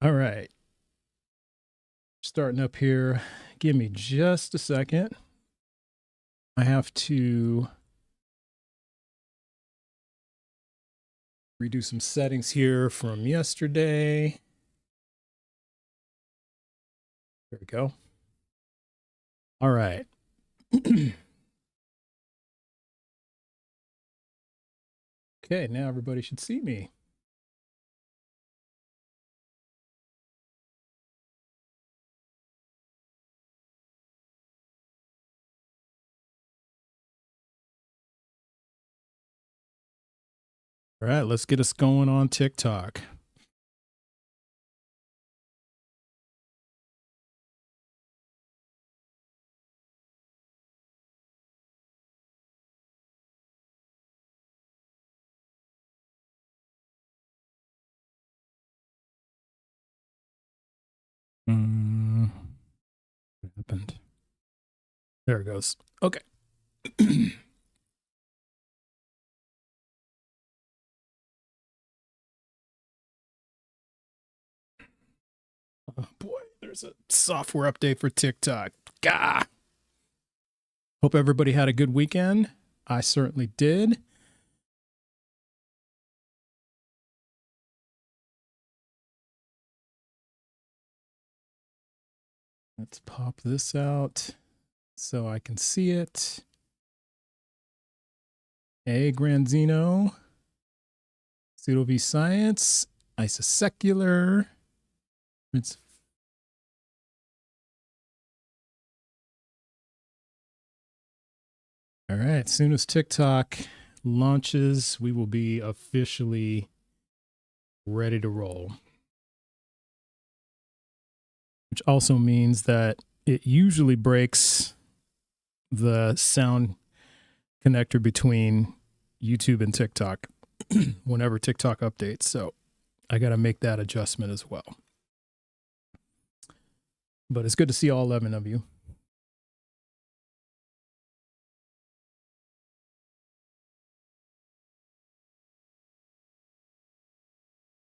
All right. Starting up here. Give me just a second. I have to redo some settings here from yesterday. There we go. All right. Okay, now everybody should see me. All right, let's get us going on TikTok. What happened? There it goes. Okay. Oh boy, there's a software update for TikTok. Gah. Hope everybody had a good weekend. I certainly did. Let's pop this out so I can see it. A Granzino, pseudo v science, isosecular. It's all right. As soon as TikTok launches, we will be officially ready to roll. Which also means that it usually breaks the sound connector between YouTube and TikTok whenever TikTok updates. So I got to make that adjustment as well. But it's good to see all 11 of you.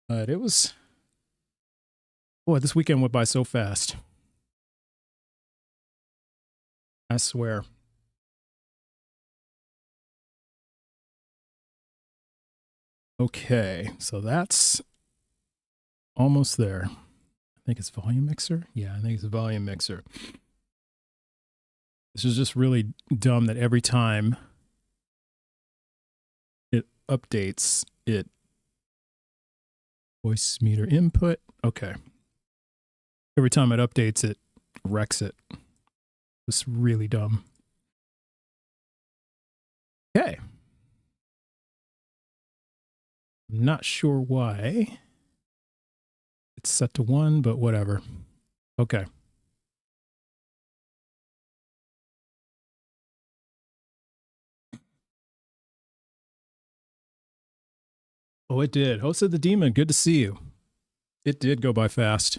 But it was, boy, this weekend went by so fast. I swear. Okay, so that's almost there. I think it's volume mixer. Yeah, I think it's a volume mixer. This is just really dumb that every time it updates, it voice meter input. Okay. Every time it updates, it wrecks it. It's really dumb. Okay. I'm not sure why it's set to 1, but whatever. Okay. Oh, it did. Hosted the Demon, good to see you. It did go by fast.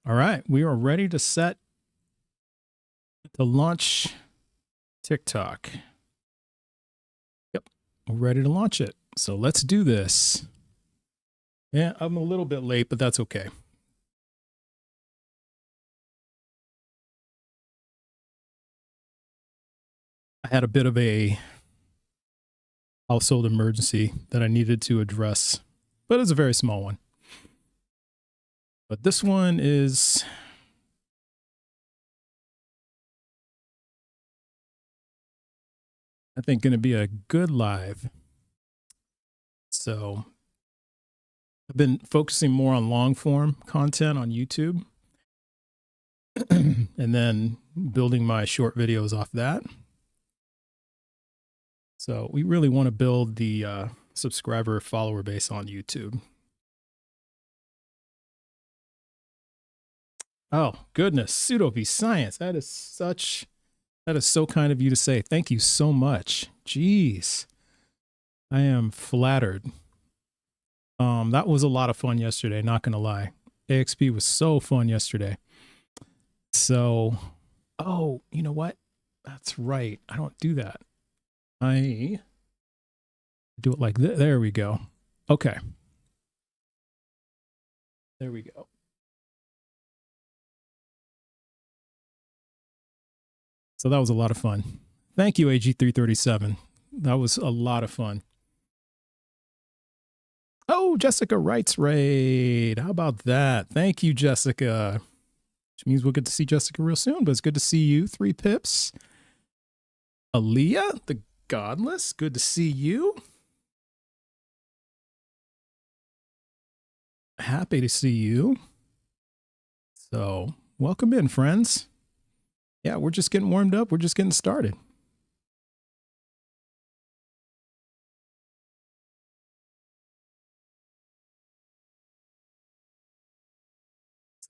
All right, we are ready to set to launch TikTok. Yep, we're ready to launch it. So let's do this. Yeah, I'm a little bit late, but that's okay. I had a bit of a household emergency that I needed to address, but it's a very small one. But this one is, I think, going to be a good live. So I've been focusing more on long form content on YouTube and then building my short videos off that. So we really want to build the subscriber follower base on YouTube. Oh, goodness. Pseudo v science. That is so kind of you to say. Thank you so much. Jeez. I am flattered. That was a lot of fun yesterday, not gonna lie. AXP was so fun yesterday. So, oh, you know what? That's right. I don't do that. I do it like this. There we go. Okay. There we go. So that was a lot of fun. Thank you, AG337. That was a lot of fun. Oh, Jessica writes raid. How about that? Thank you, Jessica. Which means we'll get to see Jessica real soon, but it's good to see you. 3 pips. Aaliyah, the Godless. Good to see you. Happy to see you. So, welcome in, friends. Yeah, we're just getting warmed up. We're just getting started.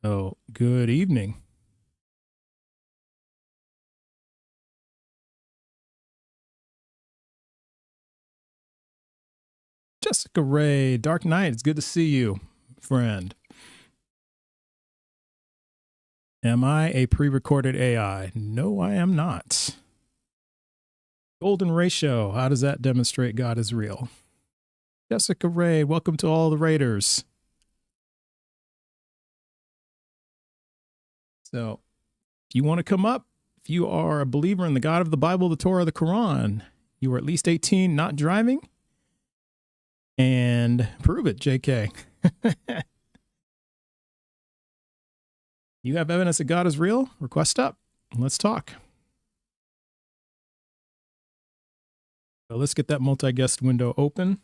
So, good evening. Jessica Ray, Dark Knight, it's good to see you, friend. Am I a pre-recorded AI? No, I am not. Golden ratio, how does that demonstrate God is real? Jessica Ray, welcome to all the raiders. So, if you want to come up, if you are a believer in the God of the Bible, the Torah, the Quran, you are at least 18, not driving, and prove it, JK. You have evidence that God is real? Request up. Let's talk. So let's get that multi-guest window open.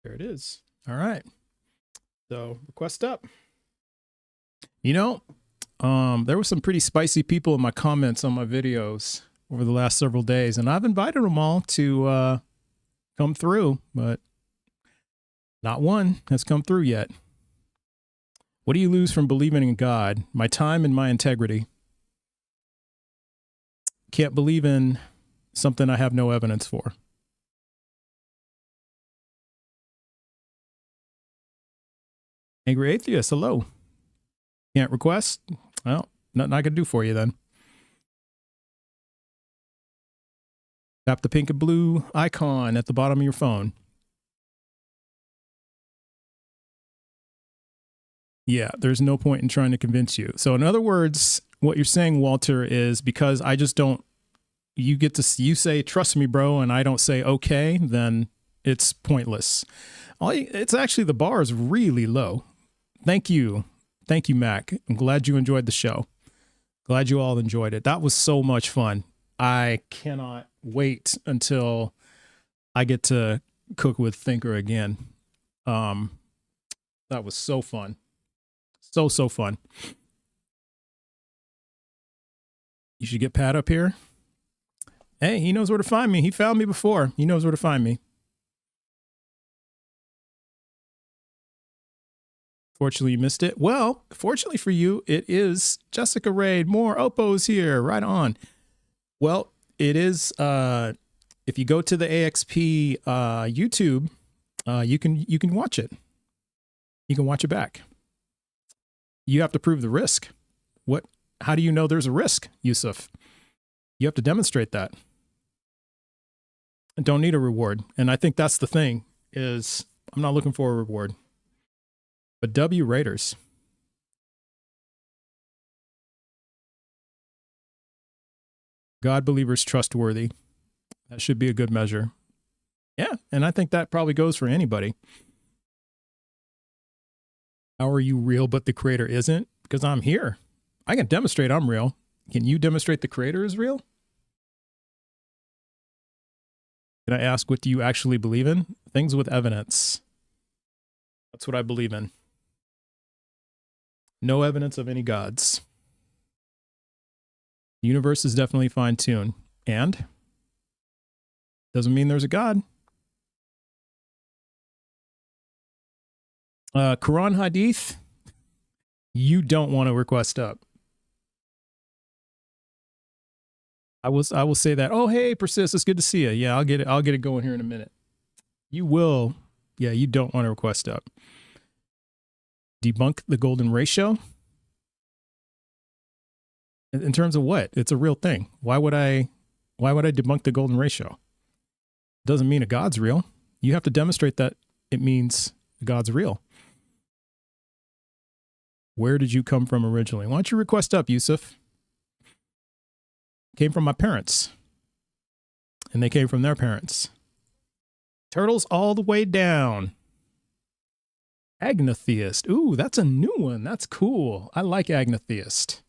There it is. All right. So request up. You know, there were some pretty spicy people in my comments on my videos over the last several days, and I've invited them all to come through, but not one has come through yet. What do you lose from believing in God? My time and my integrity. Can't believe in something I have no evidence for. Angry Atheist, hello. Can't request? Well, nothing I can do for you then. Tap the pink and blue icon at the bottom of your phone. Yeah, there's no point in trying to convince you. So in other words, what you're saying, Walter, is because I just don't, you say, trust me, bro, and I don't say, okay, then it's pointless. It's actually, the bar is really low. Thank you. Thank you, Mac. I'm glad you enjoyed the show. Glad you all enjoyed it. That was so much fun. I cannot wait until I get to cook with Thinker again. That was so fun. So fun. You should get Pat up here. Hey, he knows where to find me. He found me before. He knows where to find me. Fortunately, you missed it. Well, fortunately for you, it is Jessica Raid. More Oppo's here. Right on. Well, it is, if you go to the AXP YouTube, you can watch it. You can watch it back. You have to prove the risk. How do you know there's a risk, Yusuf? You have to demonstrate that. And don't need a reward. And I think that's the thing, is I'm not looking for a reward. But W Raiders. God believers trustworthy. That should be a good measure. Yeah, and I think that probably goes for anybody. How are you real but the creator isn't? Because I'm here. I can demonstrate I'm real. Can you demonstrate the creator is real? Can I ask, what do you actually believe in? Things with evidence. That's what I believe in. No evidence of any gods. The universe is definitely fine-tuned. And? Doesn't mean there's a God. Quran Hadith, you don't want to request up. I will say that. Oh, hey, Persist, it's good to see you. Yeah, I'll get it going here in a minute. You will. Yeah, you don't want to request up. Debunk the golden ratio. In terms of what? It's a real thing. Why would I debunk the golden ratio? Doesn't mean a God's real. You have to demonstrate that it means God's real. Where did you come from originally? Why don't you request up, Yusuf? Came from my parents, and they came from their parents. Turtles all the way down. Agnotheist. Ooh, that's a new one. That's cool. I like agnotheist.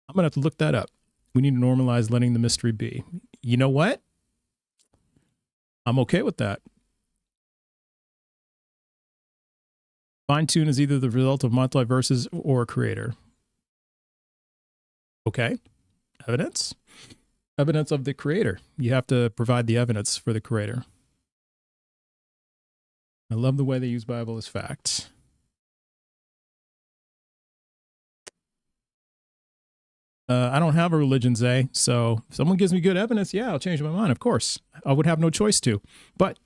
I'm going to have to look that up. We need to normalize letting the mystery be. You know what? I'm okay with that. Fine tune is either the result of multiverses or a creator. Okay. Evidence? Evidence of the creator. You have to provide the evidence for the creator. I love the way they use Bible as fact. I don't have a religion, Zay, so if someone gives me good evidence, yeah, I'll change my mind, of course. I would have no choice to. But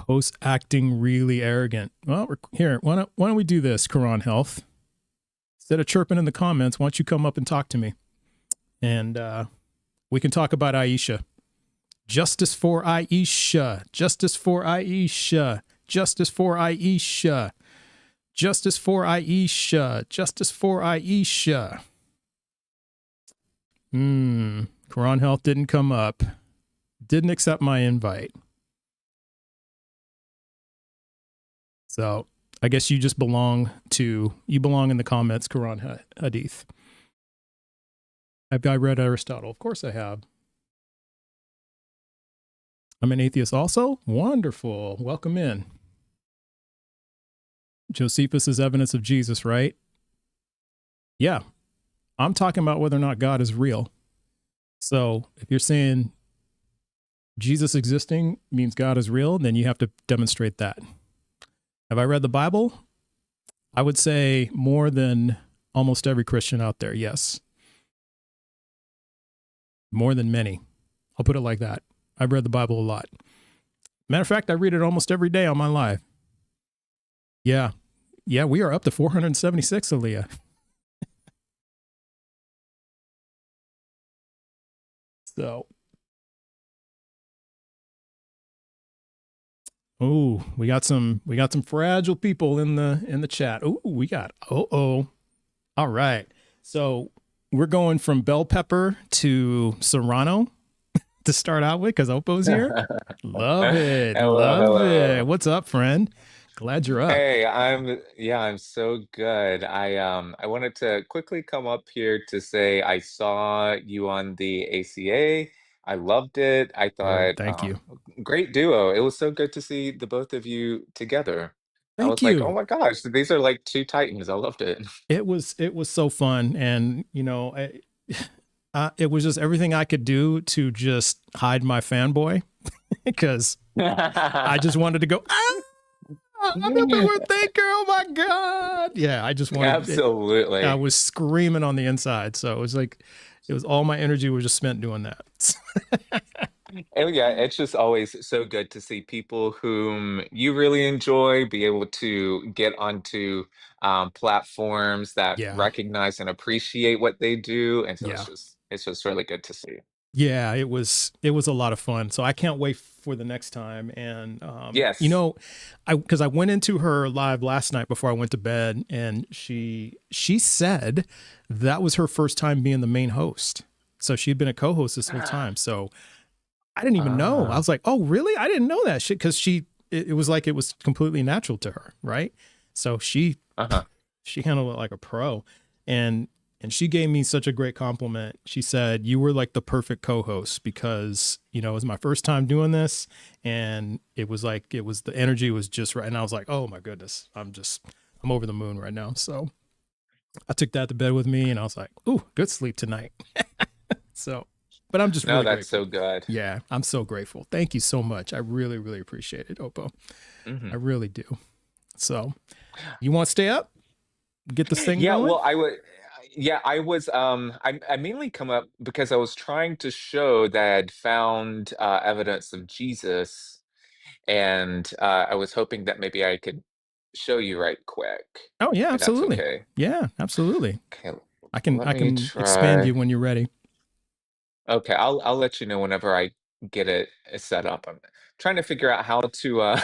host acting really arrogant. Well, here, why don't we do this, Quran Health? Instead of chirping in the comments, why don't you come up and talk to me? And we can talk about Aisha. Justice for Aisha. Justice for Aisha. Justice for Aisha. Justice for Aisha. Justice for Aisha. Quran Health didn't come up. Didn't accept my invite. So I guess you just belong in the comments, Quran Hadith. Have I read Aristotle? Of course I have. I'm an atheist also? Wonderful. Welcome in. Josephus is evidence of Jesus, right? Yeah. I'm talking about whether or not God is real. So if you're saying Jesus existing means God is real, then you have to demonstrate that. Have I read the Bible? I would say more than almost every Christian out there, yes. More than many. I'll put it like that. I've read the Bible a lot. Matter of fact, I read it almost every day on my live. Yeah. Yeah, we are up to 476, Aaliyah. So. Oh, we got some fragile people in the chat. Oh, we got All right. So we're going from bell pepper to serrano to start out with because Opo's here. Love it. Love it. What's up, friend? Glad you're up. Hey, I'm so good. I wanted to quickly come up here to say I saw you on the ACA. I loved it. I thought, Thank you. great duo. It was so good to see the both of you together. I Thank was like, oh you. my gosh, these are like two titans. I loved it. It was so fun, and it was just everything I could do to just hide my fanboy because I just wanted to go. I'm up there with Thinker. Oh my God. Yeah, I just wanted it. I Absolutely. was screaming on the inside. So it was like, all my energy was just spent doing that. And yeah, it's just always so good to see people whom you really enjoy be able to get onto platforms that Yeah. recognize and appreciate what they do. And so Yeah. it's just really good to see. Yeah, it was a lot of fun. So I can't wait for the next time. And Yes. because I went into her live last night before I went to bed, and she said that was her first time being the main host. So she'd been a co-host this whole time. So I didn't even know. I was like, oh, really? I didn't know that shit because it was like it was completely natural to her, right? So she handled it like a pro, and she gave me such a great compliment. She said, you were like the perfect co-host because, it was my first time doing this, and the energy was just right. And I was like, oh my goodness, I'm over the moon right now. So I took that to bed with me, and I was like, ooh, good sleep tonight. So, but I'm just No, really that's grateful. so good. Yeah, I'm so grateful. Thank you so much. I really, really appreciate it, Oppo. I really do. So you want to stay up? Get this thing Yeah, going? well, I was I mainly come up because I was trying to show that I'd found evidence of Jesus, and I was hoping that maybe I could show you right quick, Oh yeah, if that's absolutely. okay. Yeah, absolutely. Okay, I can let me expand you try. when you're ready. Okay, I'll let you know whenever I get it set up. trying to figure out how to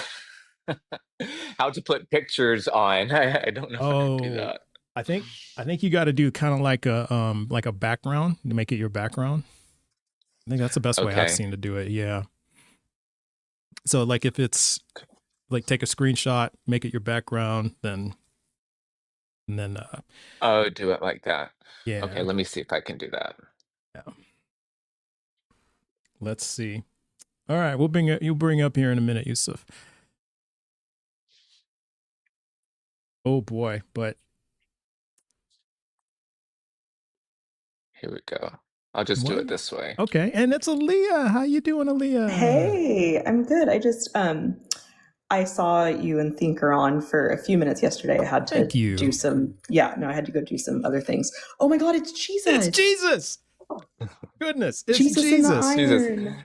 how to put pictures on. I don't know how to do Oh, that. I think you got to do kind of like a background to make it your background. I think that's the best way I've Okay. seen to do it. Yeah. So like if it's like take a screenshot, make it your background, then and then Oh, do it like that. Okay, yeah. let me see if I can do that. Yeah. Let's see. All right, we'll bring it. You'll bring up here in a minute, Yusuf. Oh boy, but Here we go. I'll just do what? it this way. Okay, and it's Aaliyah. How you doing, Aaliyah? Hey, I'm good. I saw you and Thinker on for a few minutes yesterday. I had to Thank you. do some, I had to go do some other things. Oh my God, it's Jesus. It's Jesus. Goodness, it's Jesus in the Jesus. Jesus. iron.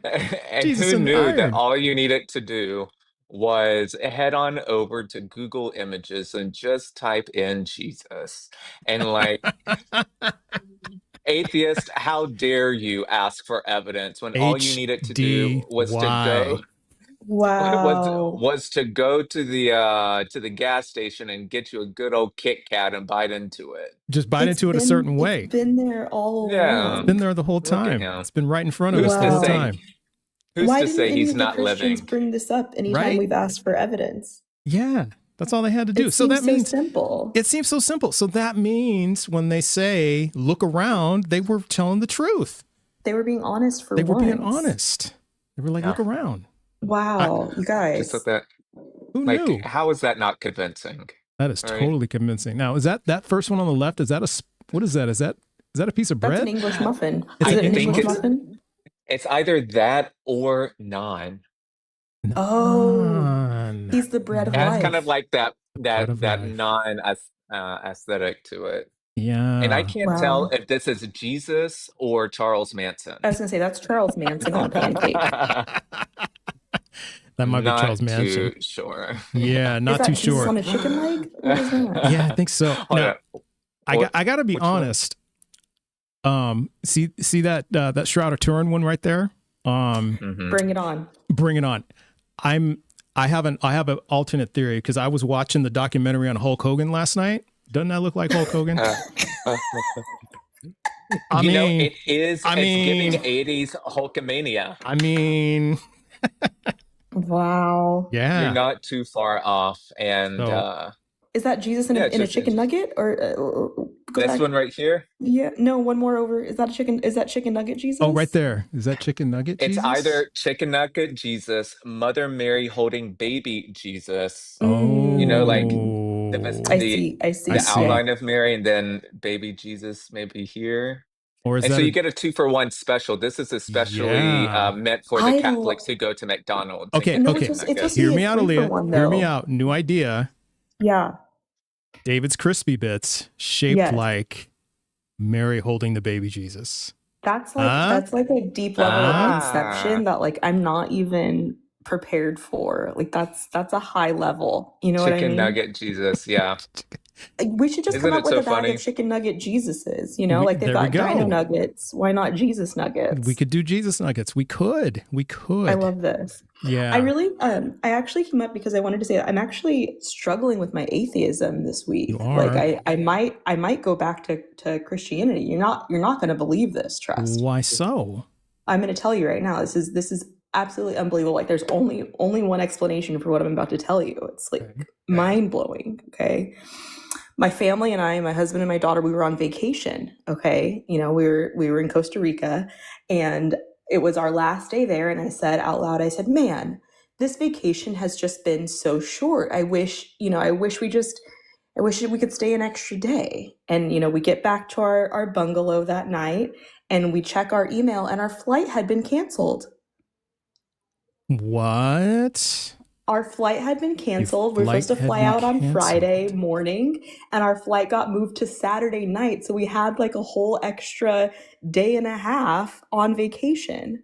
And Jesus who in the knew that iron. all you needed to do was head on over to Google Images and just type in Jesus. And like, atheist, how dare you ask for evidence when all you needed to do was to go HDY. Wow. was to go to the gas station and get you a good old Kit Kat and bite into it. Just bite into it a certain It's way. been there all Yeah, It's been along. there the whole look at time. him. It's been right in front of us Who's the to whole Wow. say time. who's Why to didn't say any he's of the not Christians living? bring this up anytime Right? we've asked for evidence? Yeah, that's all they had to do. It So seems that so means simple. it seems so simple. So that means when they say look around, they were telling the truth. They were being honest for They were once. being honest. They were like, Yeah. look around. Wow, you Just guys. so that, Who like, knew? how is that not convincing? That is All right. totally convincing. Now, is that first one on the left? Is that what is that? Is that a piece of That's bread? an English muffin. It's Is I an it an English think English muffin? muffin? it's either that or naan. Oh, Naan. he's the bread of It has Naan. kind of life. like that The bread that of that life. non aesthetic to it. And I Yeah. can't tell Wow. if this is Jesus or Charles Manson. I was gonna say that's Charles Manson on a pancake. That might be Not Charles Manson. too sure. Yeah, Is not too that Jesus sure. on a chicken leg? What is that? Yeah, I think so. Hold Now, on. What, I got to be which one? honest. See that Shroud of Turin one right there? Mhm. Bring it on. Bring it on. I have an alternate theory because I was watching the documentary on Hulk Hogan last night. Doesn't that look like Hulk Hogan? Uh, uh, I you know, mean, it's giving 80s Hulkamania. I mean, Wow. You're yeah. not too far off. And So Is that Jesus yeah, in a just chicken nugget? Or go this back? one right here. Yeah, no, one more over. Is that chicken nugget Jesus? oh, right there. Is that chicken nugget It's Jesus? either chicken nugget Jesus, Mother Mary holding baby Jesus. Oh, You know, like I the see. I see. I the see. Yeah. outline of Mary, and then baby Jesus maybe here. Or is And so that you get a 2-for-1 special. This is especially yeah? meant for the Catholics who go to McDonald's and Okay, get No, chicken it's supposed to Hear be me a out, 3-for-1 Aaliyah. Hear me though. out. New idea. Yeah. David's crispy bits shaped Yes. like Mary holding the baby Jesus. That's Huh? like a deep level of Huh? conception that like I'm not even prepared for. Like that's a high level. You know what I Chicken mean? nugget Jesus. Yeah. Like, we should just Isn't come up it with so a bag of funny? chicken nugget Jesuses. You know, like they've There we got Dino go. nuggets. Why not Jesus nuggets? We could do Jesus nuggets. We could. I love this. Yeah. I actually came up because I wanted to say that I'm actually struggling with my atheism this week. You are. Like I might go back to Christianity. You're not going to believe this, trust. Why so? I'm going to tell you right now. This is absolutely unbelievable. Like there's only one explanation for what I'm about to tell you. It's like mind-blowing, okay? My family and I, my husband and my daughter, we were on vacation, okay? You know, we were in Costa Rica, and it was our last day there, and I said out loud, I said, "Man, this vacation has just been so short. I wish we could stay an extra day." And we get back to our bungalow that night, and we check our email, and our flight had been canceled. What? Our flight had been canceled. We were flight supposed to had fly been out on Friday canceled. morning, and our flight got moved to Saturday night. So we had like a whole extra day and a half on vacation.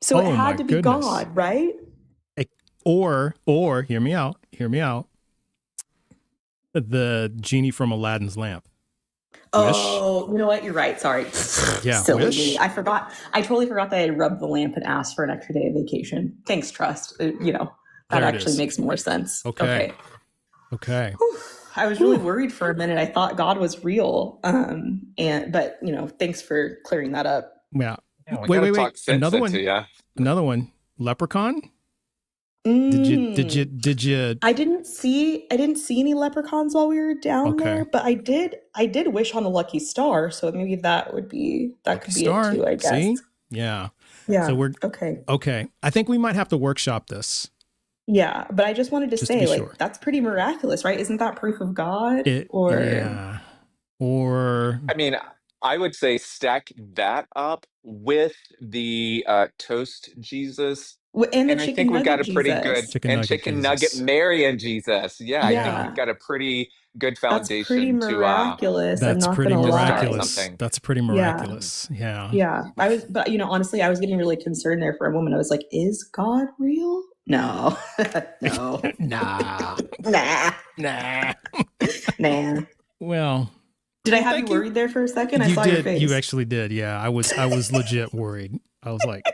So it Oh, my had to be goodness. God, right? Or hear me out. The genie from Aladdin's lamp. Oh, you know what? You're right. Sorry. Yeah, Silly wish. me. I forgot. I totally forgot that I had rubbed the lamp and asked for an extra day of vacation. Thanks, Trust. That There it actually is. makes more sense. Okay. Whew. I was really worried for a minute. I thought God was real. But thanks for clearing that up. Yeah. Yeah, we Wait. gotta talk sense Another into one. ya. Another one. Leprechaun. Did you? I didn't see any leprechauns while we were down there, but I did wish on a lucky star, so maybe that could be Star. it too, I guess. See? Yeah. Yeah. So we're okay. I think we might have to workshop this. Yeah, but I just wanted to say, sure. that's pretty miraculous, right? Isn't that proof of God? Yeah. Or I mean, I would say stack that up with the toast Jesus. And the And I chicken think we've got nugget a pretty good Jesus. chicken nugget chicken Jesus. nugget Mary and Jesus. Yeah, I think Yeah. we've got a pretty good That's pretty foundation to miraculous. I'm That's not pretty gonna lie. miraculous. something. That's pretty miraculous. Yeah. Yeah. But honestly, I was getting really concerned there for a moment. I was like, is God real? No. No. Nah. Nah. Nah. Nah. Well, Did I have you worried there for a second? I saw your face. You actually did. Yeah. I was legit worried. I was like,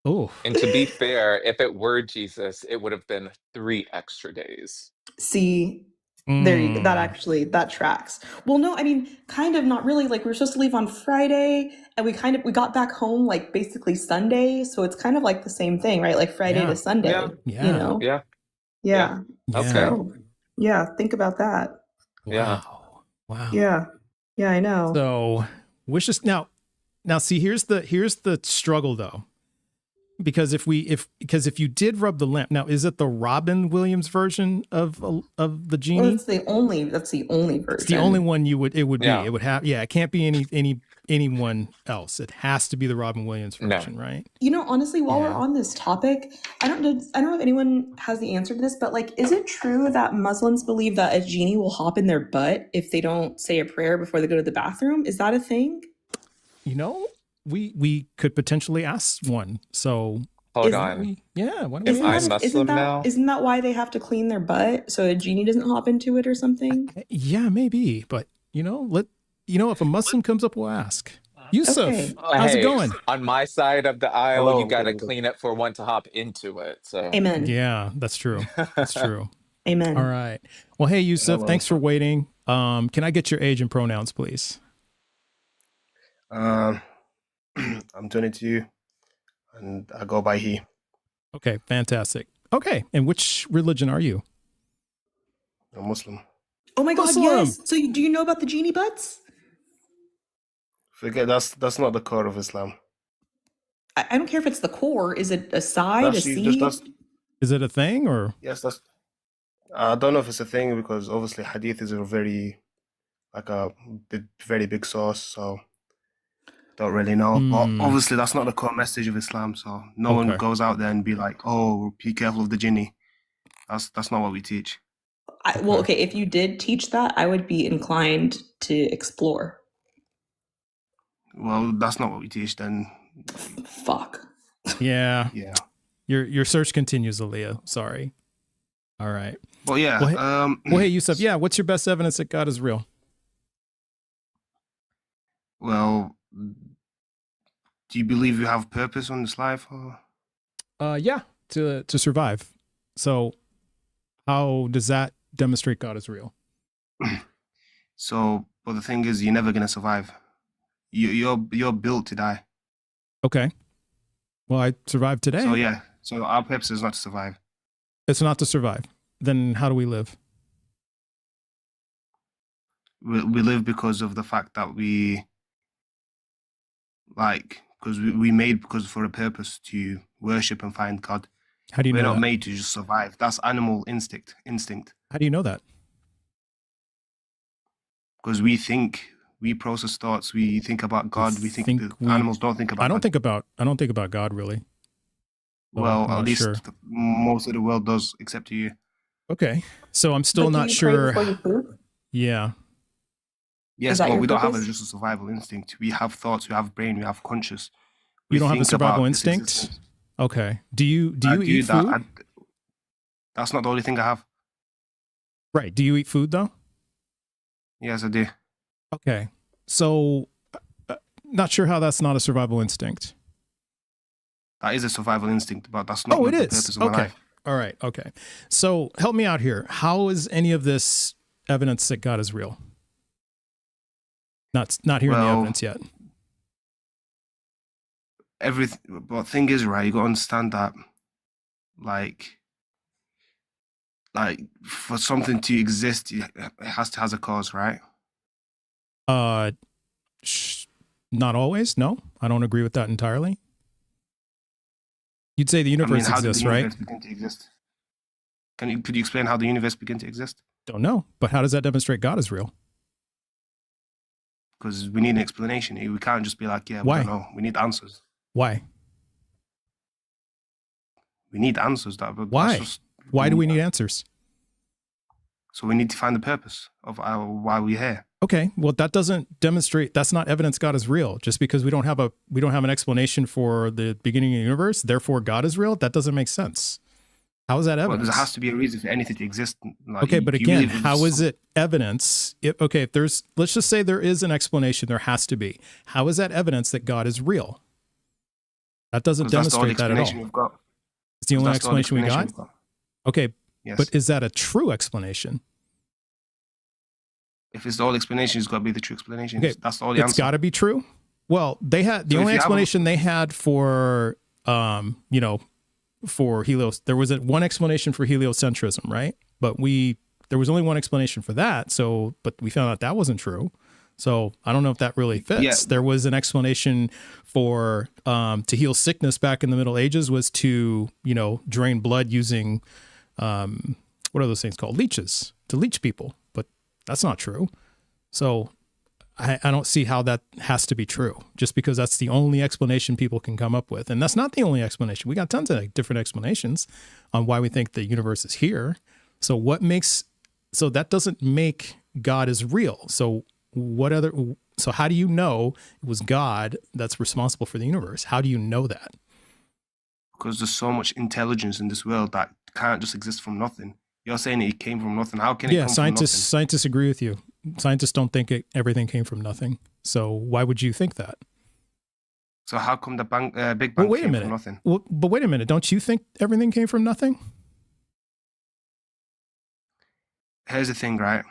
oh. And to be fair, if it were Jesus, it would have been 3 extra days. See, there you go. That tracks. Well, no, I mean, kind of not really. Like, we were supposed to leave on Friday, and we got back home like basically Sunday, so it's kind of like the same thing, right? Like Friday to Sunday. Yeah. Yeah. Okay. So, yeah, think about that. Wow. Yeah, I know. So wish us now. See, here's the struggle though, because if you did rub the lamp, now is it the Robin Williams version of the genie? Well, that's the only version. It's the only one it would be. Yeah. It would have. Yeah, it can't be anyone else. It has to be the Robin Williams version, right? Honestly, while we're on this topic, I don't know if anyone has the answer to this, but is it true that Muslims believe that a genie will hop in their butt if they don't say a prayer before they go to the bathroom? Is that a thing? We could potentially ask one. So hold on. Yeah. Why don't If I'm Muslim now? Isn't that why they have to clean their butt so a genie doesn't hop into it or something? Yeah, maybe. But if a Muslim comes up, we'll ask. Yusuf, how's it going? On my side of the aisle, you got to clean it for one to hop into it. So amen. Yeah, that's true. That's true. Amen. All right. Well, hey, Yusuf, thanks for waiting. Can I get your age and pronouns, please? I'm 22, and I go by he. Okay, fantastic. Okay, and which religion are you? I'm Muslim. Oh my God, Muslim. yes. So do you know about the genie butts? Forget that's not the core of Islam. I don't care if it's the core. Is it a side, a seed? Is it a thing or? Yes, that's. I don't know if it's a thing because obviously hadith is a very big source, so don't really know. But obviously that's not the core message of Islam, so no one goes out there and be like, "Oh, be careful of the genie." That's not what we teach. Well, okay, if you did teach that, I would be inclined to explore. Well, that's not what we teach then. Fuck. Yeah. Yeah. Your search continues, Aaliyah. Sorry. All right. Well, yeah. Well, hey, Yusuf. Yeah. What's your best evidence that God is real? Well, do you believe you have purpose on this life? Or? Yeah, to survive. So, how does that demonstrate God is real? So, but the thing is, you're never gonna survive. You're built to die. Okay. Well, I survived today. So yeah. So our purpose is not to survive. It's not to survive. Then how do we live? We live because of the fact that we made because for a purpose to worship and find God. How do you know We're not that? made to just survive. That's animal instinct. How do you know that? Because we process thoughts. We think about God. Animals don't think about. I don't think about God really. Well, at least most of the world does, except you. Okay, so I'm still not sure. Yeah. Yes, but we don't have just a survival instinct. We have thoughts. We have brain. We have conscious. You don't have a survival instinct. Okay. Do you eat food? That's not the only thing I have. Right. Do you eat food though? Yes, I do. Okay. So, not sure how that's not a survival instinct. That is a survival instinct, but that's not it the is. purpose of my Okay. life. All right. Okay. So help me out here. How is any of this evidence that God is real? Not hearing the evidence yet. But thing is, right, you got to understand that, like for something to exist, it has a cause, right? Not always. No, I don't agree with that entirely. You'd say the universe exists, right? How did the universe begin to exist? Could you explain how the universe began to exist? Don't know, but how does that demonstrate God is real? Because we need an explanation. We can't just be like, yeah, we Why? don't know. We need answers. Why? We need answers. Why? Why do we need answers? So we need to find the purpose of why we're here. Okay, well, that doesn't demonstrate. That's not evidence God is real. Just because we don't have an explanation for the beginning of the universe, therefore God is real. That doesn't make sense. How is that evidence? Well, there has to be a reason for anything to exist. Like, okay, but again, how is it evidence? If there's, let's just say there is an explanation, there has to be. How is that evidence that God is real? That doesn't demonstrate that at all. It's the only explanation we got. Okay, yes. But is that a true explanation? If it's the only explanation, it's got to be the true explanation. Okay, that's the only answer. It's got to be true. Well, they had the only explanation they had for, for there was one explanation for heliocentrism, right? But there was only one explanation for that. So, but we found out that wasn't true. So I don't know if that really fits. Yeah. There was an explanation for to heal sickness back in the Middle Ages was to drain blood using what are those things called? Leeches, to leech people. But that's not true. So I don't see how that has to be true just because that's the only explanation people can come up with. And that's not the only explanation. We got tons of different explanations on why we think the universe is here. So that doesn't make God is real. So how do you know it was God that's responsible for the universe? How do you know that? Because there's so much intelligence in this world that can't just exist from nothing. You're saying it came from nothing. How can it come from nothing? Scientists agree with you. Scientists don't think everything came from nothing. So why would you think that? So how come the Big Bang came from nothing? Well, but wait a minute. Don't you think everything came from nothing? Here's the thing, right?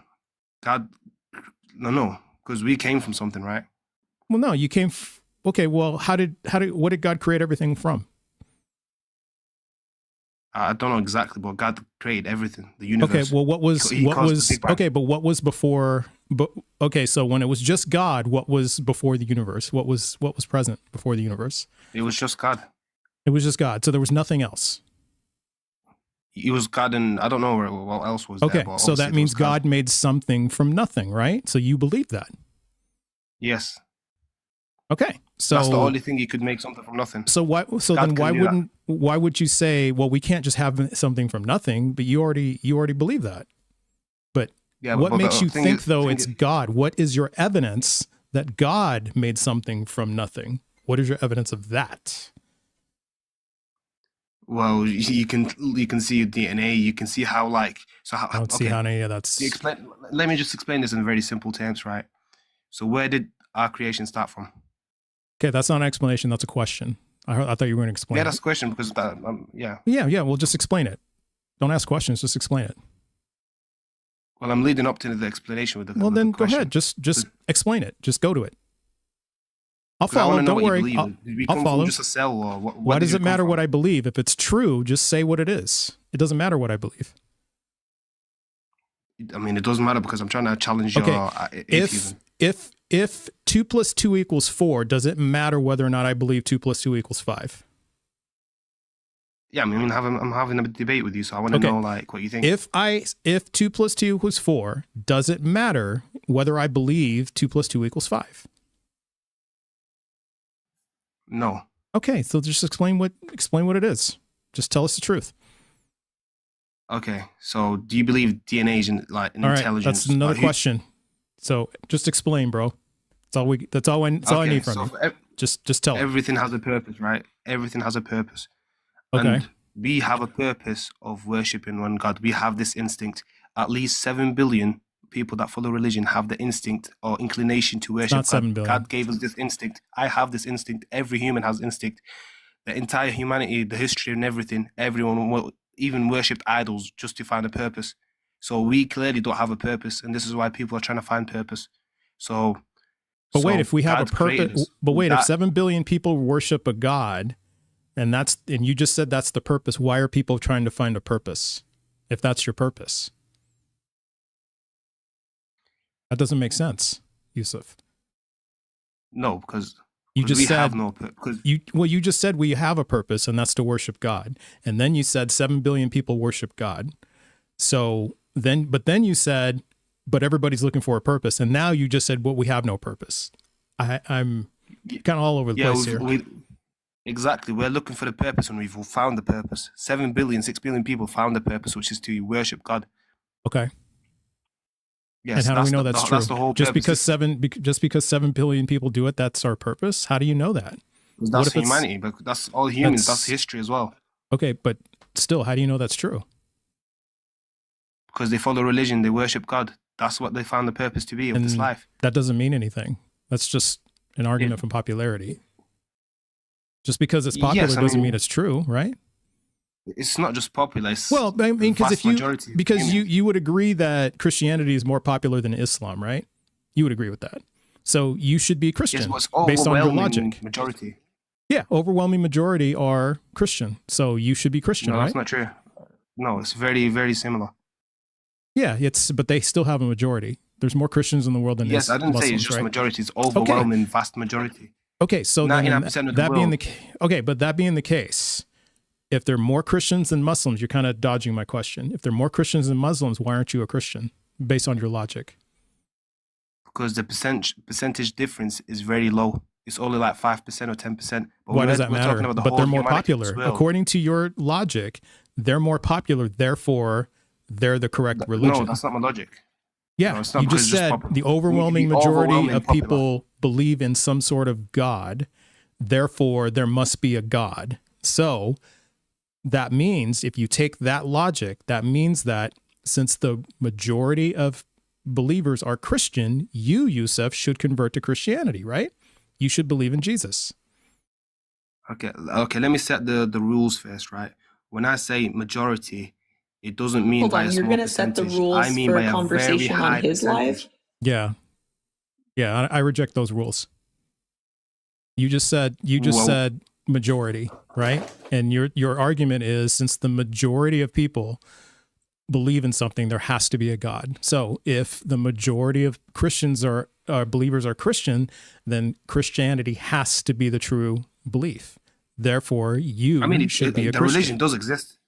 God, no, because we came from something, right? Well, no, you came. Okay, well, what did God create everything from? I don't know exactly, but God created everything, the universe. Okay, well, what was before? Okay, so when it was just God, what was before the universe? What was present before the universe? It was just God. It was just God. So there was nothing else. It was God, and I don't know what else was there. Okay, so that means God made something from nothing, right? So you believe that? Yes. Okay, so that's the only thing you could make something from nothing. So why? So God then why would you say, well, we can't just have something from nothing? But you already believe that. But yeah, what makes you think though it's God? What is your evidence that God made something from nothing? What is your evidence of that? Well, you can see your DNA. You can see how I don't see how any of that's. Let me just explain this in very simple terms, right? So where did our creation start from? Okay, that's not an explanation. That's a question. I thought you were going to explain. Yeah, that's a question because that. Yeah. Yeah. Well, just explain it. Don't ask questions. Just explain it. Well, I'm leading up to the explanation with the. Well, then go ahead. Just explain it. Just go to it. I'll follow. Don't worry. I'll follow. Just a cell, or what? Why does it matter what I believe? If it's true, just say what it is. It doesn't matter what I believe. I mean, it doesn't matter because I'm trying to challenge your atheism. If 2 + 2 = 4, does it matter whether or not I believe 2 + 2 = 5? Yeah, I mean, I'm having a debate with you, so I want to know what you think. If 2 + 2 = 4, does it matter whether I believe 2 + 2 = 5? No. Okay, so just explain what it is. Just tell us the truth. Okay, so do you believe DNA is intelligence? That's another question. So just explain, bro. That's all I need from you. Just tell. Everything has a purpose, right? Everything has a purpose. Okay. And we have a purpose of worshiping one God. We have this instinct. At least 7 billion people that follow religion have the instinct or inclination to worship not 7 billion. God gave us this instinct. I have this instinct. Every human has instinct. The entire humanity, the history and everything, everyone even worshipped idols just to find a purpose. So we clearly don't have a purpose, and this is why people are trying to find purpose. But wait, if we have a purpose, but wait, if 7 billion people worship a God, and you just said that's the purpose, why are people trying to find a purpose if that's your purpose? That doesn't make sense, Yusuf. No, because you just said have no purpose. You just said we have a purpose, and that's to worship God. And then you said 7 billion people worship God. So then you said, but everybody's looking for a purpose. And now you just said, well, we have no purpose. I'm kind of all over the place here. Exactly. We're looking for the purpose, and we've found the purpose. 6 billion people found the purpose, which is to worship God. Okay. Yes. And how do we know that's true? That's the whole just purpose. because 7 billion people do it, that's our purpose? How do you know that? That's humanity, but that's all humans. That's history as well. Okay, but still, how do you know that's true? Because they follow religion, they worship God. That's what they found the purpose to be of this life. That doesn't mean anything. That's just an argument from popularity. Just because it's popular doesn't mean it's true, right? It's not just popular. Well, I mean, because you would agree that Christianity is more popular than Islam, right? You would agree with that. So you should be Christian based on your logic. Majority. Yeah, overwhelming majority are Christian. So you should be Christian, right? No, that's not true. No, it's very, very similar. Yeah, but they still have a majority. There's more Christians in the world than Yes, I didn't say it's just majority. It's overwhelming, vast majority. Okay, so 99% of the world. But that being the case, if there are more Christians than Muslims, you're kind of dodging my question. If there are more Christians than Muslims, why aren't you a Christian based on your logic? Because the percentage difference is very low. It's only like 5% or 10%. But why does that matter? But they're more popular. According to your logic, they're more popular. Therefore, they're the correct religion. No, that's not my logic. Yeah, no, you just said the overwhelming majority of people believe in some sort of God. Therefore, there must be a God. So that means if you take that logic, that means that since the majority of believers are Christian, you, Yusuf, should convert to Christianity, right? You should believe in Jesus. Okay. Let me set the rules first, right? When I say majority, it doesn't mean by a small percentage. You're going to set the rules for a conversation on his live? Yeah. Yeah, I reject those rules. You just said majority, right? And your argument is since the majority of people believe in something, there has to be a God. So if the majority of Christians are believers are Christian, then Christianity has to be the true belief. Therefore, you should be a Christian. The religion does exist.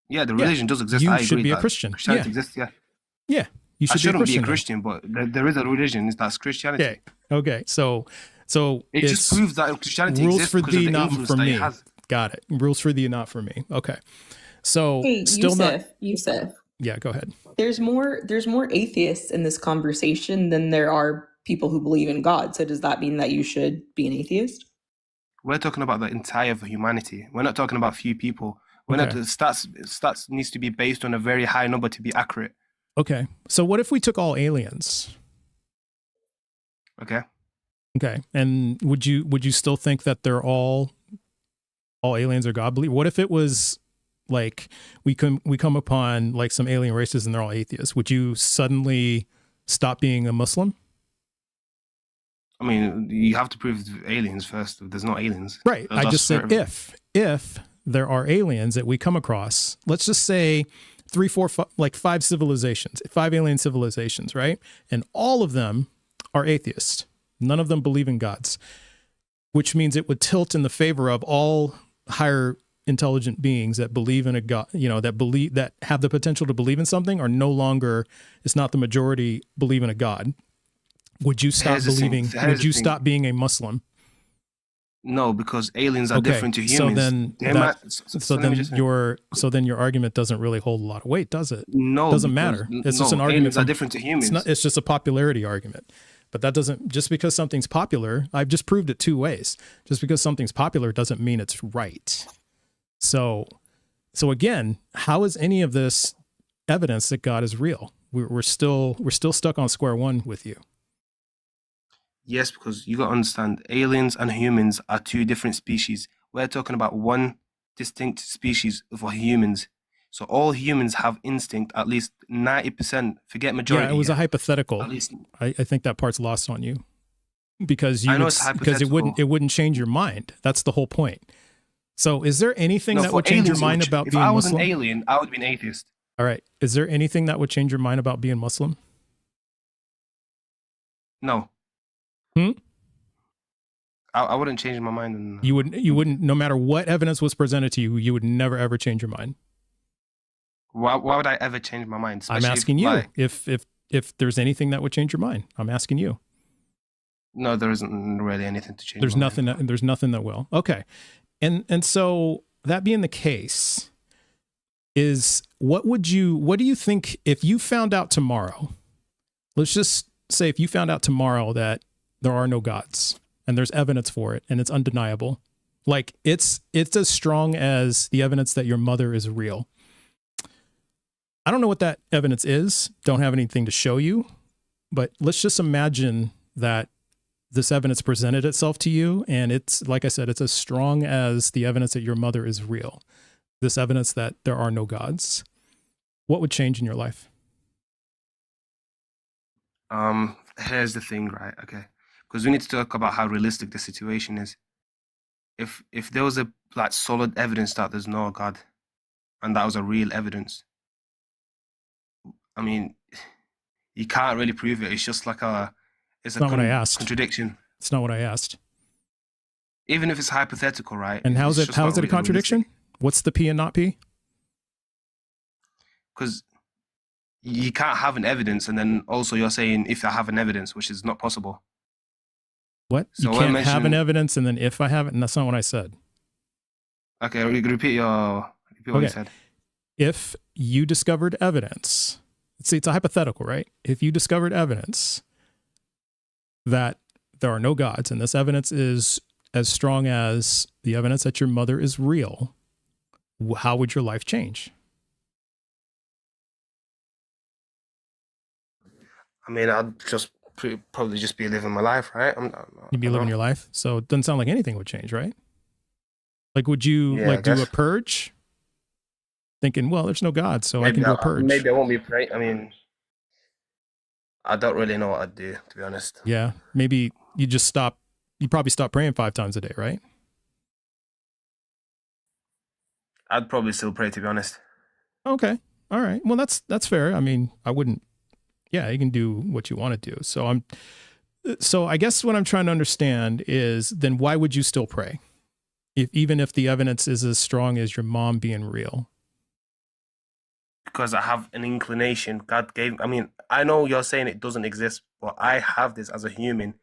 Yeah, the religion does exist. You should be a Christian. Christianity exists, yeah. Yeah, you should be a Christian, but there is a religion, that's Christianity. Okay. So it just proves that Christianity rules exists for because thee, of the not influence for that me. it has. Got it. Rules for thee, not for me. Okay. So hey, Yusuf. Yeah, go ahead. There's more atheists in this conversation than there are people who believe in God. So does that mean that you should be an atheist? We're talking about the entire humanity. We're not talking about few people. We're not. Stats needs to be based on a very high number to be accurate. Okay. So what if we took all aliens? Okay. Okay. And would you still think that they're all aliens are God believers? What if it was like we come upon like some alien races and they're all atheists? Would you suddenly stop being a Muslim? I mean, you have to prove aliens first. There's no aliens. Right. I just said if there are aliens that we come across, let's just say 3, 4, 5, like 5 civilizations, 5 alien civilizations, right? And all of them are atheists. None of them believe in gods, which means it would tilt in the favor of all higher intelligent beings that believe in a God, that have the potential to believe in something are no longer, it's not the majority believe in a God. Would you stop believing? Would you stop being a Muslim? No, because aliens are different to humans. So then your argument doesn't really hold a lot of weight, does it? No, it doesn't matter. It's just an argument. Aliens are different to humans. It's just a popularity argument. But that doesn't, just because something's popular, I've just proved it 2 ways. Just because something's popular doesn't mean it's right. So again, how is any of this evidence that God is real? we're still stuck on square one with you. Yes, because you got to understand, aliens and humans are two different species. We're talking about one distinct species for humans. So all humans have instinct, at least 90%. Forget majority. Yeah, it was a At hypothetical. least I think that part's lost on you because I know it's because it hypothetical. wouldn't change your mind. That's the whole point. So is there anything No, that for would change your aliens, it mind would about if being I was Muslim? an alien, I would be an atheist. All right. Is there anything that would change your mind about being Muslim? No, Hmm? I wouldn't change my mind. And You wouldn't, no matter what evidence was presented to you, you would never ever change your mind. why would I ever change my mind? I'm Especially asking you like, if there's anything that would change your mind. I'm asking you. no, there isn't really anything to change. There's my nothing mind. there's nothing that will. Okay. And so that being the case, is what do you think if you found out tomorrow? Let's just say if you found out tomorrow that there are no gods and there's evidence for it and it's undeniable. Like it's as strong as the evidence that your mother is real. I don't know what that evidence is. Don't have anything to show you, but let's just imagine that this evidence presented itself to you. And it's, like I said, it's as strong as the evidence that your mother is real. This evidence that there are no gods. What would change in your life? Here's the thing, right? Okay, because we need to talk about how realistic the situation is. If there was a like solid evidence that there's no God, and that was a real evidence, I mean, you can't really prove it. It's just like it's not what I asked. Contradiction. It's not what I asked. Even if it's hypothetical, right? And how is it a contradiction? Realistic. What's the P and not P? Because you can't have an evidence, and then also you're saying if I have an evidence, which is not possible. What? So you can't have an evidence, and then if I have it, and that's not what I said. Okay, repeat what you said. If you discovered evidence, see, it's a hypothetical, right? If you discovered evidence that there are no gods, and this evidence is as strong as the evidence that your mother is real, how would your life change? I mean, I'd just probably just be living my life, right? You'd be living your life. So it doesn't sound like anything would change, right? Like, would you do a purge? Thinking, well, there's no God, so maybe I can do a purge. Maybe I won't be praying. I mean, I don't really know what I'd do, to be honest. Yeah, maybe you just stop. You probably stop praying 5 times a day, right? I'd probably still pray, to be honest. Okay, all right. Well, that's fair. I mean, I wouldn't. Yeah, you can do what you want to do. So I guess what I'm trying to understand is then why would you still pray, even if the evidence is as strong as your mom being real? Because I have an inclination God gave. I mean, I know you're saying it doesn't exist, but I have this as a human.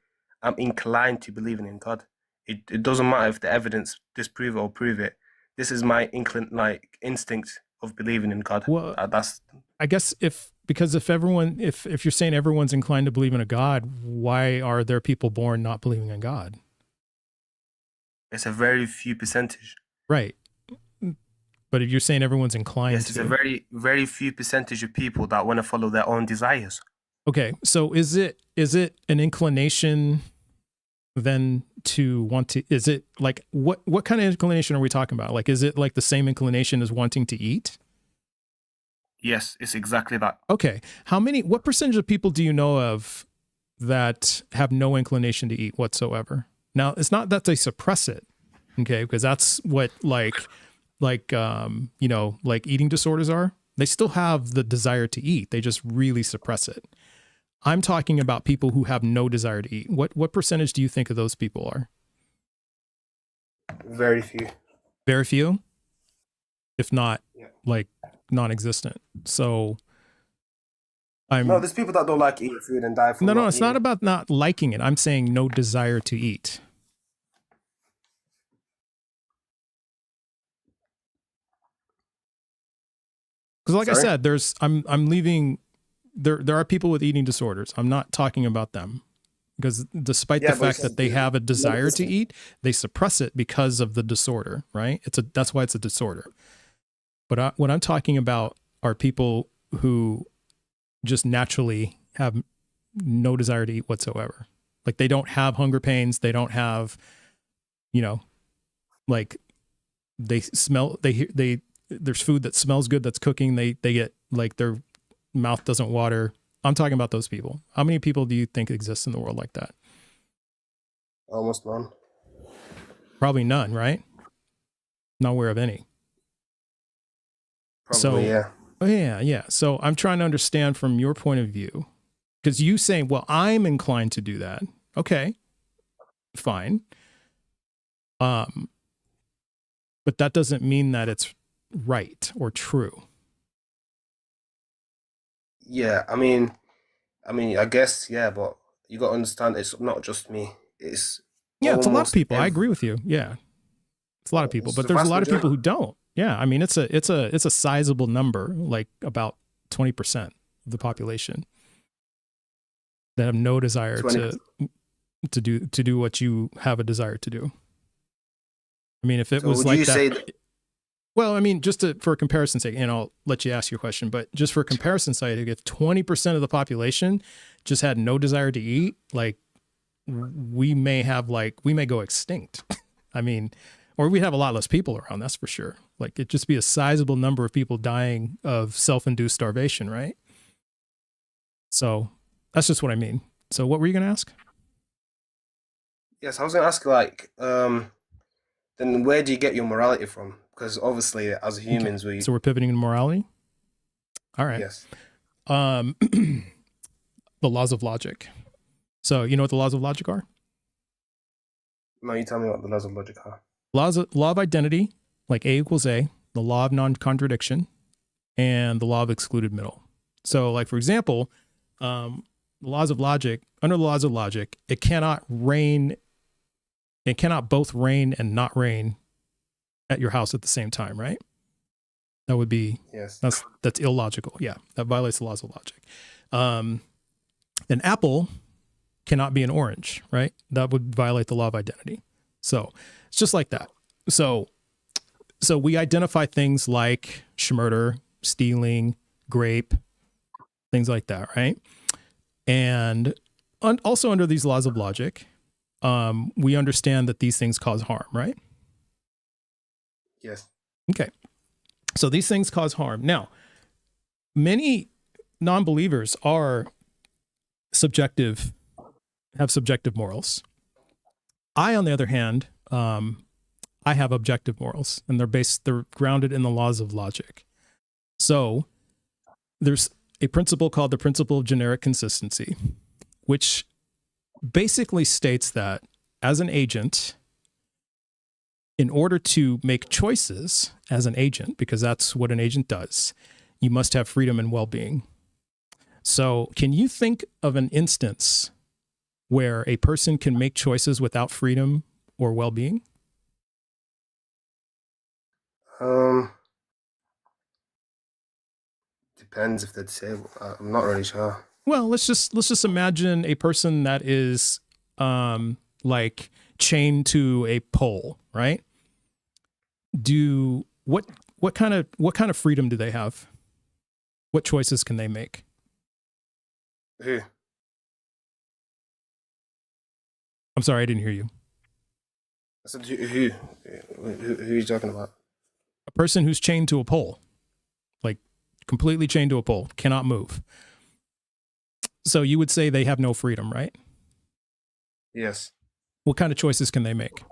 I'm inclined to believing in God. It doesn't matter if the evidence disprove it or prove it. This is my instinct of believing in God. Well, that's. I guess if you're saying everyone's inclined to believe in a God, why are there people born not believing in God? It's a very few percentage. Right. But if you're saying everyone's inclined yes, it's a very, very few percentage of people that want to follow their own desires. Okay. So is it an inclination then to want to, is it like, what kind of inclination are we talking about? Like, is it like the same inclination as wanting to eat? Yes, it's exactly that. Okay. What percentage of people do you know of that have no inclination to eat whatsoever? Now, it's not that they suppress it, okay? Because that's what like eating disorders are. They still have the desire to eat. They just really suppress it. I'm talking about people who have no desire to eat. What percentage do you think of those people are? Very few. Very few? If not, like non-existent. So no, there's people that don't like eating food and die from No, it's not about not liking it. I'm saying no desire to eat. Because like I said, I'm leaving there are people with eating disorders. I'm not talking about them. Because despite the fact that they have a desire to eat, they suppress it because of the disorder, right? That's why it's a disorder. But what I'm talking about are people who just naturally have no desire to eat whatsoever. Like they don't have hunger pains. They don't have, like they smell, there's food that smells good that's cooking. They get like their mouth doesn't water. I'm talking about those people. How many people do you think exist in the world like that? Almost none. Probably none, right? Not aware of any. Probably, yeah. Oh, yeah. So I'm trying to understand from your point of view, because you saying, well, I'm inclined to do that. Okay, fine. But that doesn't mean that it's right or true. Yeah, I mean, I guess, yeah, but you got to understand, it's not just me. It's a lot of people. I agree with you. Yeah, it's a lot of people, but there's a lot of people who don't. Yeah, I mean, it's a sizable number, like about 20% of the population that have no desire 20%. to do what you have a desire to do. I mean, if it was would like you that. say that? Well, I mean, for comparison sake, and I'll let you ask your question, but just for comparison sake, if 20% of the population just had no desire to eat, like we may go extinct. I mean, or we'd have a lot less people around, that's for sure. Like it'd just be a sizable number of people dying of self-induced starvation, right? So that's just what I mean. So what were you going to ask? Yes, I was going to ask, like, then where do you get your morality from? Because obviously, as humans, So we're pivoting to morality? All right. Yes. The laws of logic. So you know what the laws of logic are? No, you tell me what the laws of logic are. Law of identity, like A equals A, the law of non-contradiction, and the law of excluded middle. So like, for example, the laws of logic, under the laws of logic, it cannot both rain and not rain at your house at the same time, right? That would be, yes. That's illogical. Yeah, that violates the laws of logic. An apple cannot be an orange, right? That would violate the law of identity. So it's just like that. So we identify things like murder, stealing, grape, things like that, right? And also under these laws of logic, we understand that these things cause harm, right? Yes. Okay. So these things cause harm. Now, many non-believers have subjective morals. I, on the other hand, I have objective morals, and they're grounded in the laws of logic. So there's a principle called the principle of generic consistency, which basically states that as an agent, in order to make choices as an agent, because that's what an agent does, you must have freedom and well-being. So can you think of an instance where a person can make choices without freedom or well-being? Depends if they're disabled. I'm not really sure. Well, let's just imagine a person that is like chained to a pole, right? What kind of freedom do they have? What choices can they make? Who? I'm sorry, I didn't hear you. I said who are you talking about? A person who's chained to a pole, like completely chained to a pole, cannot move. So you would say they have no freedom, right? Yes. What kind of choices can they make?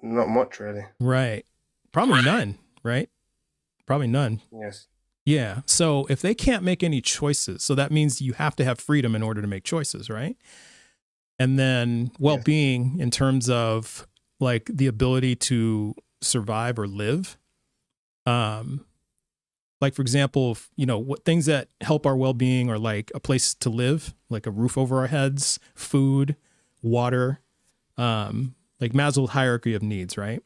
Not much, really. Right. Probably none, right? Probably none. Yes. Yeah. So if they can't make any choices, so that means you have to have freedom in order to make choices, right? And then well-being in terms of like the ability to survive or live. Like for example, what things that help our well-being are like a place to live, like a roof over our heads, food, water, like Maslow's hierarchy of needs, right?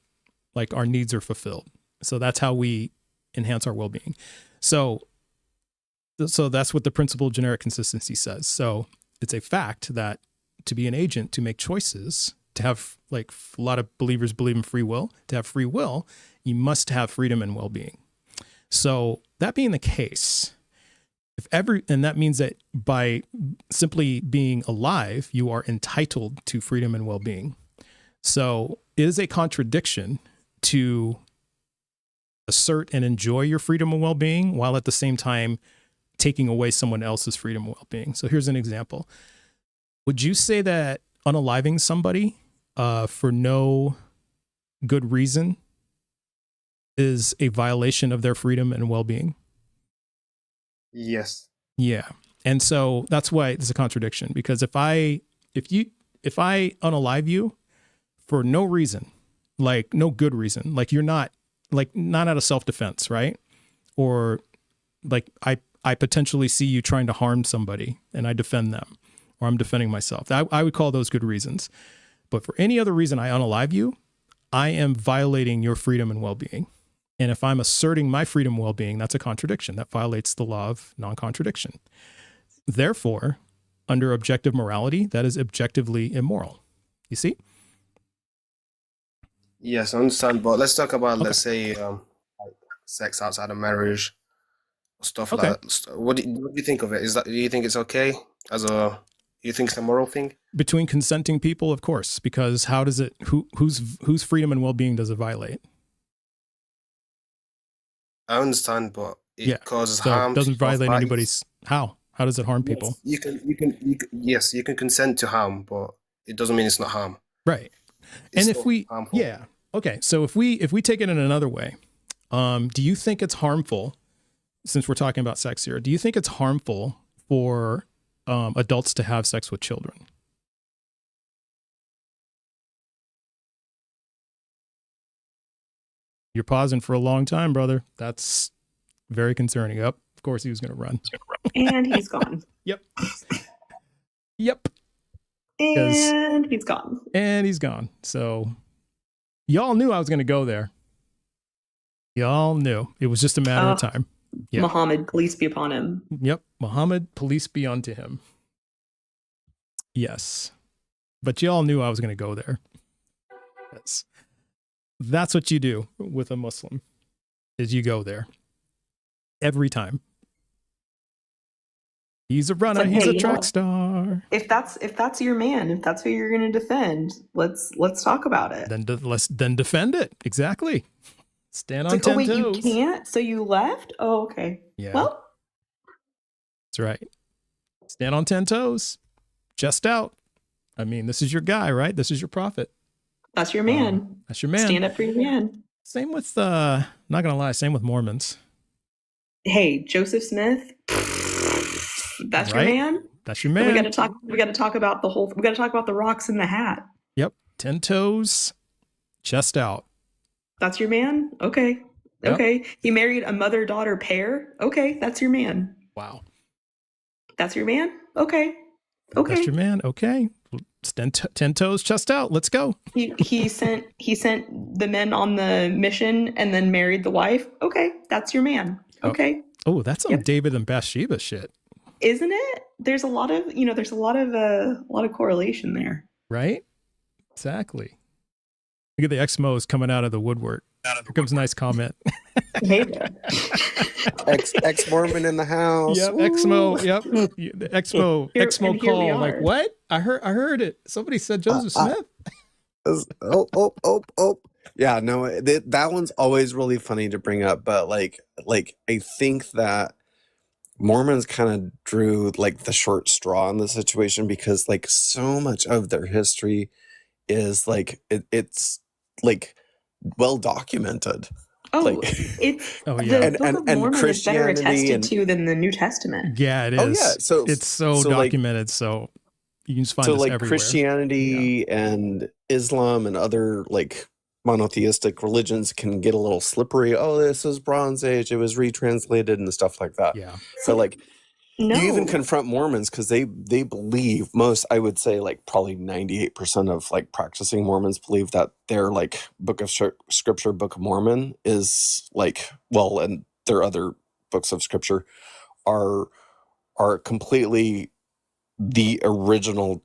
Like our needs are fulfilled. So that's how we enhance our well-being. So that's what the principle of generic consistency says. So it's a fact that to be an agent, to make choices, to have, like a lot of believers believe in free will, to have free will, you must have freedom and well-being. So that being the case, and that means that by simply being alive, you are entitled to freedom and well-being. So it is a contradiction to assert and enjoy your freedom and well-being while at the same time taking away someone else's freedom and well-being. So here's an example. Would you say that unaliving somebody for no good reason is a violation of their freedom and well-being? Yes. Yeah. And so that's why it's a contradiction, because if I unalive you for no reason, like no good reason, like you're not out of self-defense, right? Or like I potentially see you trying to harm somebody and I defend them, or I'm defending myself. I would call those good reasons. But for any other reason I unalive you, I am violating your freedom and well-being. And if I'm asserting my freedom and well-being, that's a contradiction. That violates the law of non-contradiction. Therefore, under objective morality, that is objectively immoral. You see? Yes, I understand. But let's talk about, Okay. let's say, like sex outside of marriage, stuff Okay. like that. What do you think of it? Do you think it's okay you think it's a moral thing? Between consenting people, of course, because how does it, whose freedom and well-being does it violate? I understand, but it causes So harm. it doesn't to both violate parties. anybody's, how does it harm people? Yes, you can consent to harm, but it doesn't mean it's not harm. Right. It's And if still we, harmful. yeah. Okay. So if we take it in another way, do you think it's harmful, since we're talking about sex here, do you think it's harmful for adults to have sex with children? You're pausing for a long time, brother. That's very concerning. Of course he was going to run. And he's gone. Yep. And he's gone. And he's gone. So y'all knew I was going to go there. Y'all knew. It was just a matter of time. Yeah. Muhammad, police be upon him. Yep. Muhammad, police be unto him. Yes. But y'all knew I was going to go there. Yes. That's what you do with a Muslim, is you go there every time. He's a runner. Like, he's hey, a track star. If that's your man, if that's who you're going to defend, let's talk about it. Then defend it. Exactly. Stand on 10 wait, toes. You can't? So you left? Oh, okay. Yeah. Well, that's right. Stand on 10 toes. Chest out. I mean, this is your guy, right? This is your prophet. That's your man. That's your man. Stand up for your man. Same with, not gonna lie, same with Mormons. Hey, Joseph Smith. That's right? your man. That's your man. We got to talk. We got to talk about We got to talk about the rocks in the hat. Yep. 10 toes, chest out. That's your man. Okay. Yep. Okay. He married a mother-daughter pair. Okay, that's your man. Wow. That's your man. Okay. Okay. That's your man. Okay. 10 toes, chest out. Let's go. He sent the men on the mission and then married the wife. Okay, that's your man. Okay. Oh, that's some David and Bathsheba shit. Isn't it? There's a lot of correlation there. Right? Exactly. Look at the Exmos coming out of the woodwork. Here comes a nice comment. Hey there. Ex-Mormon in the house. Yep, Woo. Exmo. Yep. The Exmo call. Like, what? I heard it. Somebody said Joseph Smith. Oh. Yeah, no, that one's always really funny to bring up, but like I think that Mormons kind of drew like the short straw in the situation, because like so much of their history is like it's like well documented. Oh, like, it's oh yeah, the Book of Mormon is better attested to than the New Testament. Yeah, it is. Oh yeah, so it's so documented. Like, so you can just find so this like everywhere. Christianity and Islam and other like monotheistic religions can get a little slippery. Oh, this is Bronze Age. It was retranslated and stuff like that. Yeah. So like, no. you even confront Mormons because they believe I would say like probably 98% of like practicing Mormons believe that their like book of scripture, Book of Mormon, is like, well, and their other books of scripture are completely the original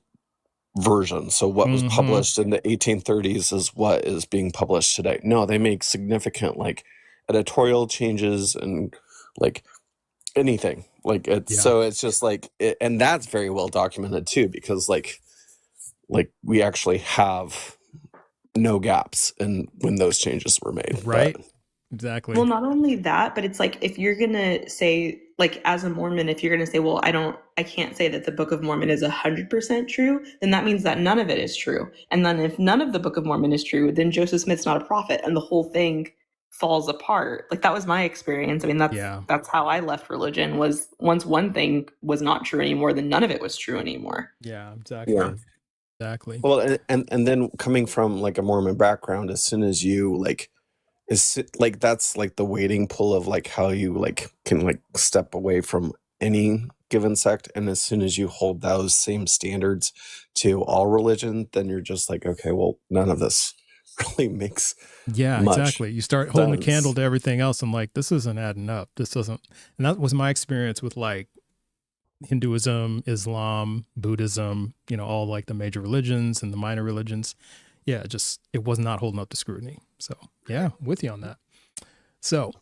version. So what was published in the 1830s is what is being published today. No, they make significant like editorial changes and like anything. Like it's so it's just like and that's very well documented too, because like we actually have no gaps in when those changes were made. Right. But, exactly. Well, not only that, but it's like if you're gonna say, like, as a Mormon, if you're gonna say, well, I can't say that the Book of Mormon is 100% true, then that means that none of it is true. And then if none of the Book of Mormon is true, then Joseph Smith's not a prophet, and the whole thing falls apart. Like, that was my experience. I mean, that's how I left religion, was once one thing was not true anymore, then none of it was true anymore. Yeah, exactly. yeah. Exactly. Well, and then coming from like a Mormon background, as soon as you like, is like that's like the waiting pull of like how you like can like step away from any given sect, and as soon as you hold those same standards to all religion, then you're just like, okay, well, none of this really makes much exactly. You start holding the sense. candle to everything else and like, this isn't adding up. This doesn't. And that was my experience with like Hinduism, Islam, Buddhism, you know, all like the major religions and the minor religions. Yeah, it was not holding up to scrutiny. So yeah, with you on that. So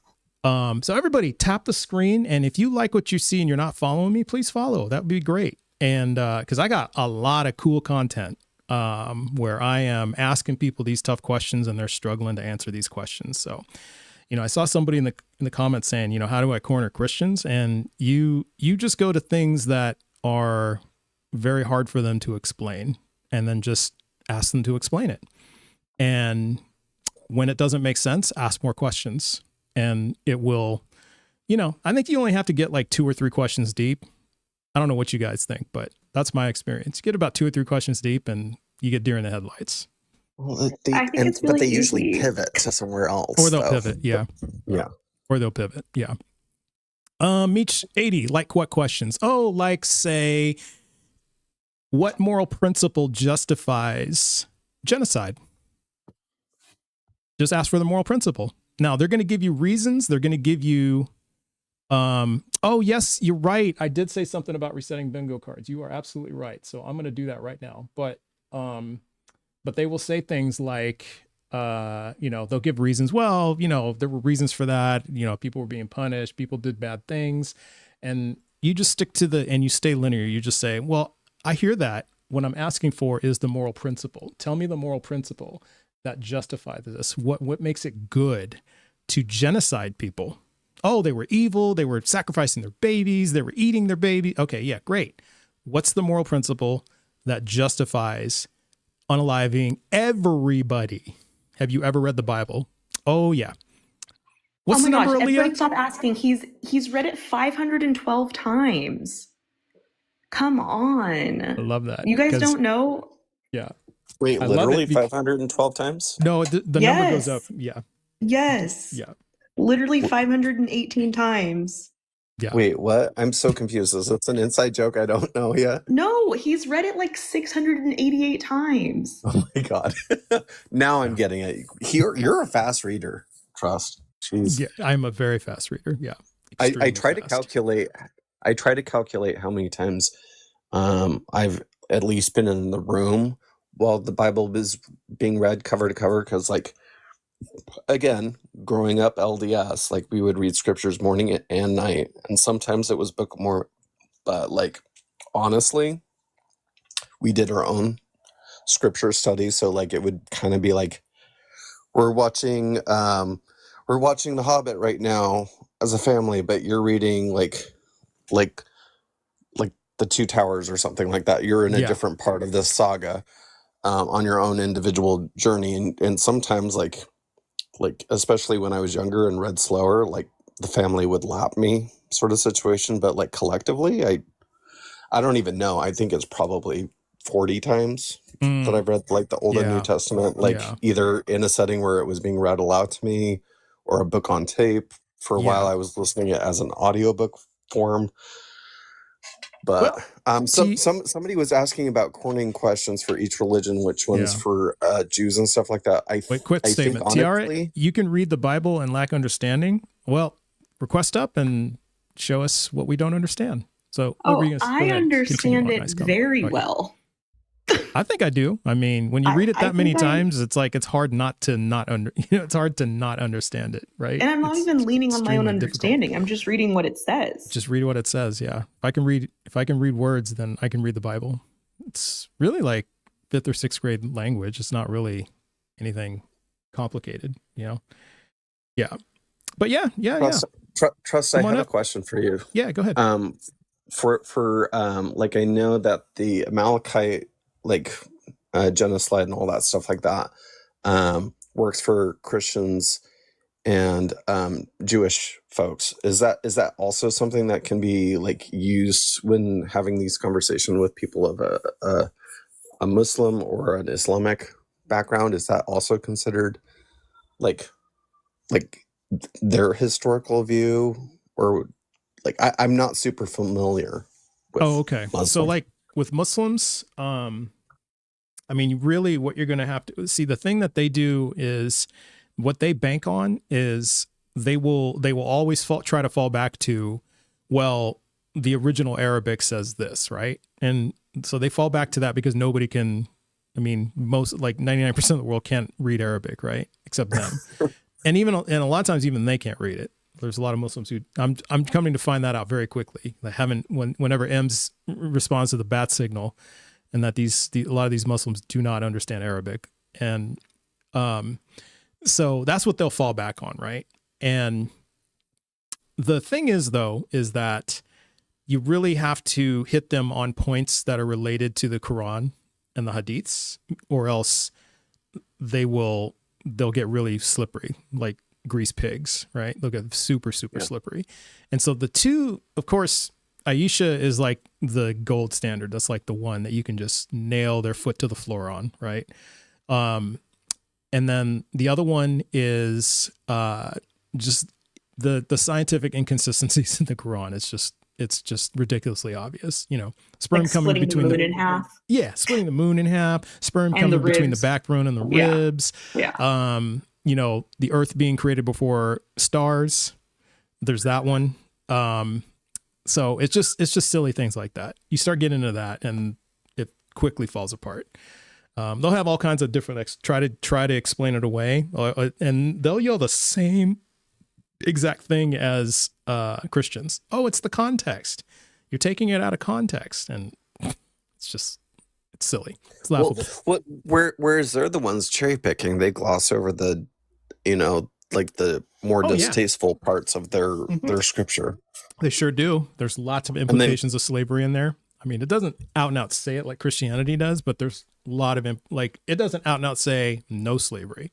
everybody tap the screen, and if you like what you see and you're not following me, please follow. That would be great. And because I got a lot of cool content where I am asking people these tough questions and they're struggling to answer these questions. So, you know, I saw somebody in the comments saying, you know, how do I corner Christians? And you just go to things that are very hard for them to explain, and then just ask them to explain it. And when it doesn't make sense, ask more questions, and it will, you know, I think you only have to get like 2 or 3 questions deep. I don't know what you guys think, but that's my experience. You get about 2 or 3 questions deep and you get deer in the headlights. Well, I think it's really but they usually easy. pivot to somewhere else. Or they'll pivot, yeah. Yeah. Or they'll pivot, yeah. Meech 80, like what questions? Oh, like say, what moral principle justifies genocide? Just ask for the moral principle. Now, they're going to give you reasons. They're going to give you, oh, yes, you're right. I did say something about resetting bingo cards. You are absolutely right. So I'm going to do that right now. But they will say things like, you know, they'll give reasons. Well, you know, there were reasons for that. You know, people were being punished. People did bad things. And you just stick to and you stay linear. You just say, well, I hear that. What I'm asking for is the moral principle. Tell me the moral principle that justifies this. What makes it good to genocide people? Oh, they were evil. They were sacrificing their babies. They were eating their baby. Okay, yeah, great. What's the moral principle that justifies unaliving everybody? Have you ever read the Bible? Oh, yeah. What's the number, Aaliyah? Everybody stop asking. He's read it 512 times. Come on. I love that. You guys don't know? Yeah. Wait, literally 512 times? No, the number goes up. Yeah. Yes. Yeah. Literally 518 times. Yeah. Wait, what? I'm so confused. Is this an inside joke I don't know yet? No, he's read it like 688 times. Oh my God. Now I'm getting it. You're a fast reader, Trust. Jeez. Yeah, I'm a very fast reader. Yeah. I try to calculate how many times I've at least been in the room while the Bible is being read cover to cover, because like, again, growing up LDS, like we would read scriptures morning and night, and sometimes it was Book of Mormon, but like honestly, we did our own scripture study, so like it would kind of be like we're watching The Hobbit right now as a family, but you're reading like the Two Towers or something like that. You're in a different part of this saga on your own individual journey, and sometimes like especially when I was younger and read slower, like the family would lap me sort of situation. But like collectively, I don't even know. I think it's probably 40 times that I've read like the Old and New Testament, like either in a setting where it was being read aloud to me or a book on tape. For a while I was listening it as an audiobook form. But somebody was asking about cornering questions for each religion, which ones for Jews and stuff like that. Quick statement. Tiara, you can read the Bible and lack understanding. Well, request up and show us what we don't understand. So I understand it very well. I think I do. I mean, when you read it I that many think I- times, it's like it's hard not to not it's hard to not understand it, right? And I'm not It's even leaning on my own extremely difficult. understanding. I'm just reading what it says. Just read what it says. Yeah. If I can read words, then I can read the Bible. It's really like 5th or 6th grade language. It's not really anything complicated, you know? Yeah. But yeah. Trust, I Come on have up. a question for you. Yeah, go ahead. For like, I know that the Amalekite, like, genocide and all that stuff like that, works for Christians and Jewish folks. Is that also something that can be like used when having these conversations with people of a Muslim or an Islamic background? Is that also considered like their historical view? Or like, I'm not super familiar with okay. Muslims. So like with Muslims, I mean, really what you're going to have to see, the thing that they do is what they bank on is they will always try to fall back to, well, the original Arabic says this, right? And so they fall back to that because nobody can, I mean, most, like 99% of the world can't read Arabic, right? Except them. and a lot of times even they can't read it. There's a lot of Muslims who I'm coming to find that out very quickly. They haven't, whenever M's responds to the bat signal, and that a lot of these Muslims do not understand Arabic. And so that's what they'll fall back on, right? And the thing is, though, is that you really have to hit them on points that are related to the Quran and the Hadiths, or else they'll get really slippery, like grease pigs, right? They'll get super slippery. And so the two, of course, Aisha is like the gold standard. That's like the one that you can just nail their foot to the floor on, right? And then the other one is just the scientific inconsistencies in the Quran. It's just ridiculously obvious. You know, sperm Like coming splitting between the moon in half. Yeah, splitting the moon in half, sperm And coming the between the ribs. backbone and the Yeah. ribs. Yeah. You know, the earth being created before stars. There's that one. So it's just silly things like that. You start getting into that and it quickly falls apart. They'll have all kinds of different try to explain it away, and they'll yell the same exact thing as Christians. Oh, it's the context. You're taking it out of context, and it's silly. It's laughable. Whereas they're the ones cherry picking, they gloss over the, you know, like the more distasteful parts of their scripture. They sure do. There's lots of implications of slavery in there. I mean, it doesn't out and out say it like Christianity does, but there's a lot of it doesn't out and out say no slavery.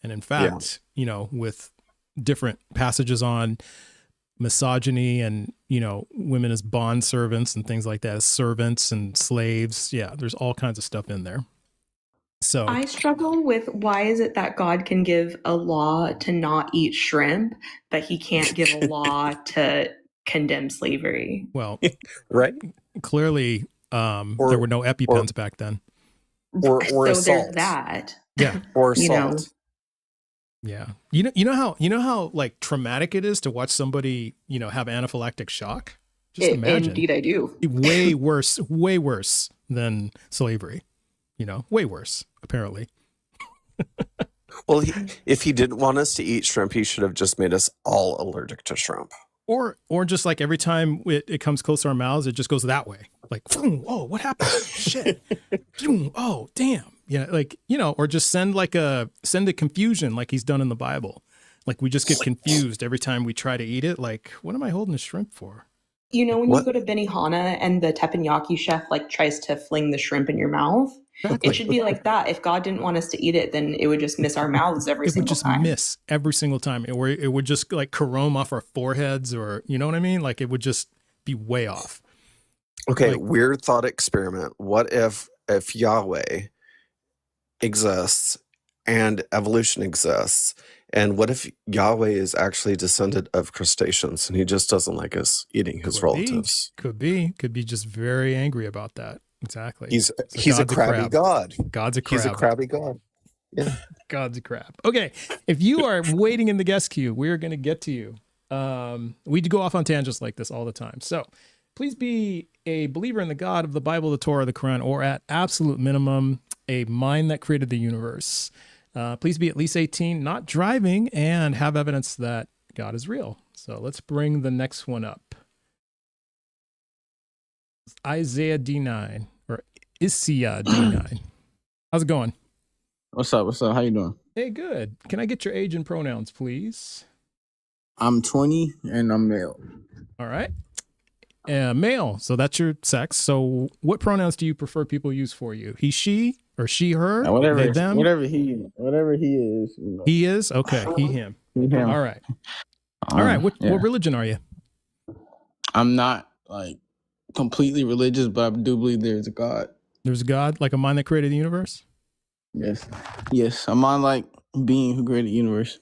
And in fact, you know, with different passages on misogyny and, you know, women as bond servants and things like that, as servants and slaves. Yeah, there's all kinds of stuff in there. So I struggle with, why is it that God can give a law to not eat shrimp, but he can't give a law to condemn slavery? Well, right. Clearly, there were no EpiPens back then. Or so salt. there's that. Yeah. Or You salt. know. Yeah. You know how like traumatic it is to watch somebody, you know, have anaphylactic shock? Just imagine. Indeed I do. Way worse than slavery. You know, way worse, apparently. Well, if he didn't want us to eat shrimp, he should have just made us all allergic to shrimp. Or just like every time it comes close to our mouths, it just goes that way. Like, oh, what happened? Shit. Oh, damn. Yeah, like, you know, or just send a confusion like he's done in the Bible. Like we just get confused every time we try to eat it. Like, what am I holding a shrimp for? You know, when you go to Benihana and the teppanyaki chef like tries to fling the shrimp in your mouth, Exactly. it should be like that. If God didn't want us to eat it, then it would just miss our mouths every single time. It would just miss every single time. It would just like carome off our foreheads, or, you know what I mean? Like it would just be way off. Okay, Like, weird thought experiment. What if Yahweh exists and evolution exists, and what if Yahweh is actually descended of crustaceans and he just doesn't like us eating his relatives? Could be just very angry about that. Exactly. He's So a crabby god. God's a crab. He's a crabby god. Yeah. God's a crab. Okay. If you are waiting in the guest queue, we're going to get to you. We do go off on tangents like this all the time. So please be a believer in the God of the Bible, the Torah, the Quran, or at absolute minimum, a mind that created the universe. Please be at least 18, not driving, and have evidence that God is real. So let's bring the next one up. Isaiah D9 or Isaiah D9. How's it going? What's up? What's up? How you doing? Hey, good. Can I get your age and pronouns, please? I'm 20 and I'm male. All right. Male. So that's your sex. So what pronouns do you prefer people use for you? He, she, or she, her? Whatever, they, them? whatever he is. You know. He is? Okay. He, him. All right. All right. What religion are you? I'm not like completely religious, but I do believe there's a God. There's a God, like a mind that created the universe? Yes. A mind like being who created the universe.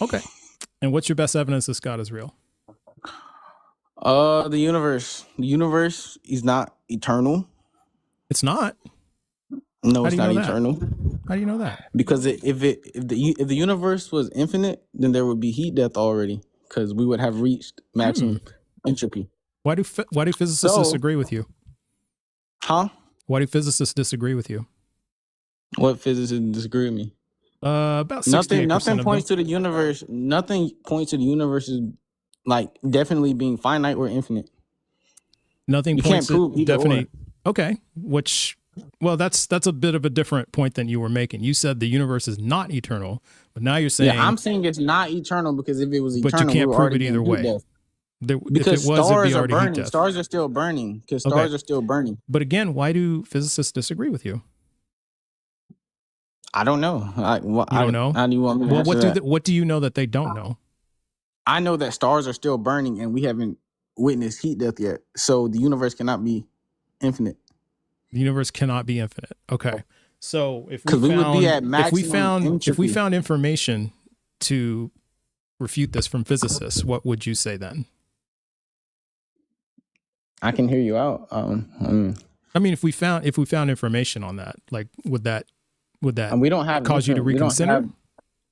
Okay. And what's your best evidence this God is real? The universe. The universe is not eternal. It's not? No, it's not eternal. How do you know that? Because if the universe was infinite, then there would be heat death already, because we would have reached maximum entropy. Why do physicists disagree with you? Huh? Why do physicists disagree with you? What physicists disagree with me? About 68% nothing of points them. to the universe. Nothing points to the universe as like definitely being finite or infinite. Nothing you points can't prove to definitely. Okay, that's a bit of a different point than you were making. You said the universe is not eternal, but now you're saying I'm saying it's not eternal, because if it was eternal, but you can't prove it either way. Because stars are burning. Death. Stars are still burning. Because stars are still burning. But again, why do physicists disagree with you? I don't know. You don't know? How do you want me to answer that? What do you know that they don't know? I know that stars are still burning, and we haven't witnessed heat death yet. So the universe cannot be infinite. The universe cannot be infinite. Okay. So if we found information to refute this from physicists, what would you say then? I can hear you out. I mean, if we found information on that, like would that and we don't have cause you to reconsider?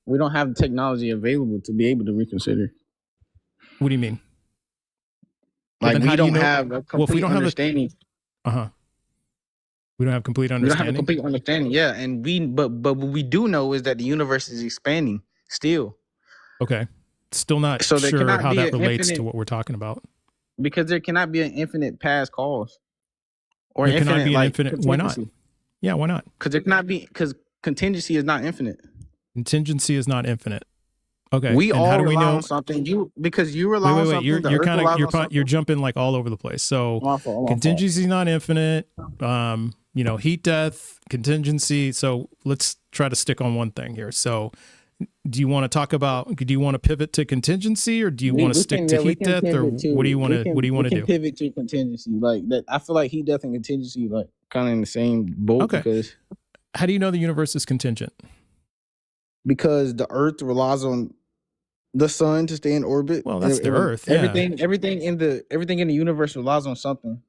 We don't have the technology available to be able to reconsider. What do you mean? Like we don't have a complete understanding. We don't have complete understanding. We don't have a complete understanding. Yeah, and but what we do know is that the universe is expanding still. Okay, still not sure how that relates to what we're talking about. Because there cannot be an infinite past cause, or there cannot be an like infinite. Why not? Yeah, why not? Because there cannot be. Because contingency is not infinite. Contingency is not infinite. Okay. We and all how do we rely know? on something. Because you rely on something. You're jumping like all over the place. So contingency is not infinite. Heat death, contingency. So let's try to stick on one thing here. So do you want to pivot to contingency, or do you want to stick to heat death, or what do you want to do? We can pivot to contingency. Like that. I feel like heat death and contingency like kind of in the same boat. Okay. Because how do you know the universe is contingent? Because the Earth relies on the sun to stay in orbit. Well, that's the Earth. Yeah. Everything in the universe relies on something.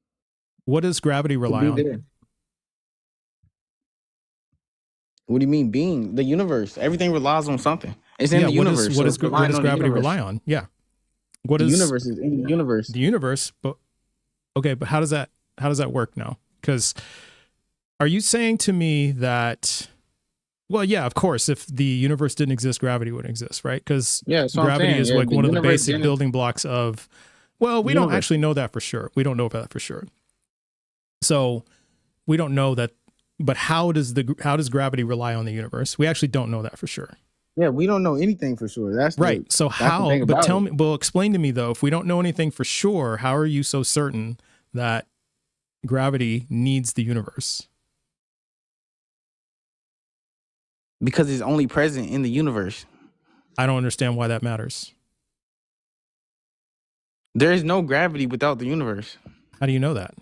What does gravity rely on? There. What do you mean being? The universe. Everything relies on something. It's in the universe. What does gravity rely on? Yeah. The universe is in the universe. The universe, but how does that work now? Because are you saying to me that, well, yeah, of course, if the universe didn't exist, gravity wouldn't exist, right? Because gravity is like one of the basic building blocks of, well, we don't actually know that for sure. We don't know that for sure. So we don't know that, but how does gravity rely on the universe? We actually don't know that for sure. Yeah, we don't know anything for sure. That's right. So how, but tell me, well, explain to me though, if we don't know anything for sure, how are you so certain that gravity needs the universe? Because it's only present in the universe. I don't understand why that matters. There is no gravity without the universe. How do you know that?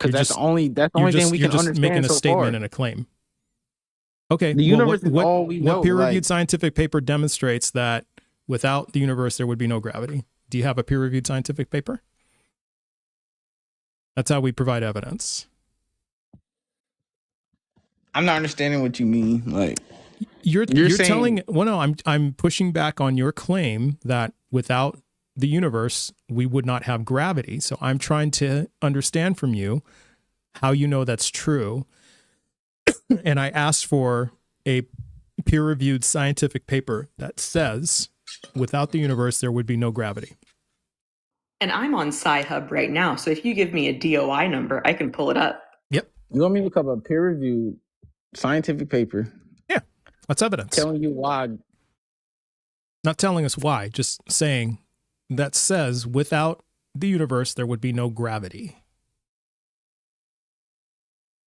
Because that's the only thing we can understand. You're just making a statement and a claim. Okay. The universe is all we know. What peer-reviewed scientific paper demonstrates that without the universe there would be no gravity? Do you have a peer-reviewed scientific paper? That's how we provide evidence. I'm not understanding what you mean. Like you're saying, telling. Well, no, I'm pushing back on your claim that without the universe, we would not have gravity. So I'm trying to understand from you how you know that's true. And I asked for a peer-reviewed scientific paper that says without the universe, there would be no gravity. And I'm on Sci-Hub right now, so if you give me a DOI number, I can pull it up. Yep. You want me to cover a peer-reviewed scientific paper? Yeah, that's evidence. Telling you why. Not telling us why, just saying that says without the universe, there would be no gravity.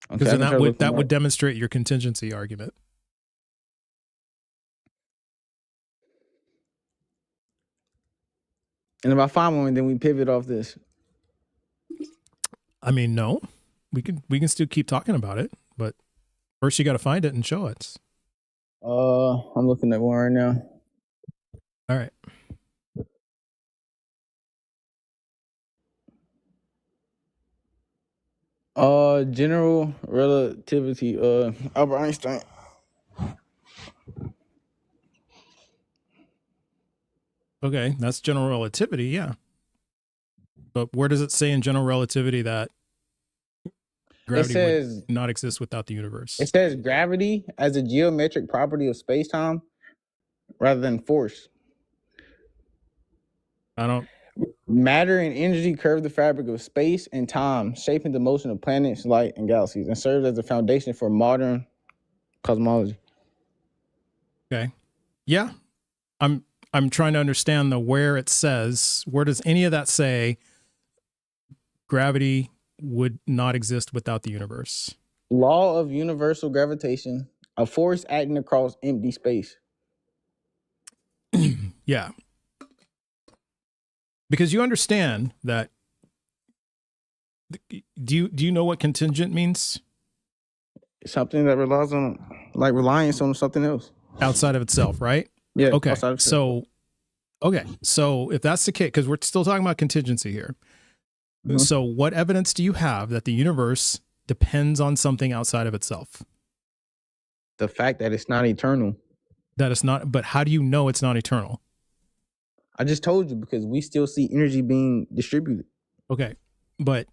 Because Okay, then that would demonstrate your contingency argument. And if I find one, then we pivot off this. I mean, no, we can still keep talking about it, but first you got to find it and show it. I'm looking at one right now. All right. General relativity, Albert Einstein. Okay, that's general relativity, yeah. But where does it say in general relativity that gravity would not exist without the universe? It says gravity as a geometric property of space-time rather than force. Matter and energy curve the fabric of space and time, shaping the motion of planets, light, and galaxies, and serves as the foundation for modern cosmology. Okay. Yeah. I'm trying to understand where it says, where does any of that say gravity would not exist without the universe? Law of universal gravitation, a force acting across empty space. Yeah. Because you understand that, do you know what contingent means? Something that relies on, like reliance on something else. Outside of itself, right? Yeah. Okay. So if that's the case, because we're still talking about contingency here. Mm-hmm. So what evidence do you have that the universe depends on something outside of itself? The fact that it's not eternal. That it's not, but how do you know it's not eternal? I just told you, because we still see energy being distributed. Okay. But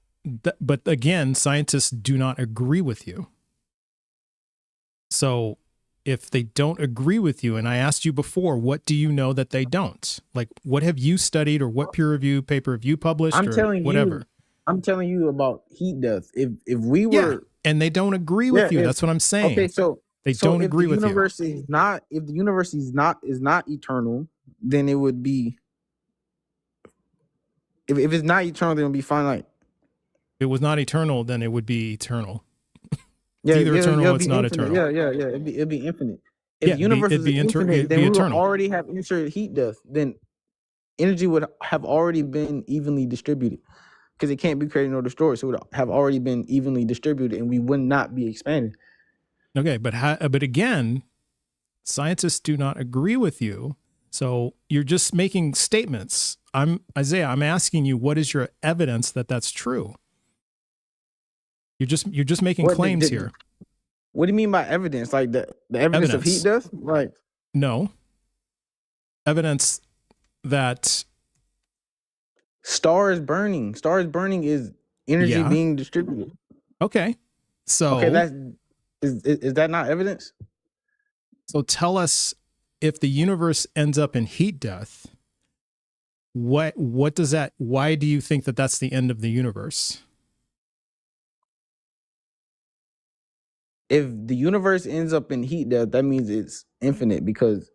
again, scientists do not agree with you. So if they don't agree with you, and I asked you before, what do you know that they don't? Like, what have you studied, or what peer review paper have you published, I'm telling you about heat death. If we were, and they don't agree with you. That's what I'm saying. Okay, so they don't agree with you. If the universe is not eternal, then it would be. If it's not eternal, then it would be finite. If it was not eternal, then it would be eternal. Yeah, it's either eternal or it's not infinite. eternal. Yeah. It'd be infinite. If the universe is infinite, then we would already have entered heat death. Then energy would have already been evenly distributed, because it can't be created nor destroyed. So it would have already been evenly distributed, and we would not be expanding. Okay, but again, scientists do not agree with you. So you're just making statements. Isaiah, I'm asking you, what is your evidence that that's true? You're just making claims here. What do you mean by evidence? Like the evidence of heat death? Like, no. Evidence that stars burning. Stars burning is energy being distributed. Okay. So is that not evidence? So tell us, if the universe ends up in heat death, what does that, why do you think that that's the end of the universe? If the universe ends up in heat death, that means it's infinite, because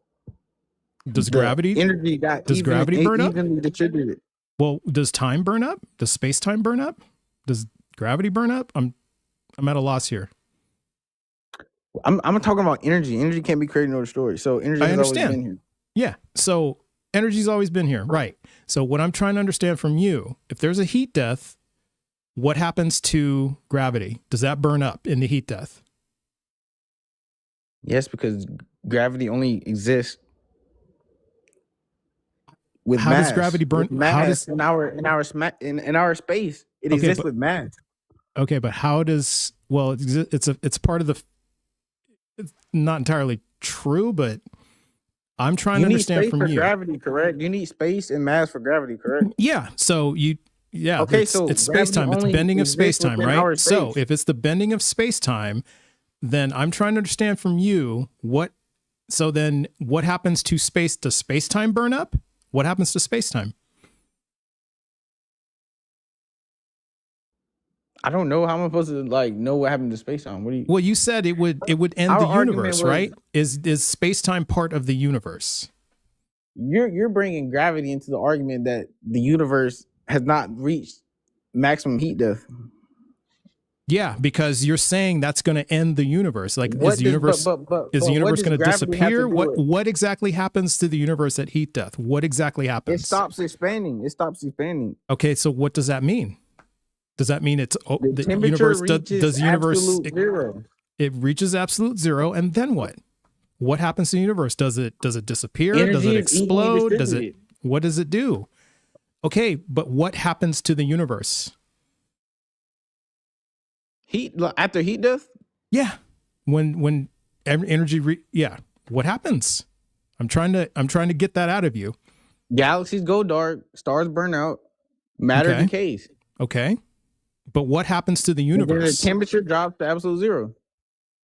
does gravity burn up? Evenly distributed. Well, does time burn up? Does space-time burn up? Does gravity burn up? I'm at a loss here. I'm talking about energy. Energy can't be created nor destroyed. So energy has always been here. Yeah. So energy's always been here. Right. So what I'm trying to understand from you, if there's a heat death, what happens to gravity? Does that burn up in the heat death? Yes, because gravity only exists with how mass. Does gravity burn? How does in our space it exists with mass? Okay, but how does? Well, it's part of the. It's not entirely true, but I'm trying to understand from you. Gravity, correct? You need space and mass for gravity, correct? Yeah. So okay, it's space-time. It's bending of space-time, right? So if it's the bending of space-time, then I'm trying to understand from you what happens to space? Does space-time burn up? What happens to space-time? I don't know. How am I supposed to know what happened to space-time? What do you? Well, you said it would end the universe, right? Is space-time part of the universe? You're bringing gravity into the argument that the universe has not reached maximum heat death. Yeah, because you're saying that's going to end the universe. Like, is the universe going to disappear? What exactly happens to the universe at heat death? What exactly happens? It stops expanding. Okay, so what does that mean? Does that mean it's the universe does the universe zero? It reaches absolute zero, and then what? What happens to the universe? Does it disappear? Does it explode? What does it do? Okay, but what happens to the universe? After heat death? Yeah. When energy what happens? I'm trying to get that out of you. Galaxies go dark, stars burn out, matter decays. Okay. But what happens to the universe? And then the temperature drops to absolute zero.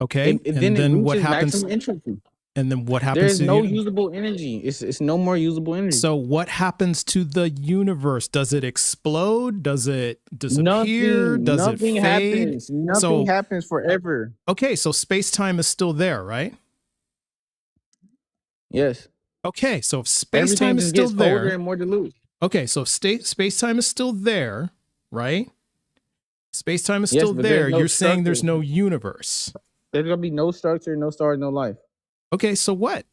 Okay. And then what happens? And then what happens? There's no usable energy. It's no more usable energy. So what happens to the universe? Does it explode? Does it disappear? Does it fade? Happens. Nothing happens forever. Okay, so space-time is still there, right? Yes. Okay, so if space-time is still there, and more dilute. Okay, so if space-time is still there, right? Space-time is still there. You're saying there's no universe. There's gonna be no structure, no stars, no life. Okay, so what?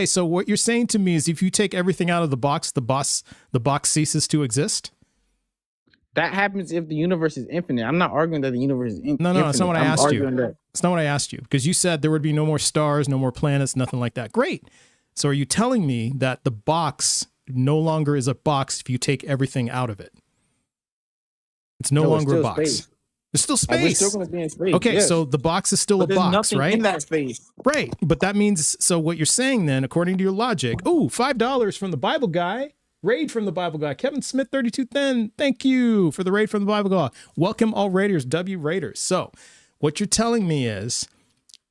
So what you're saying to me is if you take everything out of the box ceases to exist? That happens if the universe is infinite. I'm not arguing that the universe is infinite. No, that's not what I asked you. It's not what I asked you, because you said there would be no more stars, no more planets, nothing like that. Great. So are you telling me that the box no longer is a box if you take everything out of it? It's no longer a box. Space. There's still space. We're still going to be in space. Okay, yes. So the box is still a box, right? In that space. Right. But that means, so what you're saying then, according to your logic, $5 from the Bible guy, raid from the Bible guy, Kevin Smith 3210, thank you for the raid from the Bible guy. Welcome all raiders, W raiders. So what you're telling me is,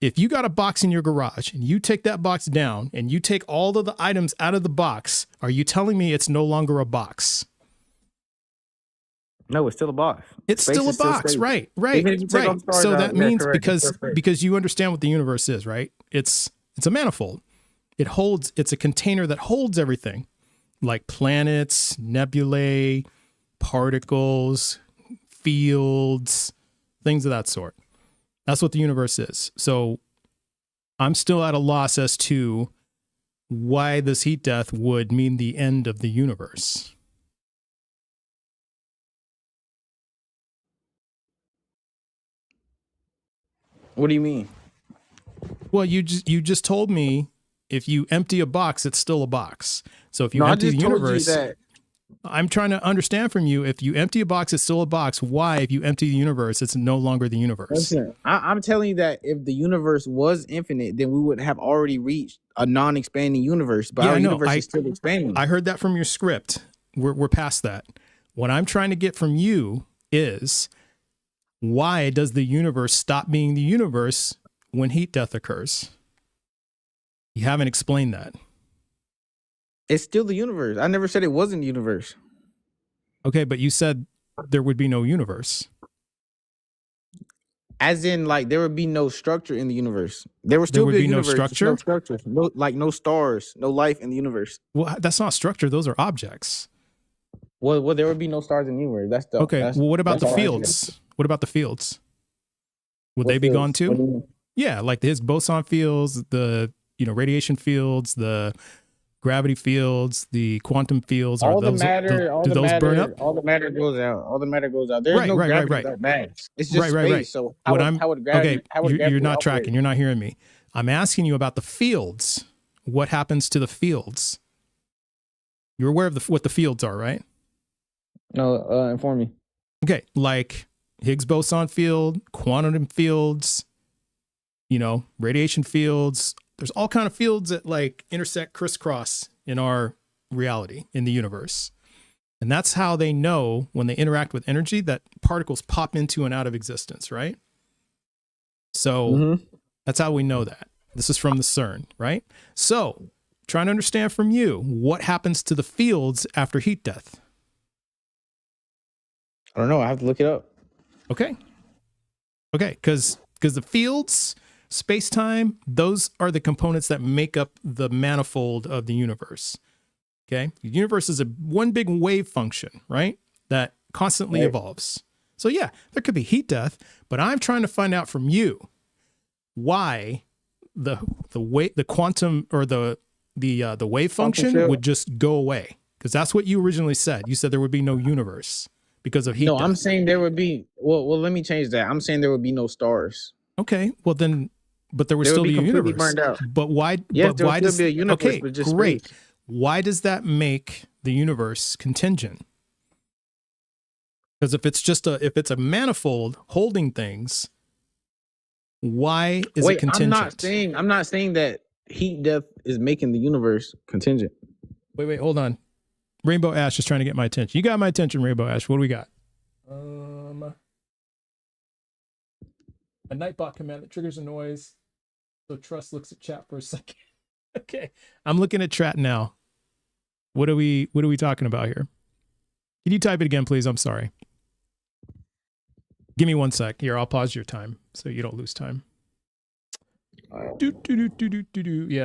if you got a box in your garage and you take that box down and you take all of the items out of the box, are you telling me it's no longer a box? No, it's still a box. It's still a box, right. So that means because you understand what the universe is, right? It's a manifold. It's a container that holds everything, like planets, nebulae, particles, fields, things of that sort. That's what the universe is. So I'm still at a loss as to why this heat death would mean the end of the universe. What do you mean? Well, you just told me if you empty a box, it's still a box. So if you empty the universe, I'm trying to understand from you, if you empty a box, it's still a box. Why, if you empty the universe, it's no longer the universe? Listen, I'm telling you that if the universe was infinite, then we would have already reached a non-expanding universe. But our universe is still expanding. I heard that from your script. We're past that. What I'm trying to get from you is, why does the universe stop being the universe when heat death occurs? You haven't explained that. It's still the universe. I never said it wasn't the universe. Okay, but you said there would be no universe. As in, there would be no structure in the universe. There would still be no structure? No structure. No stars, no life in the universe. Well, that's not structure. Those are objects. Well, there would be no stars in the universe. Well, what about the fields? What about the fields? Would they be gone too? Yeah, like the Higgs boson fields, the radiation fields, the gravity fields, the quantum fields. All the matter, burn up? All the matter goes out. There's no gravity without mass. It's just space. So how would gravity? You're not tracking. You're not hearing me. I'm asking you about the fields. What happens to the fields? You're aware of what the fields are, right? No, inform me. Okay, like Higgs boson field, quantum fields, radiation fields, There's all kind of fields that like intersect, crisscross in our reality, in the universe. And that's how they know when they interact with energy that particles pop into and out of existence, right? So that's how we know that. This is from the CERN, right? So trying to understand from you, what happens to the fields after heat death? I don't know. I have to look it up. Okay. Okay, because the fields, space-time, those are the components that make up the manifold of the universe. Okay, the universe is one big wave function, right? That constantly evolves. So yeah, there could be heat death, but I'm trying to find out from you why the quantum or the wave function would just go away, because that's what you originally said. You said there would be no universe because of heat death. I'm saying there would be. Well, let me change that. I'm saying there would be no stars. Okay, well then, but there would still be a universe. Burned out. But why? Yes, but why does be a universe? Okay, but just great. Space. Why does that make the universe contingent? Because if it's a manifold holding things, why is it contingent? I'm not saying that heat death is making the universe contingent. Wait, hold on. Rainbow Ash is trying to get my attention. You got my attention, Rainbow Ash. What do we got? A Nightbot command that triggers a noise. So Trust looks at chat for a second. Okay, I'm looking at chat now. What are we talking about here? Can you type it again, please? I'm sorry. Give me 1 sec. Here, I'll pause your time so you don't lose time. Yeah,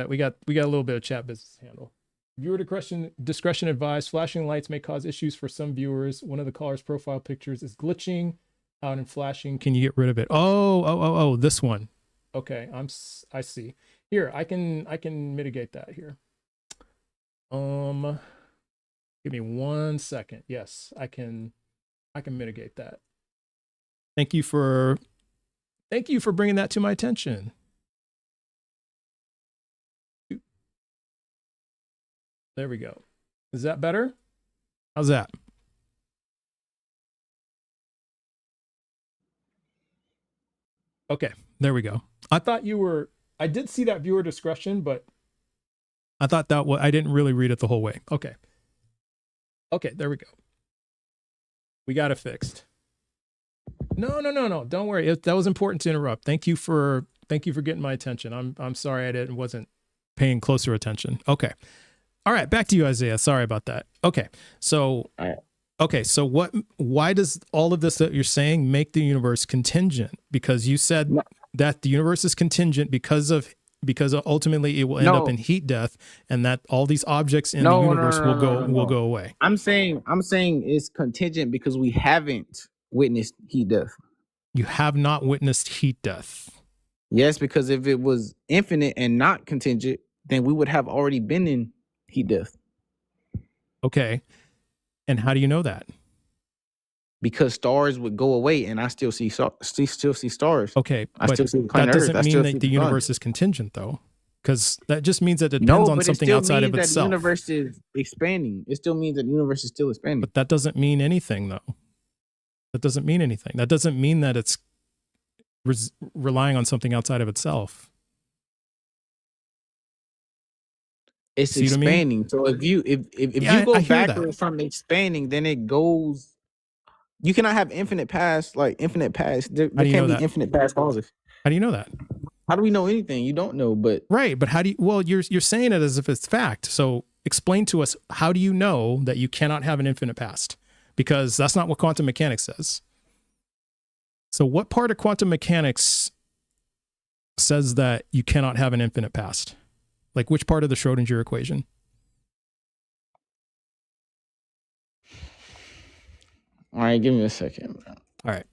we got a little bit of chat business to handle. Viewer discretion advised. Flashing lights may cause issues for some viewers. One of the caller's profile pictures is glitching out and flashing. Can you get rid of it? Oh, this one. Okay, I see. Here, I can mitigate that here. Give me 1 second. Yes, I can mitigate that. Thank you for bringing that to my attention. There we go. Is that better? How's that? Okay, there we go. I did see that viewer discretion, but I thought I didn't really read it the whole way. Okay, there we go. We got it fixed. No. Don't worry. That was important to interrupt. Thank you for getting my attention. I'm sorry I wasn't paying closer attention. Okay. All right, back to you, Isaiah. Sorry about that. Okay. So why does all of this that you're saying make the universe contingent? Because you said that the universe is contingent because ultimately it will end up in heat death, and that all these objects in the universe will go away. I'm saying it's contingent because we haven't witnessed heat death. You have not witnessed heat death. Yes, because if it was infinite and not contingent, then we would have already been in heat death. Okay. And how do you know that? Because stars would go away, and I still see stars. Okay, but that doesn't mean that the universe is contingent, though, because that just means that it depends on something outside of itself. The universe is expanding. It still means that the universe is still expanding. But that doesn't mean anything, though. That doesn't mean anything. That doesn't mean that it's relying on something outside of itself. It's expanding. I mean? So if you go backwards from expanding, then it goes. You cannot have infinite past, like infinite past. There can't be infinite past causes. How do you know that? How do we know anything? You don't know, but right. But how do you? Well, you're saying it as if it's fact. So explain to us, how do you know that you cannot have an infinite past? Because that's not what quantum mechanics says. So what part of quantum mechanics says that you cannot have an infinite past? Like which part of the Schrodinger equation? All right, give me a second. All right.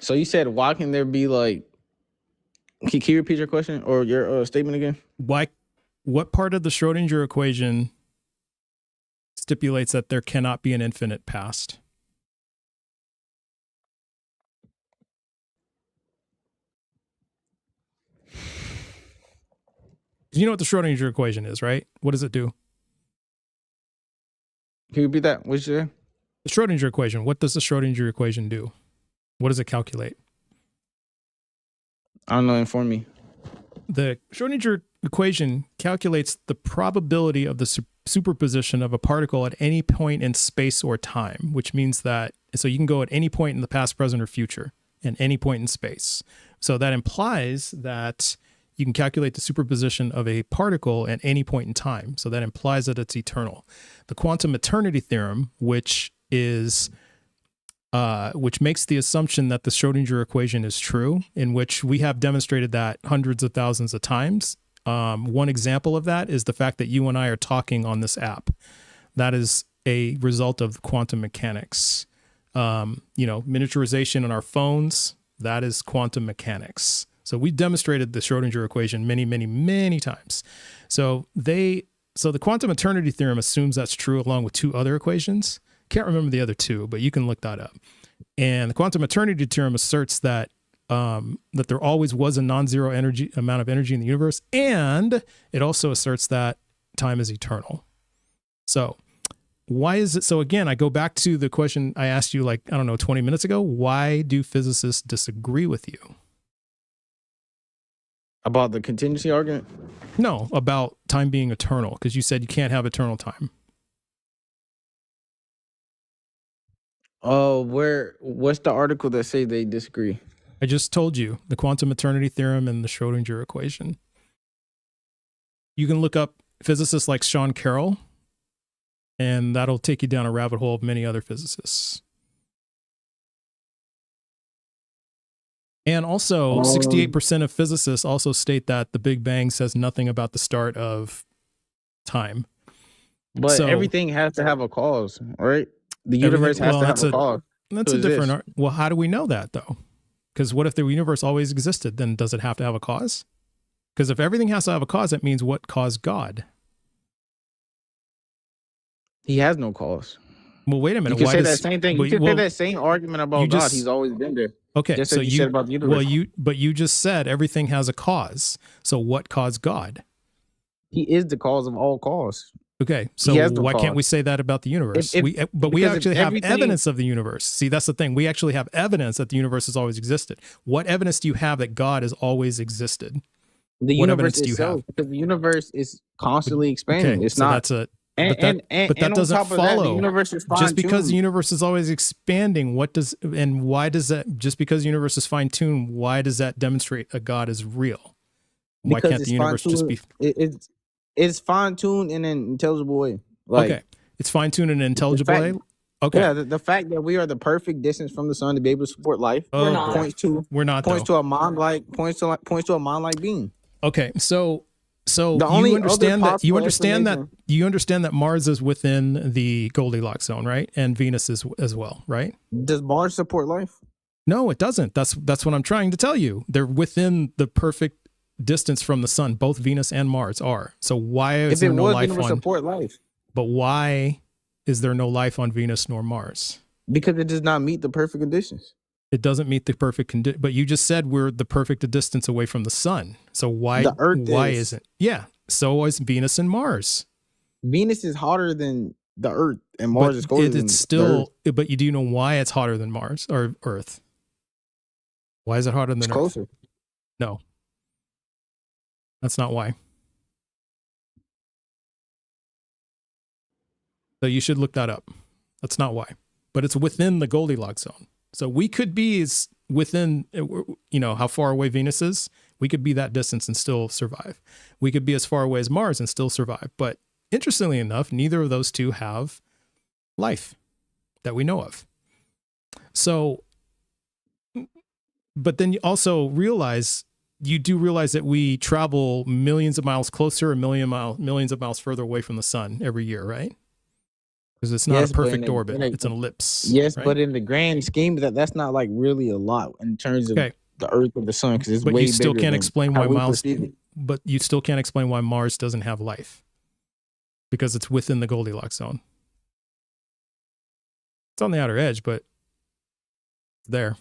So you said, why can there be like? Can you repeat your question or your statement again? What part of the Schrodinger equation stipulates that there cannot be an infinite past? You know what the Schrodinger equation is, right? What does it do? Can you repeat that? What's your the Schrodinger equation? What does the Schrodinger equation do? What does it calculate? I don't know. Inform me. The Schrodinger equation calculates the probability of the superposition of a particle at any point in space or time, which means that, so you can go at any point in the past, present, or future, and any point in space. So that implies that you can calculate the superposition of a particle at any point in time. So that implies that it's eternal. The quantum eternity theorem, which makes the assumption that the Schrodinger equation is true, in which we have demonstrated that hundreds of thousands of times. One example of that is the fact that you and I are talking on this app. That is a result of quantum mechanics. Miniaturization on our phones, that is quantum mechanics. So we demonstrated the Schrodinger equation many, many, many times. So the quantum eternity theorem assumes that's true along with two other equations. Can't remember the other two, but you can look that up. And the quantum eternity theorem asserts that there always was a non-zero amount of energy in the universe, and it also asserts that time is eternal. So why is it? So again, I go back to the question I asked you 20 minutes ago. Why do physicists disagree with you? About the contingency argument? No, about time being eternal, because you said you can't have eternal time. Oh, what's the article that say they disagree? I just told you the quantum eternity theorem and the Schrodinger equation. You can look up physicists like Sean Carroll, and that'll take you down a rabbit hole of many other physicists. And also, 68% of physicists also state that the Big Bang says nothing about the start of time. But everything has to have a cause, right? The universe has to have a cause. That's a different. Well, how do we know that though? Because what if the universe always existed? Then does it have to have a cause? Because if everything has to have a cause, that means what caused God? He has no cause. Well, wait a minute. You can say that same thing. You can say that same argument about God. He's always been there. Okay, just so you said about the universe. But you just said everything has a cause. So what caused God? He is the cause of all cause. Okay, so why can't we say that about the universe? We actually have evidence of the universe. See, that's the thing. We actually have evidence that the universe has always existed. What evidence do you have that God has always existed? The universe itself, because the universe is constantly expanding. Okay, it's so not. But that doesn't follow. The universe is just because the universe is always expanding, why does that? Just because the universe is fine-tuned, why does that demonstrate a God is real? Why can't the universe just be? It's fine-tuned in an intelligible way. Okay, it's fine-tuned in an intelligible way. Okay. Yeah, the fact that we are the perfect distance from the sun to be able to support life points to a mind-like being. Okay, so you understand that Mars is within the Goldilocks zone, right? And Venus is as well, right? Does Mars support life? No, it doesn't. That's what I'm trying to tell you. They're within the perfect distance from the sun. Both Venus and Mars are. So why is there no life on? Support life. But why is there no life on Venus nor Mars? Because it does not meet the perfect conditions. It doesn't meet the perfect condition. But you just said we're the perfect distance away from the sun. So why? The Earth isn't? Yeah. So is Venus and Mars. Venus is hotter than the Earth, and Mars is colder than the Earth. But you do know why it's hotter than Mars or Earth? Why is it hotter than Earth? Closer. No. That's not why. So you should look that up. That's not why. But it's within the Goldilocks zone. So we could be within, how far away Venus is. We could be that distance and still survive. We could be as far away as Mars and still survive. But interestingly enough, neither of those two have life that we know of. So, but then you also realize that we travel millions of miles closer and millions of miles further away from the sun every year, right? Because it's not a perfect orbit. It's an ellipse. Yes, right? But in the grand scheme, that's not like really a lot in terms of the Earth or the sun, because it's way bigger. But you still can't explain why But you still can't explain why Mars doesn't have life, because it's within the Goldilocks zone. It's on the outer edge, but it's there.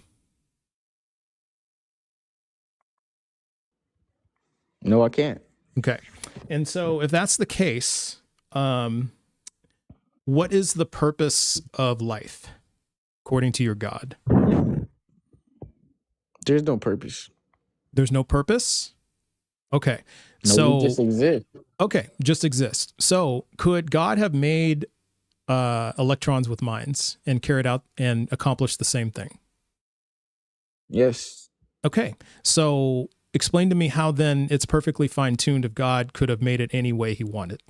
No, I can't. Okay. And so if that's the case, what is the purpose of life according to your God? There's no purpose. There's no purpose? Okay. No, so we just exist. Okay, just exist. So could God have made electrons with minds and carried out and accomplished the same thing? Yes. Okay. So explain to me how then it's perfectly fine-tuned if God could have made it any way he wanted.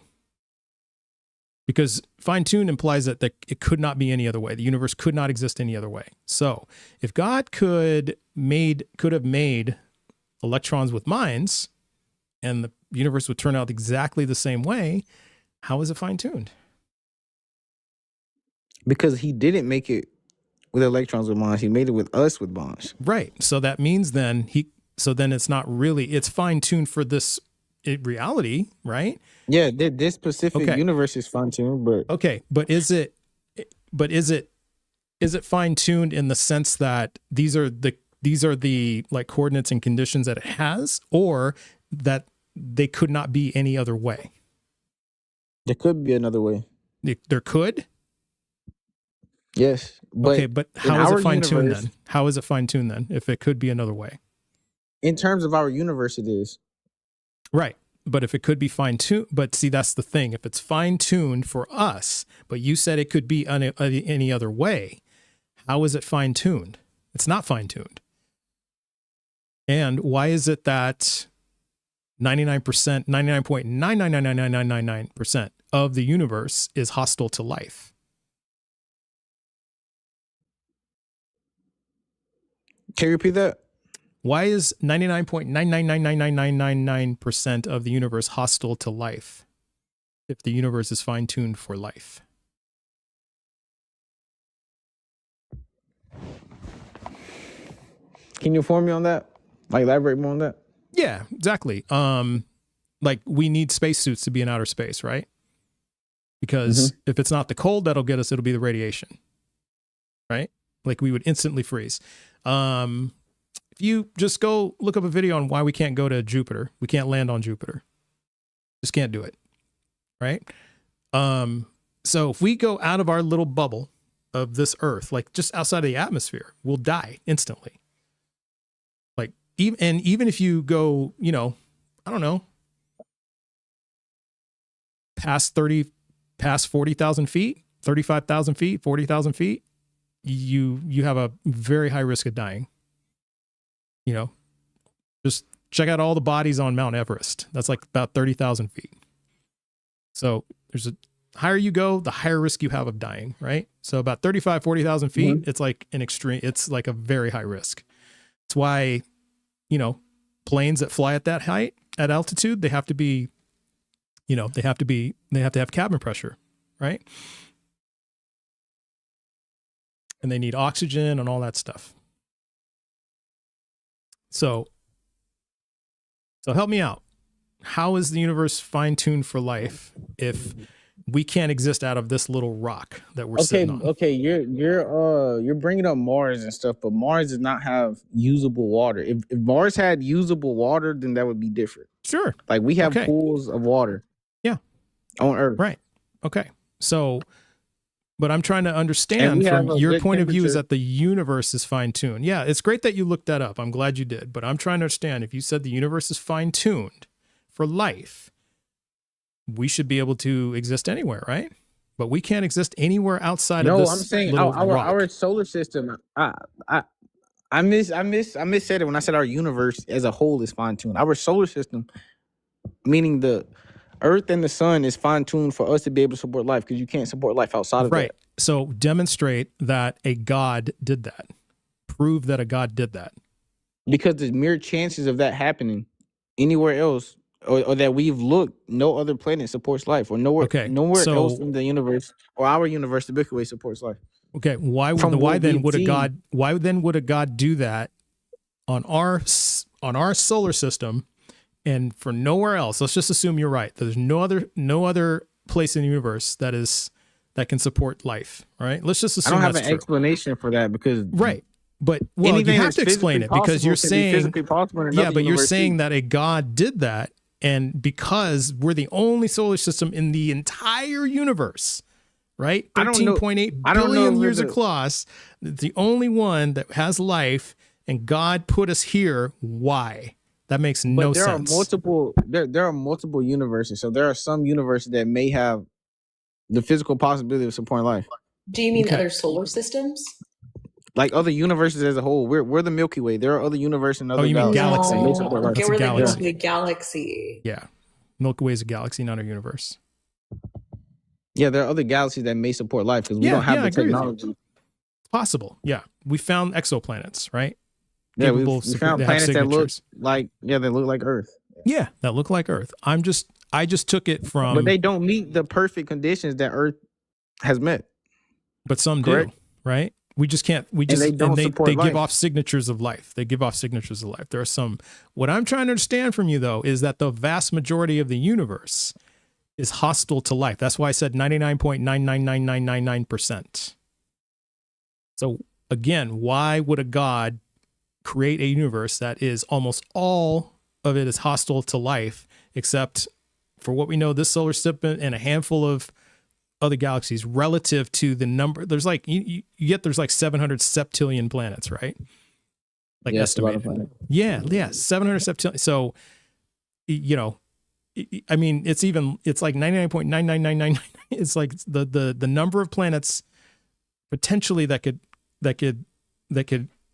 Because fine-tuned implies that it could not be any other way. The universe could not exist any other way. So if God could have made electrons with minds and the universe would turn out exactly the same way, how is it fine-tuned? Because he didn't make it with electrons with bonds. He made it with us with bonds. Right. So that means then it's not really, it's fine-tuned for this reality, right? Yeah, this specific universe is fine-tuned, but okay. But is it fine-tuned in the sense that these are the like coordinates and conditions that it has, or that they could not be any other way? There could be another way. There could? Yes. But okay, but how is it fine-tuned then? How is it fine-tuned then if it could be another way? In terms of our universe, it is. Right. But if it could be fine-tuned, but see, that's the thing. If it's fine-tuned for us, but you said it could be any other way, how is it fine-tuned? It's not fine-tuned. And why is it that 99.9999999% of the universe is hostile to life? Can you repeat that? Why is 99.9999999% of the universe hostile to life if the universe is fine-tuned for life? Can you inform me on that? Like elaborate more on that? Yeah, exactly. Like we need spacesuits to be in outer space, right? Because if it's not the cold that'll get us, it'll be the radiation, right? Like we would instantly freeze. If you just go look up a video on why we can't go to Jupiter, we can't land on Jupiter. Just can't do it, right? So if we go out of our little bubble of this Earth, like just outside of the atmosphere, we'll die instantly. Like even if you go, I don't know, past 40,000 feet, 35,000 feet, 40,000 feet, you have a very high risk of dying. Just check out all the bodies on Mount Everest. That's like about 30,000 feet. So there's higher you go, the higher risk you have of dying, right? So about 35, 40,000 feet, it's like it's like a very high risk. That's why, planes that fly at that height, at altitude, they have to be, they have to have cabin pressure, right? And they need oxygen and all that stuff. So help me out. How is the universe fine-tuned for life if we can't exist out of this little rock that we're sitting on? Okay, you're bringing up Mars and stuff, but Mars does not have usable water. If Mars had usable water, then that would be different. Sure. Like we have pools of water. Yeah. On Earth. Right. Okay. So, but I'm trying to understand from your point of view is that the universe is fine-tuned. Yeah, it's great that you looked that up. I'm glad you did. But I'm trying to understand, if you said the universe is fine-tuned for life, we should be able to exist anywhere, right? But we can't exist anywhere outside of this. No, I'm saying our our solar system. I missaid it when I said our universe as a whole is fine-tuned. Our solar system, meaning the Earth and the sun, is fine-tuned for us to be able to support life, because you can't support life outside of that. Right. So demonstrate that a God did that. Prove that a God did that. Because the mere chances of that happening anywhere else, or that we've looked, no other planet supports life, or nowhere else in the universe, or our universe, the Milky Way, supports life. Okay. Why then would a God do that on our solar system? And for nowhere else, let's just assume you're right. There's no other place in the universe that can support life. All right. Let's just assume I don't have an explanation for that, because right. But you have to explain it, because you're saying but you're saying that a God did that And because we're the only solar system in the entire universe, right? 13.8 billion years across, the only one that has life, and God put us here. Why? That makes no sense. There are multiple universes. So there are some universes that may have the physical possibility of supporting life. Do you mean other solar systems? Like other universes as a whole. We're the Milky Way. There are other universes and other you mean galaxy? No, That's a galaxy. Galaxy. Yeah. Milky Way is a galaxy, not a universe. Yeah, there are other galaxies that may support life because we don't have the technology. It's possible. Yeah. We found exoplanets, right? Yeah, we found planets that look like Earth. Yeah, that look like Earth. I just took it from, but they don't meet the perfect conditions that Earth has met. But some do, right? We just can't. We just they give off signatures of life. They give off signatures of life. There are some. What I'm trying to understand from you though is that the vast majority of the universe is hostile to life. That's why I said 99.999999%. So again, why would a God create a universe that is almost all of it is hostile to life, except for what we know, this solar system and a handful of other galaxies relative to the number? There's like you get there's like 700 septillion planets, right? Like estimated. Yeah, 700 septillion. So I mean, it's like 99.9999. It's like the number of planets potentially that could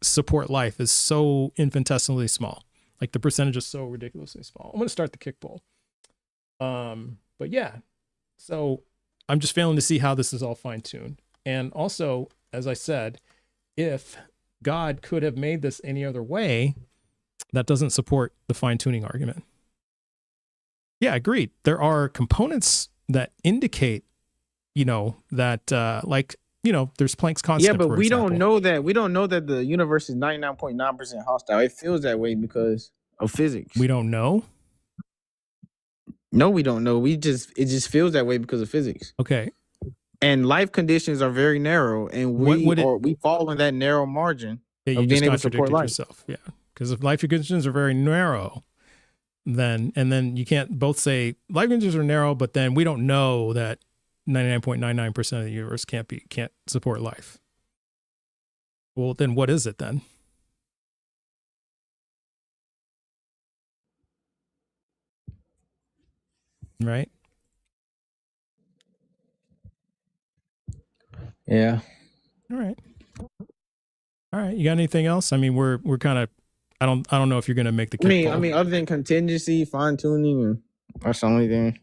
support life is so infinitesimally small. Like the percentage is so ridiculously small. I'm going to start the kick poll. But yeah, so I'm just failing to see how this is all fine-tuned. And also, as I said, if God could have made this any other way, that doesn't support the fine-tuning argument. Yeah, agreed. There are components that indicate, that there's Planck's constant. Yeah, but we don't know that. We don't know that the universe is 99.9% hostile. It feels that way because of physics. We don't know. No, we don't know. It just feels that way because of physics. Okay. And life conditions are very narrow, and we fall in that narrow margin of being able to support life. Yourself. Yeah, because if life conditions are very narrow, then you can't both say life conditions are narrow, but then we don't know that 99.99% of the universe can't support life. Well, then what is it then? Right? Yeah. All right. You got anything else? I mean, we're kind of. I don't know if you're going to make the. I mean, other than contingency, fine tuning, that's the only thing.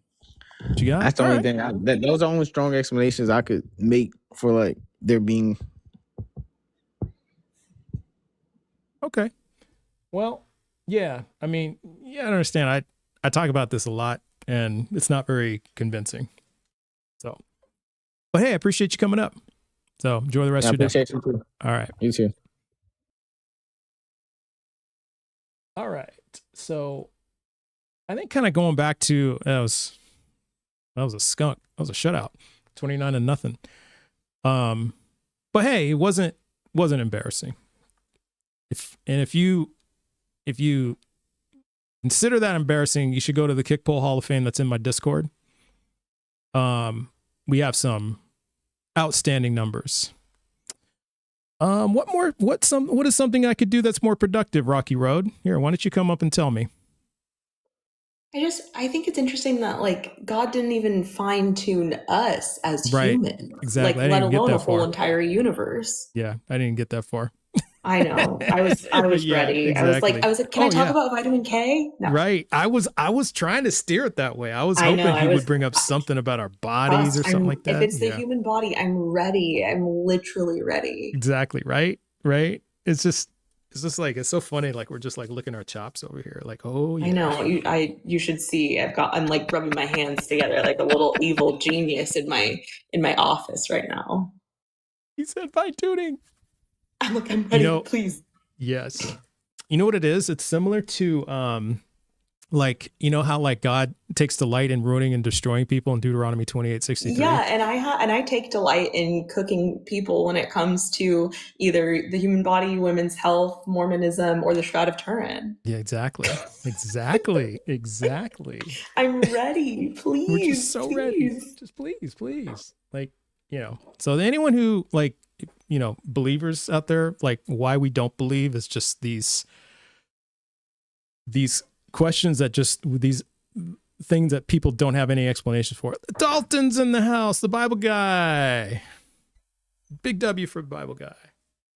What you got? That's the only thing. Those are only strong explanations I could make for like there being. Okay. Well, yeah. I mean, I understand. I talk about this a lot, and it's not very convincing. So, but hey, I appreciate you coming up. So enjoy the rest of your day. You too. All right. You too. All right. So I think kind of going back to that was a skunk. That was a shutout. 29-0. But hey, it wasn't embarrassing. If you consider that embarrassing, you should go to the Kick Poll Hall of Fame that's in my Discord. We have some outstanding numbers. What is something I could do that's more productive, Rocky Road? Here, why don't you come up and tell me? I think it's interesting that like God didn't even fine tune us as humans, exactly. Like let alone a whole entire universe. Yeah, I didn't get that far. I know. I was ready. Exactly. I was like, can I talk about vitamin K? No. Right. I was trying to steer it that way. I was hoping he would bring up something about our bodies or something like that. If it's the human body, I'm ready. I'm literally ready. Exactly. Right. It's just like, it's so funny. Like we're just like licking our chops over here. Like, oh yeah. I know. You should see. I'm like rubbing my hands together like a little evil genius in my office right now. He said fine tuning. I'm ready, please. Yes. You know what it is? It's similar to like, you know how like God takes delight in ruining and destroying people in Deuteronomy 28:63? Yeah, and I take delight in cooking people when it comes to either the human body, women's health, Mormonism, or the Shroud of Turin. Yeah, exactly. I'm ready. Please. We're just so ready. Just please. Like, you know, so anyone who like, you know, believers out there, like why we don't believe is just these questions that just these things that people don't have any explanations for. The Dalton's in the house, the Bible guy. Big W for Bible guy.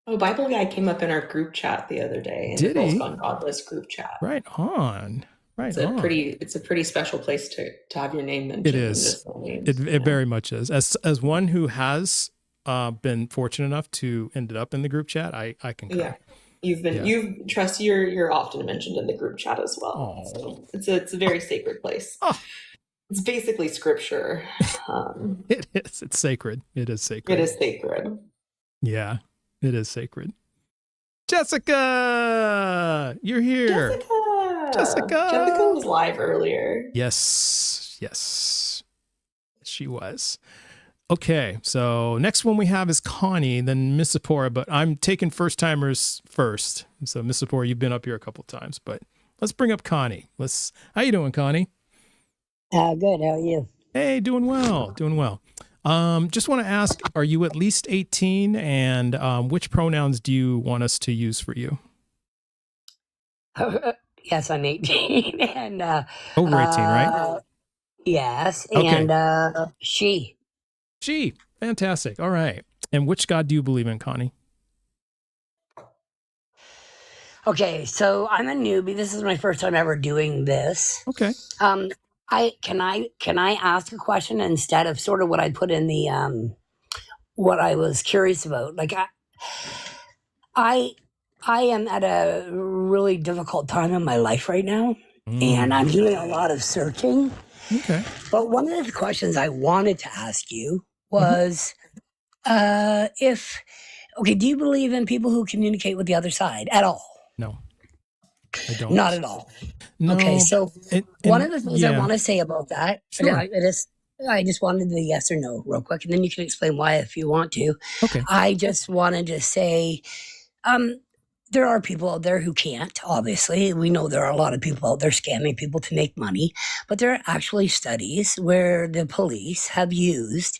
Oh, Bible guy came up in our group chat the other day. In Did the he? Girls Gone Godless group chat. Right on. It's a pretty special place to have your name mentioned. It is. It very much is. As one who has been fortunate enough to end up in the group chat, I concur. Yeah. You're often mentioned in the group chat as well. So it's a very sacred place. Oh. It's basically scripture. It is. It's sacred. It is sacred. It is sacred. Yeah, it is sacred. Jessica, you're here. Jessica was live earlier. Yes, she was. Okay, so next one we have is Connie, then Miss Sephora, but I'm taking first timers first. So Miss Sephora, you've been up here a couple times, but let's bring up Connie. How you doing, Connie? Good. How are you? Hey, doing well. Just want to ask, are you at least 18, and which pronouns do you want us to use for you? Yes, I'm 18, and over 18, right? Yes, okay. And she. Fantastic. All right. And which God do you believe in, Connie? Okay, so I'm a newbie. This is my first time ever doing this. Okay. Can I ask a question instead of sort of what I put in the what I was curious about? Like I am at a really difficult time in my life right now, and I'm doing a lot of searching. Okay. But one of the questions I wanted to ask you was, do you believe in people who communicate with the other side at all? No, I don't. Not at all. No. Okay, so one of the things I want to say about that, sure. I just wanted the yes or no real quick, and then you can explain why if you want to. Okay. I just wanted to say, there are people out there who can't, obviously. We know there are a lot of people out there scamming people to make money, but there are actually studies where the police have used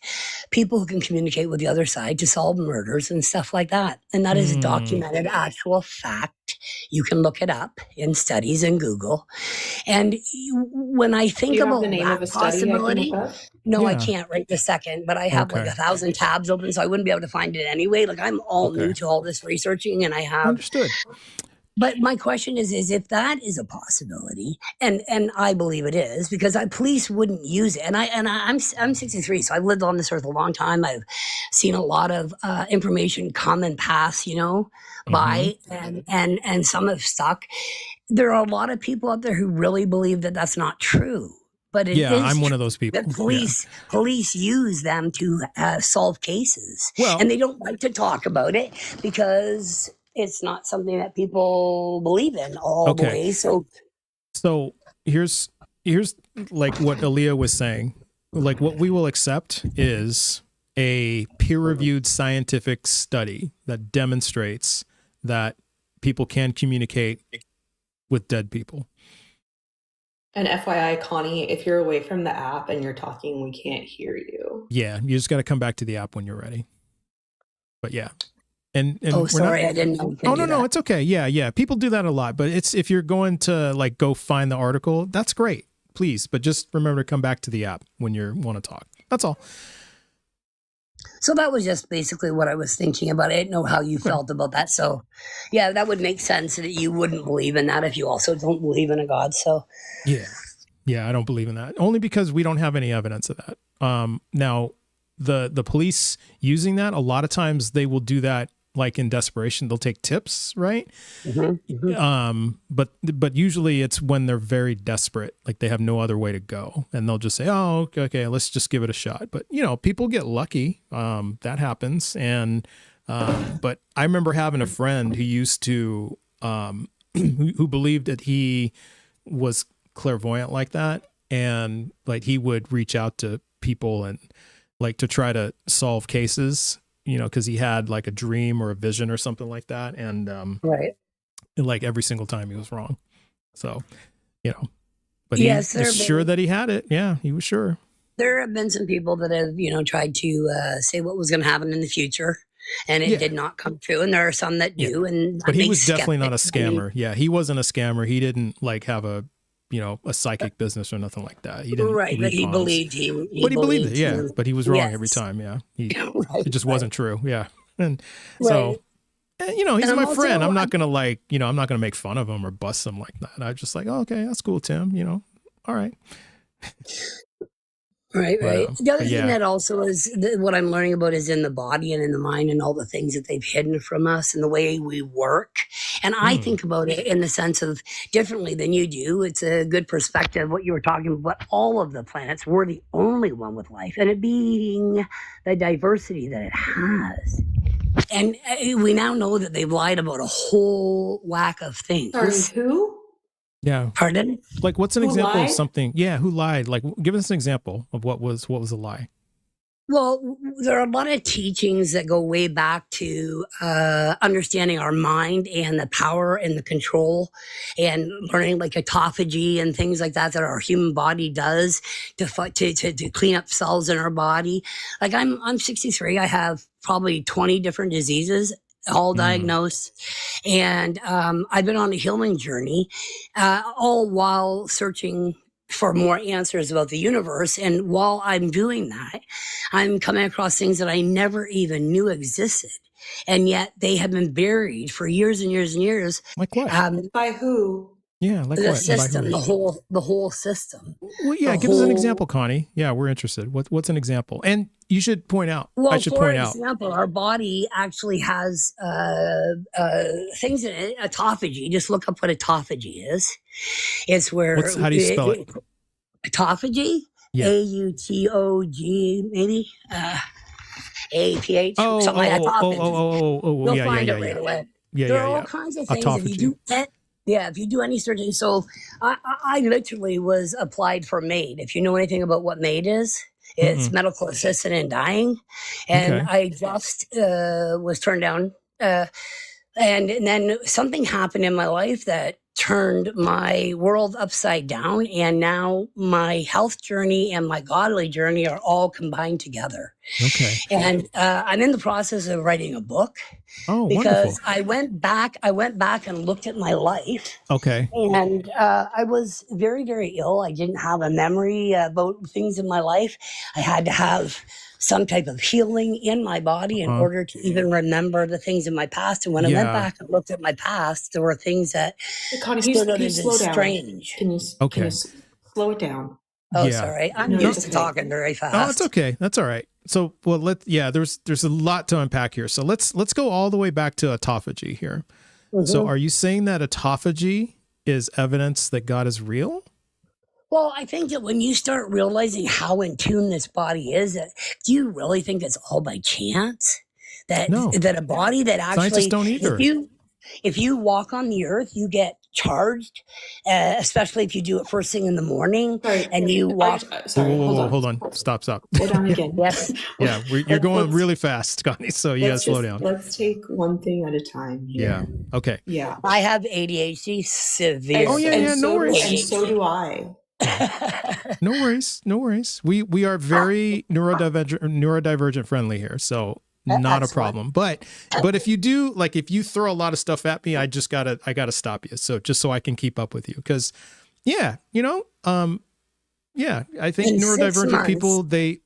people who can communicate with the other side to solve murders and stuff like that. And that is documented actual fact. You can look it up in studies in Google. And when I think about the name of a possibility, no, I can't right this second, but I have like 1,000 tabs open, so I wouldn't be able to find it anyway. Like I'm all new to all this researching, and I have understood. But my question is if that is a possibility, and I believe it is, because police wouldn't use it. And I'm 63, so I've lived on this earth a long time. I've seen a lot of information come and pass, by, and some have stuck. There are a lot of people out there who really believe that that's not true. But I'm one of those people. The police use them to solve cases, and they don't like to talk about it because it's not something that people believe in all the way. So here's like what Aaliyah was saying. Like what we will accept is a peer-reviewed scientific study that demonstrates that people can communicate with dead people. And FYI, Connie, if you're away from the app and you're talking, we can't hear you. Yeah, you just got to come back to the app when you're ready. But yeah. And sorry, I didn't know. No, it's okay. Yeah. People do that a lot, but it's if you're going to like go find the article, that's great. Please, but just remember to come back to the app when you want to talk. That's all. So that was just basically what I was thinking about. I didn't know how you felt about that. So yeah, that would make sense that you wouldn't believe in that if you also don't believe in a God. So yeah, I don't believe in that. Only because we don't have any evidence of that. Now the police using that, a lot of times they will do that like in desperation. They'll take tips, right? But usually it's when they're very desperate, like they have no other way to go, and they'll just say, "Oh, okay, let's just give it a shot." But people get lucky. That happens, and but I remember having a friend who used to who believed that he was clairvoyant like that, and like he would reach out to people and like to try to solve cases, you know, because he had like a dream or a vision or something like that, and right. like every single time he was wrong. So, you know, but Yes, he was sure that he had it. Yeah, he was sure. There have been some people that have, you know, tried to say what was going to happen in the future, and it did not come true. And there are some that do. And but he was definitely not a scammer. Yeah, he wasn't a scammer. He didn't like have a, you know, a psychic business or nothing like that. He didn't. Right, but he believed he believed it. Yeah, but he was wrong every time. Yeah, it just wasn't true. Yeah, and so. And, you know, he's my friend. I'm not going to like, you know, I'm not going to make fun of him or bust him like that. I'm just like, oh, okay, that's cool, Tim. You know, all right. Right. The other thing that also is what I'm learning about is in the body and in the mind and all the things that they've hidden from us and the way we work. And I think about it in the sense of differently than you do. It's a good perspective, what you were talking about. All of the planets, we're the only one with life, and it being the diversity that it has. And we now know that they've lied about a whole whack of things. Sorry, who? Yeah. Pardon? Like, what's an example of something? Yeah, who lied? Like, give us an example of what was a lie. Well, there are a lot of teachings that go way back to understanding our mind and the power and the control, and learning like autophagy and things like that our human body does to clean up cells in our body. Like I'm 63. I have probably 20 different diseases, all diagnosed. And I've been on a healing journey, all while searching for more answers about the universe. And while I'm doing that, I'm coming across things that I never even knew existed. And yet they have been buried for years and years and years. Like what? By who? Yeah, like the what? system, the whole system. Well, yeah, give us an example, Connie. Yeah, we're interested. What's an example? And you should point out. Well, I should point out. For example, our body actually has things in it. Autophagy. Just look up what autophagy is. It's where. How do you spell it? Autophagy. Yeah. AUTOG maybe. APH. Oh, something like that. You'll find it right away. Yeah, there are all kinds of things. Autophagy. If you do if you do any surgery. So I literally was applied for MAID. If you know anything about what MAID is, it's medical assistant in dying. And I just was turned down. And then something happened in my life that turned my world upside down. And now my health journey and my godly journey are all combined together. Okay. And I'm in the process of writing a book. Oh, because wonderful. I went back and looked at my life. Okay. And I was very, very ill. I didn't have a memory about things in my life. I had to have some type of healing in my body in order to even remember the things in my past. And when I went back and looked at my past, there were things that stood out as strange. Can you slow it down? Oh, sorry. I'm used to talking very fast. Oh, it's okay. That's all right. So, well, there's a lot to unpack here. So let's go all the way back to autophagy here. So are you saying that autophagy is evidence that God is real? Well, I think that when you start realizing how in tune this body is, do you really think it's all by chance? That a body that actually scientists don't either. If you walk on the earth, you get charged, especially if you do it first thing in the morning. Sorry, and you walk. Hold on. Stop. Slow down again. Yes. Yeah, you're going really fast, Connie. So you gotta slow down. Let's take one thing at a time here. Yeah. Okay. Yeah. I have ADHD severe. Oh yeah. No worries. And so do I. No worries. We are very neurodivergent friendly here. So not a problem. But if you do, like, if you throw a lot of stuff at me, I gotta stop you. So just so I can keep up with you. Cause I think neurodivergent people, they,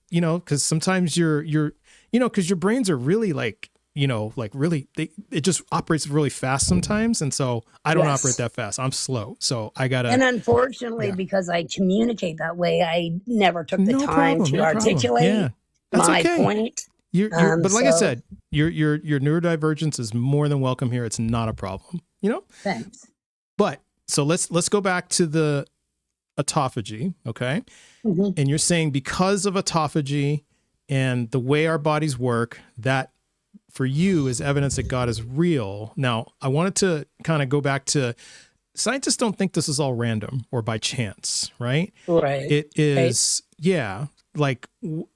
cause sometimes cause your brains are really like, it just operates really fast sometimes. And so I don't operate that fast. I'm slow. So I gotta. And unfortunately, because I communicate that way, I never took the time to articulate my point. But like I said, your neurodivergence is more than welcome here. It's not a problem, Thanks. But so let's go back to the autophagy. Okay. And you're saying because of autophagy and the way our bodies work, that for you is evidence that God is real. Now I wanted to kind of go back to scientists don't think this is all random or by chance, right? Right. It is, like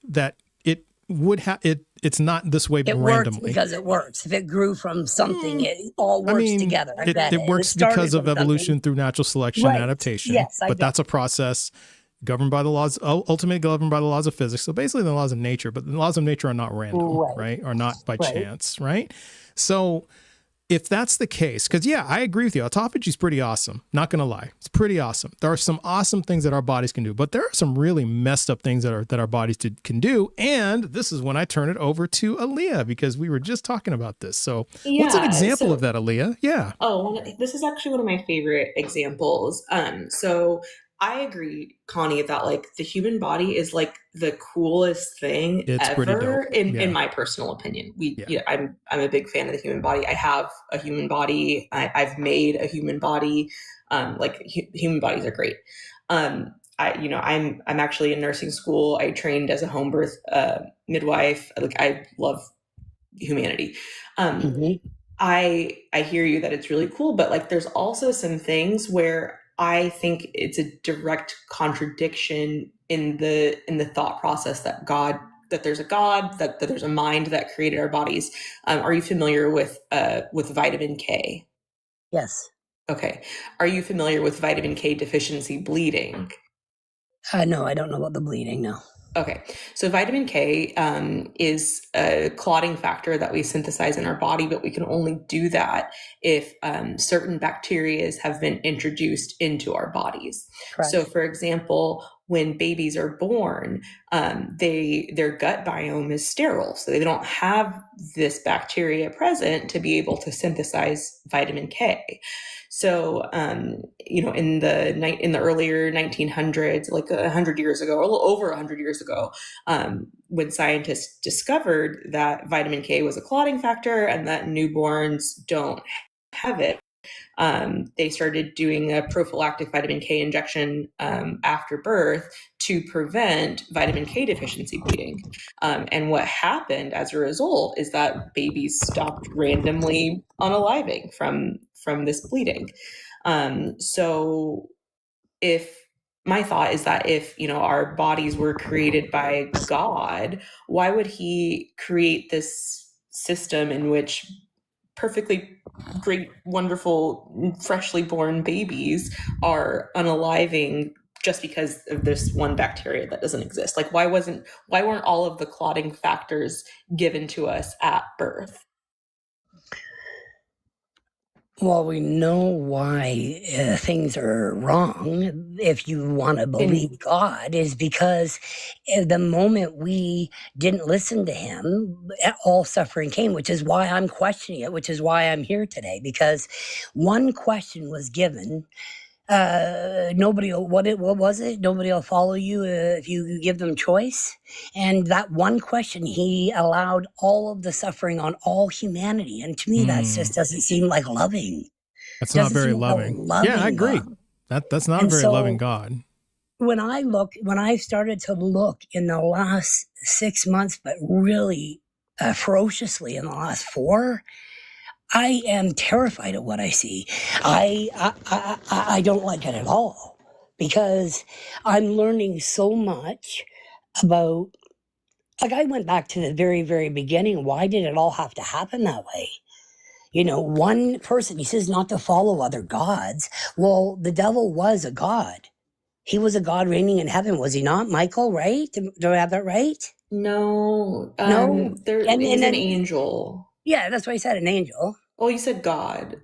that it would have, it's not this way It randomly. works because it works. If it grew from something, it all works together. It works because of evolution through natural selection and adaptation. Yes, but that's a process governed by the laws, ultimately governed by the laws of physics. So basically the laws of nature, but the laws of nature are not random, right? Are not by chance, right? So if that's the case, because I agree with you. Autophagy is pretty awesome. Not going to lie. It's pretty awesome. There are some awesome things that our bodies can do, but there are some really messed up things that our bodies can do. And this is when I turn it over to Aaliyah, because we were just talking about this. So what's an example of that, Aaliyah? Yeah. Oh, this is actually one of my favorite examples. So I agree, Connie, that like the human body is like the coolest thing ever in my personal opinion. I'm a big fan of the human body. I have a human body. I've made a human body. Human bodies are great. I'm actually in nursing school. I trained as a home birth midwife. Like, I love humanity. I hear you that it's really cool, but like there's also some things where I think it's a direct contradiction in the thought process that there's a God, that there's a mind that created our bodies. Are you familiar with vitamin K? Yes. Okay. Are you familiar with vitamin K deficiency bleeding? No, I don't know about the bleeding, no. Okay, so vitamin K is a clotting factor that we synthesize in our body, but we can only do that if certain bacteria have been introduced into our bodies. Correct. So, for example, when babies are born, their gut biome is sterile, so they don't have this bacteria present to be able to synthesize vitamin K. So, in the earlier 1900s, like 100 years ago, or a little over 100 years ago, when scientists discovered that vitamin K was a clotting factor and that newborns don't have it, they started doing a prophylactic vitamin K injection after birth to prevent vitamin K deficiency bleeding. And what happened as a result is that babies stopped randomly unaliving from this bleeding. So my thought is that if, our bodies were created by God, why would he create this system in which perfectly great, wonderful, freshly born babies are unaliving just because of this one bacteria that doesn't exist? Like, why weren't all of the clotting factors given to us at birth? Well, we know why things are wrong, if you want to believe God, is because the moment we didn't listen to him, all suffering came, which is why I'm questioning it, which is why I'm here today, because one question was given. Nobody will follow you if you give them choice. And that one question, he allowed all of the suffering on all humanity. And to me, that just doesn't seem like loving. That's not very loving. I agree. That's not very loving God. When I started to look in the last 6 months, but really ferociously in the last 4, I am terrified of what I see. I don't like it at all, because I'm learning so much about, like, I went back to the very, very beginning. Why did it all have to happen that way? One person, he says not to follow other gods. Well, the devil was a god. He was a god reigning in heaven, was he not, Michael, right? Do I have that right? No. No? He's an angel. Yeah, that's why he said an angel. Well, you said God.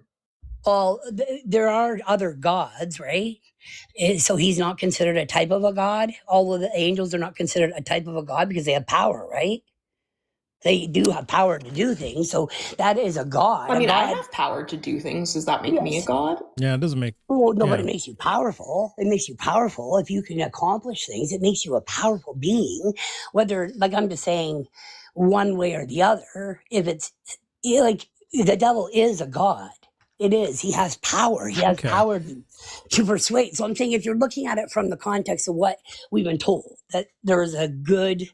Well, there are other gods, right? So he's not considered a type of a god. All of the angels are not considered a type of a god because they have power, right? They do have power to do things. So that is a god. I mean, I have power to do things. Does that make me a god? Yeah, it doesn't make... Well, no, but it makes you powerful. It makes you powerful. If you can accomplish things, it makes you a powerful being. Whether, like, I'm just saying one way or the other, if it's, like, the devil is a god. It is. He has power. He has power to persuade. So I'm saying, if you're looking at it from the context of what we've been told, that there is a good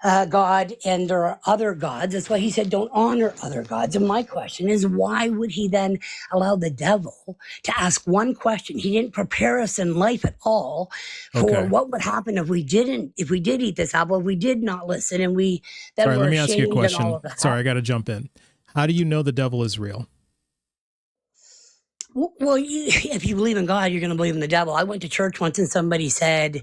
God and there are other gods. That's why he said don't honor other gods. And my question is, why would he then allow the devil to ask one question? He didn't prepare us in life at all for what would happen if we did eat this apple, if we did not listen, and we then Sorry, were let me ask you a ashamed and all question. of that. Sorry, I got to jump in. How do you know the devil is real? Well, if you believe in God, you're going to believe in the devil. I went to church once and somebody said,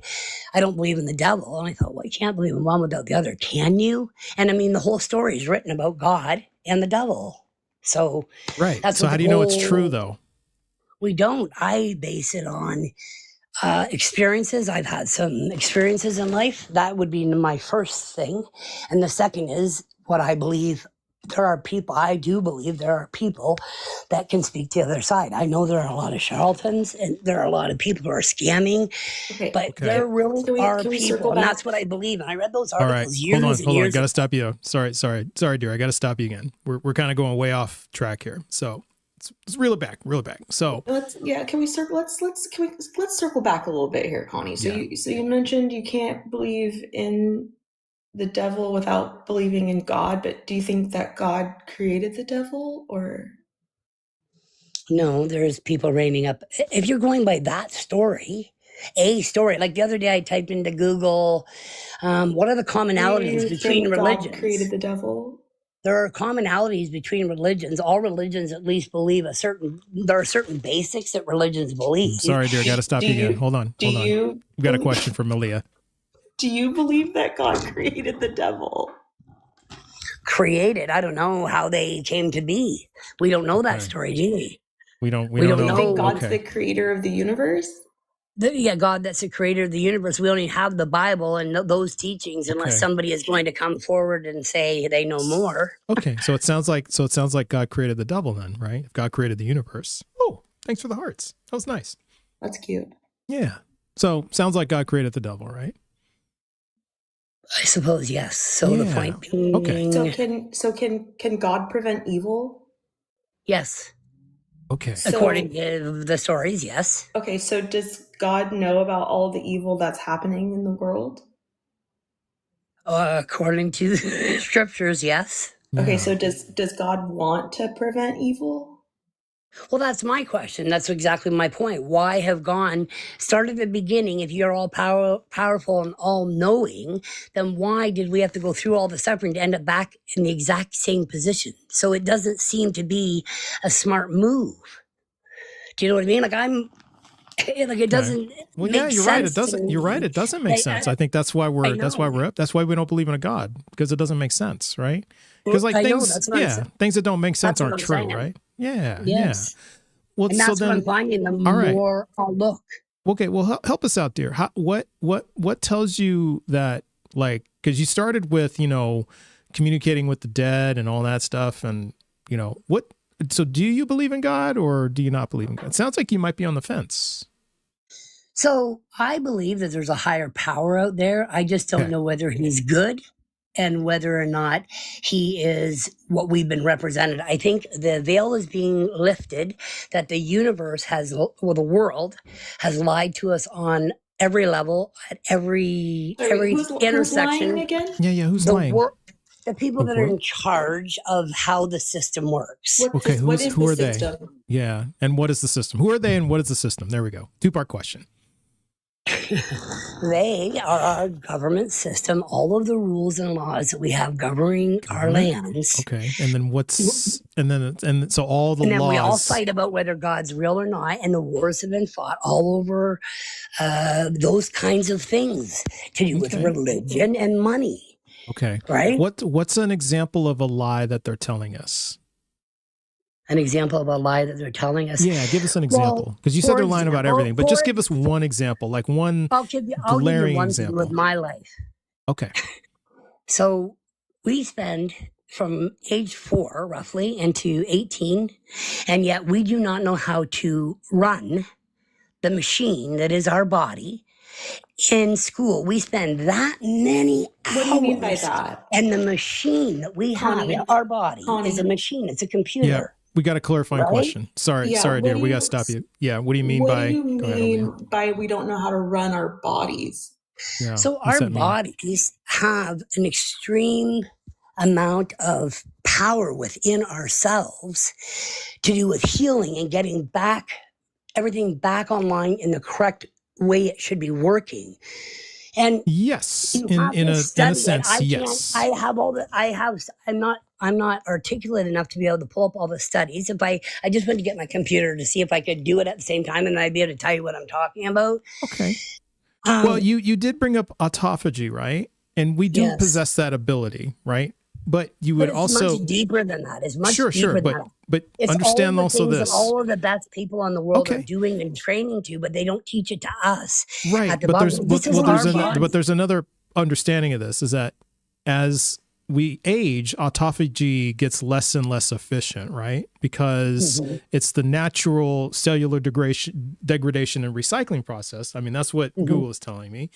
I don't believe in the devil. And I thought, well, you can't believe in one without the other, can you? And I mean, the whole story is written about God and the devil. So, right. That's so how do you know it's true, though? We don't. I base it on experiences. I've had some experiences in life. That would be my first thing. And the second is what I believe. I do believe there are people that can speak to the other side. I know there are a lot of charlatans and there are a lot of people who are scamming, but there really are people, and that's what I believe. And I read those articles years and years ago. Hold on. Got to stop you. Sorry, dear. I got to stop you again. We're kind of going way off track here. So let's reel it back. So can we circle? Let's circle back a little bit here, Connie. So you mentioned you can't believe in the devil without believing in God, but do you think that God created the devil, or? No, there's people reigning up. If you're going by that story, like the other day I typed into Google, what are the commonalities between religions? God created the devil? There are commonalities between religions. All religions at least believe there are certain basics that religions believe. Sorry, dear, I got to stop you again. Hold on. We've got a question from Malia. Do you believe that God created the devil? Created? I don't know how they came to be. We don't know that story, do we? We don't know. Do you think God's the creator of the universe? God, that's the creator of the universe. We only have the Bible and those teachings unless somebody is going to come forward and say they know more. Okay, so it sounds like God created the devil then, right? If God created the universe. Oh, thanks for the hearts. That was nice. That's cute. Yeah. So sounds like God created the devil, right? I suppose yes. So the point being, So can God prevent evil? Yes. Okay. According to the stories, yes. Okay, so does God know about all the evil that's happening in the world? According to the scriptures, yes. Okay, so does God want to prevent evil? Well, that's my question. That's exactly my point. Why have started at the beginning? If you're all powerful and all knowing, then why did we have to go through all the suffering to end up back in the exact same position? So it doesn't seem to be a smart move. Do you know what I mean? It doesn't. Well, yeah, you're right. It doesn't. You're right. It doesn't make sense. I think that's why we don't believe in a God, because it doesn't make sense, right? Because things that don't make sense aren't true, right? Yeah. Yes. Yeah. Well, and that's what I'm finding. The more I'll look. Okay. Well, help us out, dear. What tells you that, because you started with, communicating with the dead and all that stuff, and what. So do you believe in God or do you not believe in God? It sounds like you might be on the fence. So I believe that there's a higher power out there. I just don't know whether he's good and whether or not he is what we've been represented. I think the veil is being lifted, that the universe the world has lied to us on every level, at every intersection. Who's lying again? Yeah, who's lying? The people that are in charge of how the system works. Who are they? Yeah, and what is the system? Who are they and what is the system? There we go. Two-part question. They are our government system, all of the rules and laws that we have governing our lands. Okay, and then so all the laws. And then we all fight about whether God's real or not, and the wars have been fought all over those kinds of things to do with religion and money. Okay. Right? What's an example of a lie that they're telling us? An example of a lie that they're telling us? Yeah, give us an example. Because you said they're lying about everything, but just give us one example, like one I'll give you glaring one example. with my life. Okay. So we spend from age 4, roughly, into 18, and yet we do not know how to run the machine that is our body. In school, we spend that many hours. What do you mean by that? And the machine that we have in our body is a machine. It's a computer. Yeah, we got a clarifying question. Sorry, dear. We got to stop you. Yeah, what do you mean by... What do you mean by we don't know how to run our bodies? Yeah. So our bodies have an extreme amount of power within ourselves to do with healing and getting everything back online in the correct way it should be working. And yes, in a sense, yes. I'm not articulate enough to be able to pull up all the studies. If I just went to get my computer to see if I could do it at the same time, and I'd be able to tell you what I'm talking about. Okay. Well, you did bring up autophagy, right? And we do possess that ability, right? But you would also much deeper than that. It's much sure, deeper than but that. But it's understand all also this. That all of the best people in the world are doing and training to, but they don't teach it to us. Right. But there's another understanding of this, is that as we age, autophagy gets less and less efficient, right? Because it's the natural cellular degradation and recycling process. I mean, that's what Google is telling me.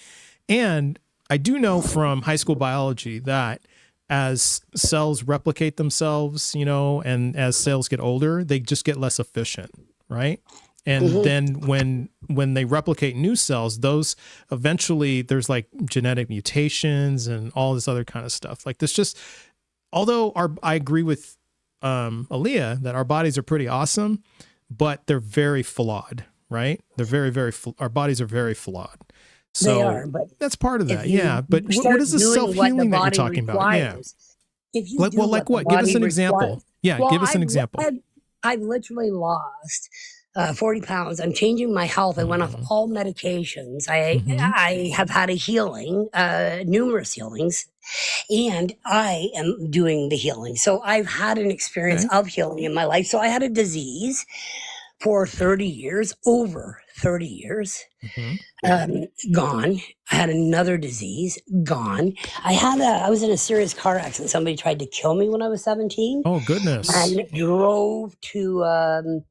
And I do know from high school biology that as cells replicate themselves, and as cells get older, they just get less efficient, right? And then when they replicate new cells, those eventually, there's like genetic mutations and all this other kind of stuff. Like this just, although I agree with Aaliyah that our bodies are pretty awesome, but they're very flawed, right? They're very, our bodies are very flawed. So they are, but that's part of that. Yeah. But what is the self-healing that you're talking about? Yeah. If you like what? Give us an example. Yeah. Give us an example. I've literally lost 40 pounds. I'm changing my health. I went off all medications. I have had a healing, numerous healings, and I am doing the healing. So I've had an experience of healing in my life. So I had a disease for 30 years, over 30 years, gone. I had another disease, gone. I was in a serious car accident. Somebody tried to kill me when I was 17. Oh, goodness. And drove to,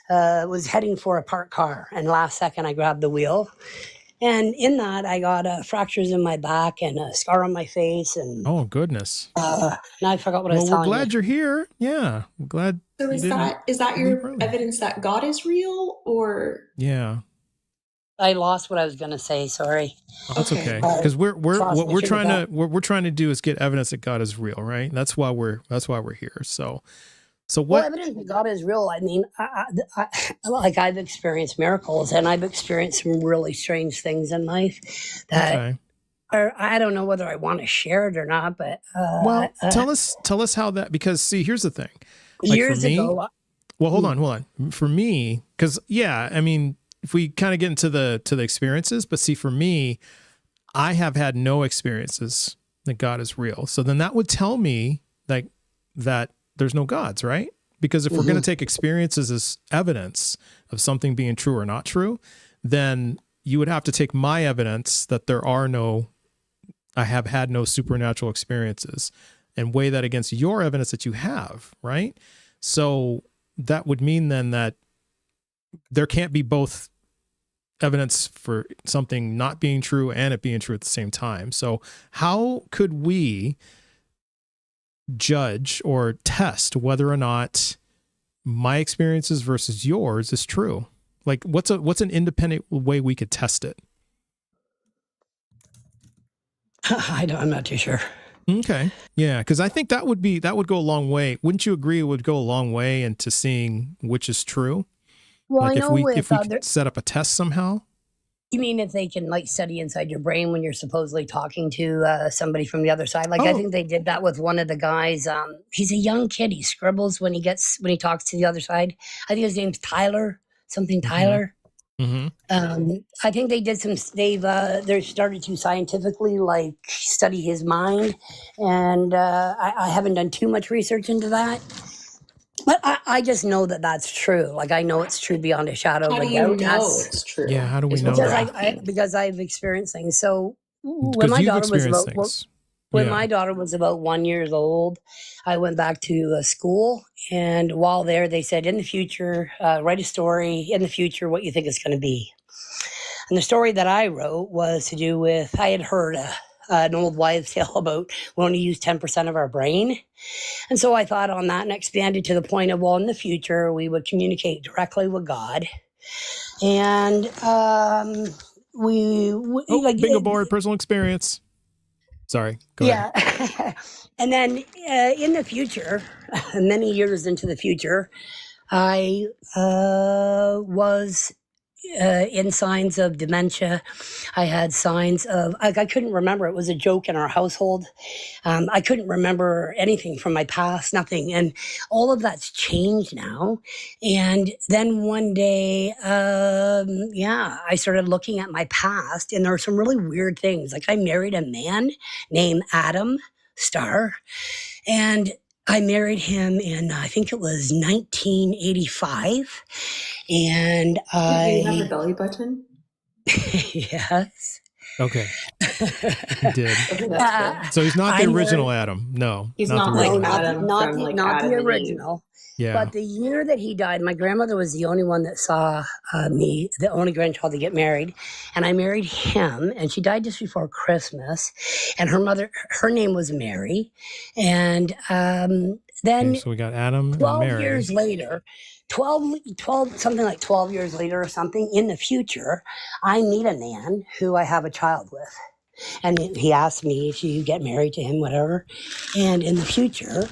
was heading for a parked car. And last second, I grabbed the wheel. And in that, I got fractures in my back and a scar on my face. And oh, goodness. Now I forgot what I was telling you. Well, we're glad you're here. Yeah, we're glad. So is that your evidence that God is real, or? Yeah. I lost what I was going to say. Sorry. Oh, that's okay. Because what we're trying to do is get evidence that God is real, right? That's why we're here. So what? Well, evidence that God is real. I mean, I've experienced miracles, and I've experienced some really strange things in life that I don't know whether I want to share it or not. But tell us how that. Because see, here's the thing. Years ago. Well, hold on. For me, because I mean, if we kind of get into the experiences, but see, for me, I have had no experiences that God is real. So then that would tell me that there's no gods, right? Because if we're going to take experiences as evidence of something being true or not true, then you would have to take my evidence that I have had no supernatural experiences and weigh that against your evidence that you have, right? So that would mean then that there can't be both evidence for something not being true and it being true at the same time. So how could we judge or test whether or not my experiences versus yours is true? Like what's an independent way we could test it? I'm not too sure. Okay. Yeah. Cause I think that would go a long way. Wouldn't you agree it would go a long way into seeing which is true? Well, like I know if we could set up a test somehow. You mean if they can study inside your brain when you're supposedly talking to somebody from the other side? I think they did that with one of the guys. He's a young kid. He scribbles when he talks to the other side. I think his name's Tyler, Tyler. I think they did they're started to scientifically study his mind. And I haven't done too much research into that. But I just know that that's true. I know it's true beyond a shadow of a doubt. How do you know it's true? Yeah, how do we know that? Because I've experienced things. So when my daughter was about 1 year old, I went back to school. And while there, they said, in the future, write a story in the future, what you think it's going to be. And the story that I wrote was to do with, I had heard an old wives' tale about we only use 10% of our brain. And so I thought on that and expanded to the point of, in the future, we would communicate directly with God. And like bingo board, personal experience. Sorry, go ahead. Yeah. And then in the future, many years into the future, I was in signs of dementia. I had signs of, I couldn't remember. It was a joke in our household. I couldn't remember anything from my past, nothing. And all of that's changed now. And then one day, I started looking at my past, and there were some really weird things. Like, I married a man named Adam Starr, and I married him in, I think it was 1985. And Do you have a belly button? Yes. Okay. He did. Okay, that's good. So he's not the original Adam. No. He's not the like original. Adam not from, the, like, not Adam the and Eve. original. Yeah. But the year that he died, my grandmother was the only one that saw me, the only grandchild to get married. And I married him, and she died just before Christmas. And her name was Mary. And then Okay, so we got Adam and 12 Mary. years later, 12, something like 12 years later or something, in the future, I meet a man who I have a child with. And he asked me if you get married to him, whatever. And in the future,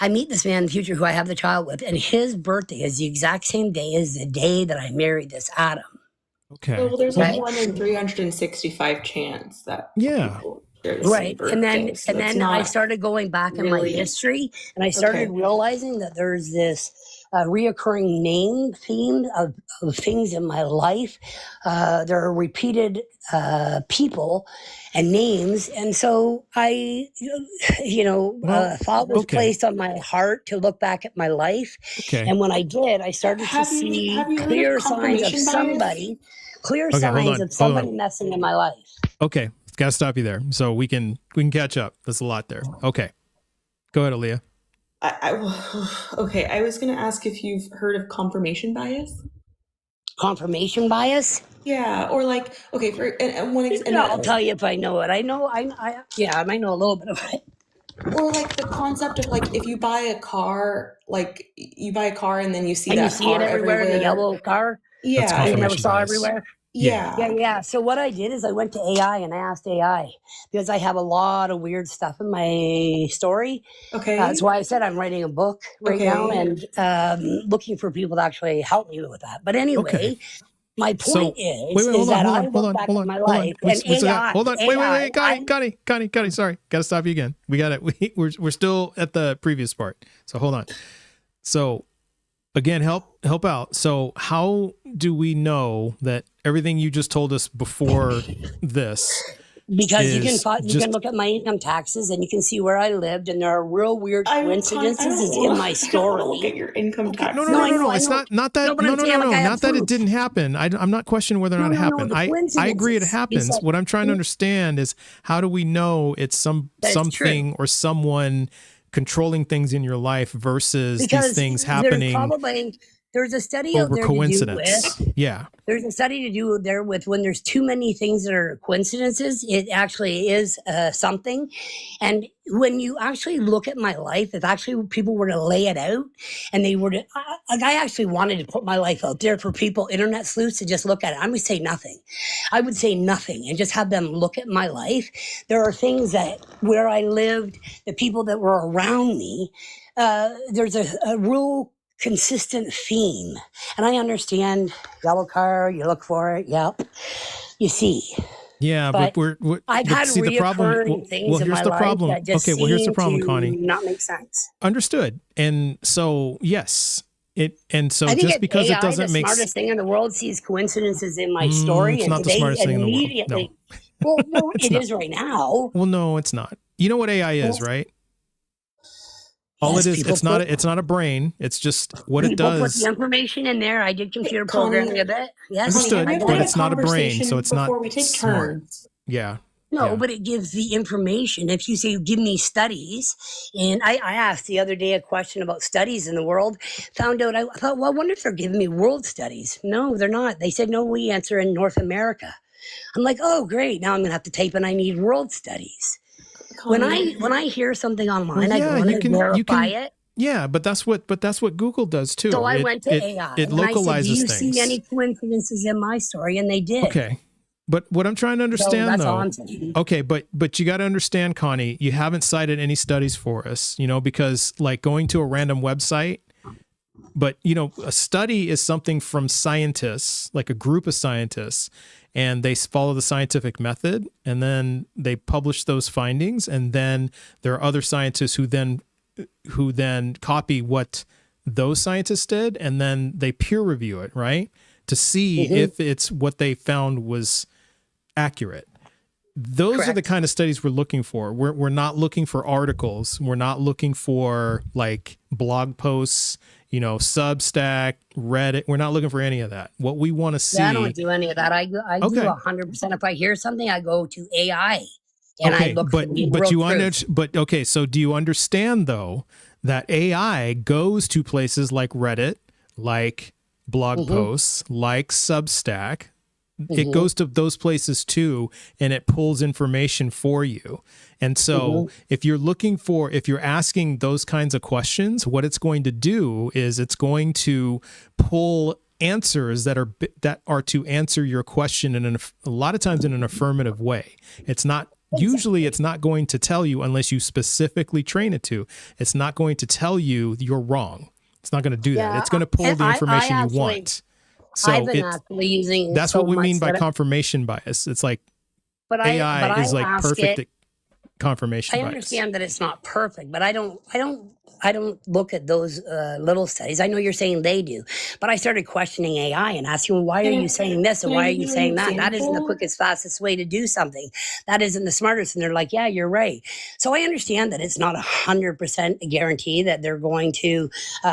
I meet this man in the future who I have the child with, and his birthday is the exact same day as the day that I married this Adam. Okay. Well, there's a 1 in 365 chance that people share the same birthday. And then I started going back in my history, and I started realizing that there's this reoccurring theme of things in my life. There are repeated people and names, and so I, thought was placed on my heart to look back at my life. Okay. And when I did, I started to see clear signs of somebody messing in my life. Okay, gotta stop you there, so we can catch up. There's a lot there. Okay, go ahead, Aaliyah. I was going to ask if you've heard of confirmation bias. Confirmation bias? Yeah, or like, okay, I'll tell you if I know it. I know a little bit of it. Or like the concept of, like, if you buy a car, and then you see and that you see car it everywhere in the yellow car. Yeah, you never saw everywhere. Yeah. So what I did is I went to AI and I asked AI, because I have a lot of weird stuff in my story. Okay. That's why I said I'm writing a book right now, and looking for people to actually help me with that. But anyway, my point is that I look back at my life and AI. Hold on. Wait, Connie. Sorry, gotta stop you again. We got it. We're still at the previous part. So hold on. So again, help out. So how do we know that everything you just told us before this? Because you can look at my income taxes and you can see where I lived, and there are real weird coincidences in my story. Look at your income tax. No. It's not that. No. Not that it didn't happen. I'm not questioning whether or not it happened. I agree it happens. What I'm trying to understand is, how do we know it's something or someone controlling things in your life versus these things happening? There's a study over out there coincidence. to do with. Yeah. There's a study to do there with when there's too many things that are coincidences, it actually is something. And when you actually look at my life, if actually people were to lay it out and they were to, I actually wanted to put my life out there for people, internet sleuths, to just look at it. I would say nothing. And just have them look at my life. There are things that where I lived, the people that were around me, there's a real consistent theme. And I understand yellow car, you look for it. Yep. You see. Yeah, but I've had reoccurring things in my life that just here's the problem, Connie. Not make sense. Understood. And so, yes. Just because AI, it doesn't make sense. The smartest thing in the world sees coincidences in my story. It's not the smartest thing in the world. No. Well, it is right now. Well, no, it's not. You know what AI is, right? All it is, it's not a brain. It's just what it does. Put the information in there. I did computer programming a bit. Yes, understood, but it's not a brain, so it's not before we take smart. Turns. Yeah. No, but it gives the information. If you say, give me studies, and I asked the other day a question about studies in the world, found out, I thought, well, I wonder if they're giving me world studies. No, they're not. They said, no, we answer in North America. I'm like, oh, great. Now I'm going to have to type in, I need world studies. When I hear something online, I go and verify it. Yeah, but that's what Google does too. So I went to AI. It localizes and I said, do you things. see any coincidences in my story? And they did. Okay. But what I'm trying to understand okay, but you got to understand, Connie, you haven't cited any studies for us, because like going to a random website, but a study is something from scientists, like a group of scientists, and they follow the scientific method, and then they publish those findings, and then there are other scientists who then copy what those scientists did, and then they peer review it, right? To see if it's what they found was accurate. Those Correct. are the kind of studies we're looking for. We're not looking for articles. We're not looking for like blog posts, Substack, Reddit. We're not looking for any of that. What we want to see. I don't do any of that. I do 100%. If I hear something, I go to AI and I look for the real truth. Okay. So do you understand though that AI goes to places like Reddit, like blog posts, like Substack? It goes to those places too, and it pulls information for you. And so if you're asking those kinds of questions, what it's going to do is it's going to pull answers that are to answer your question a lot of times in an affirmative way. Usually it's not going to tell you, unless you specifically train it to, it's not going to tell you you're wrong. It's not going to do that. It's going to pull the information you want. So I've been actually using that's what we mean by confirmation bias. It's like AI is like perfect at confirmation bias. I understand that it's not perfect, but I don't look at those little studies. I know you're saying they do, but I started questioning AI and asking, well, why are you saying this and why are you saying that? That isn't the quickest, fastest way to do something. That isn't the smartest. And they're like, yeah, you're right. So I understand that it's not 100% a guarantee that they're going to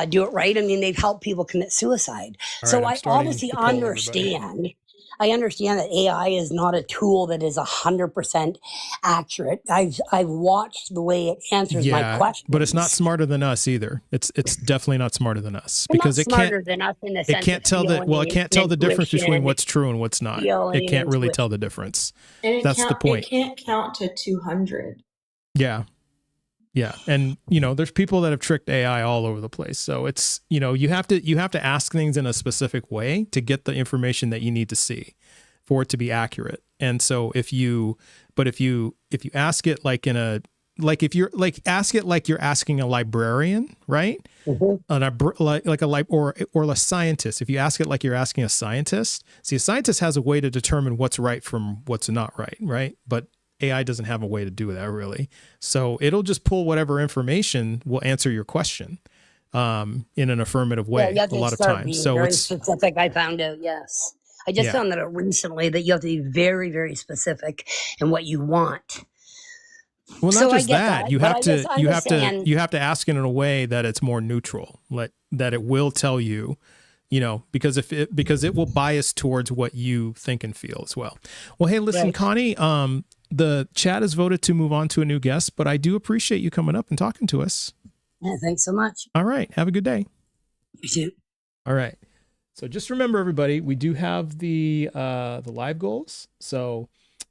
do it right. I mean, they've helped people commit suicide. So I obviously understand. I understand that AI is not a tool that is 100% accurate. I've watched the way it answers my questions. But it's not smarter than us either. It's definitely not smarter than us, well, because it can't tell the difference between what's true and what's not. It can't really tell the difference. And that's the point. It can't count to 200. Yeah. Yeah. And, there's people that have tricked AI all over the place. So it's, you have to ask things in a specific way to get the information that you need to see for it to be accurate. And so if you ask it ask it like you're asking a librarian, right? Or a scientist. If you ask it like you're asking a scientist, see, a scientist has a way to determine what's right from what's not right, right? But AI doesn't have a way to do that really. So it'll just pull whatever information will answer your question in an affirmative way a lot of times. So it's specific. I found out, yes. I just found that out recently that you have to be very, very specific in what you want. Well, not just that. You have to ask it in a way that it's more neutral, that it will tell you, because it will bias towards what you think and feel as well. Well, hey, listen, Connie, the chat has voted to move on to a new guest, but I do appreciate you coming up and talking to us. Yeah, thanks so much. All right. Have a good day. You too. All right. So just remember, everybody, we do have the live goals. So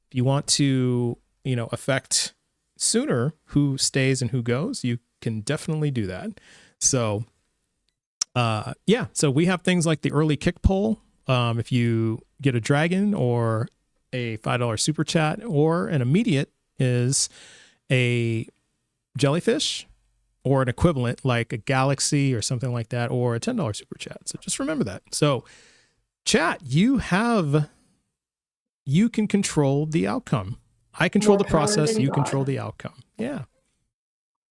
if you want to, affect sooner who stays and who goes, you can definitely do that. So so we have things like the early kick poll. If you get a dragon or a $5 super chat, or an immediate is a jellyfish or an equivalent like a galaxy or something like that, or a $10 super chat. So just remember that. So chat, you can control the outcome. I control the process. You control the outcome. Yeah,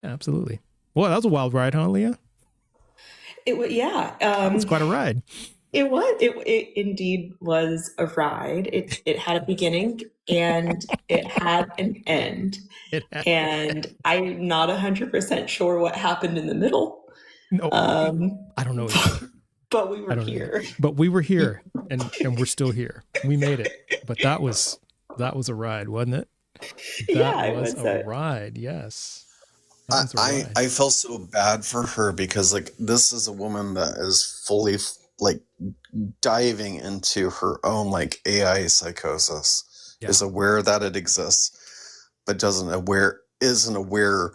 absolutely. Well, that was a wild ride, huh, Leah? It's quite a ride. It was. It indeed was a ride. It had a beginning and it had an end. And I'm not 100% sure what happened in the middle. No, I don't know either. But we were here. But we were here, and we're still here. We made it. But that was a ride, wasn't it? That was a ride. Yes. I feel so bad for her, because this is a woman that is fully diving into her own AI psychosis, is aware that it exists, but isn't aware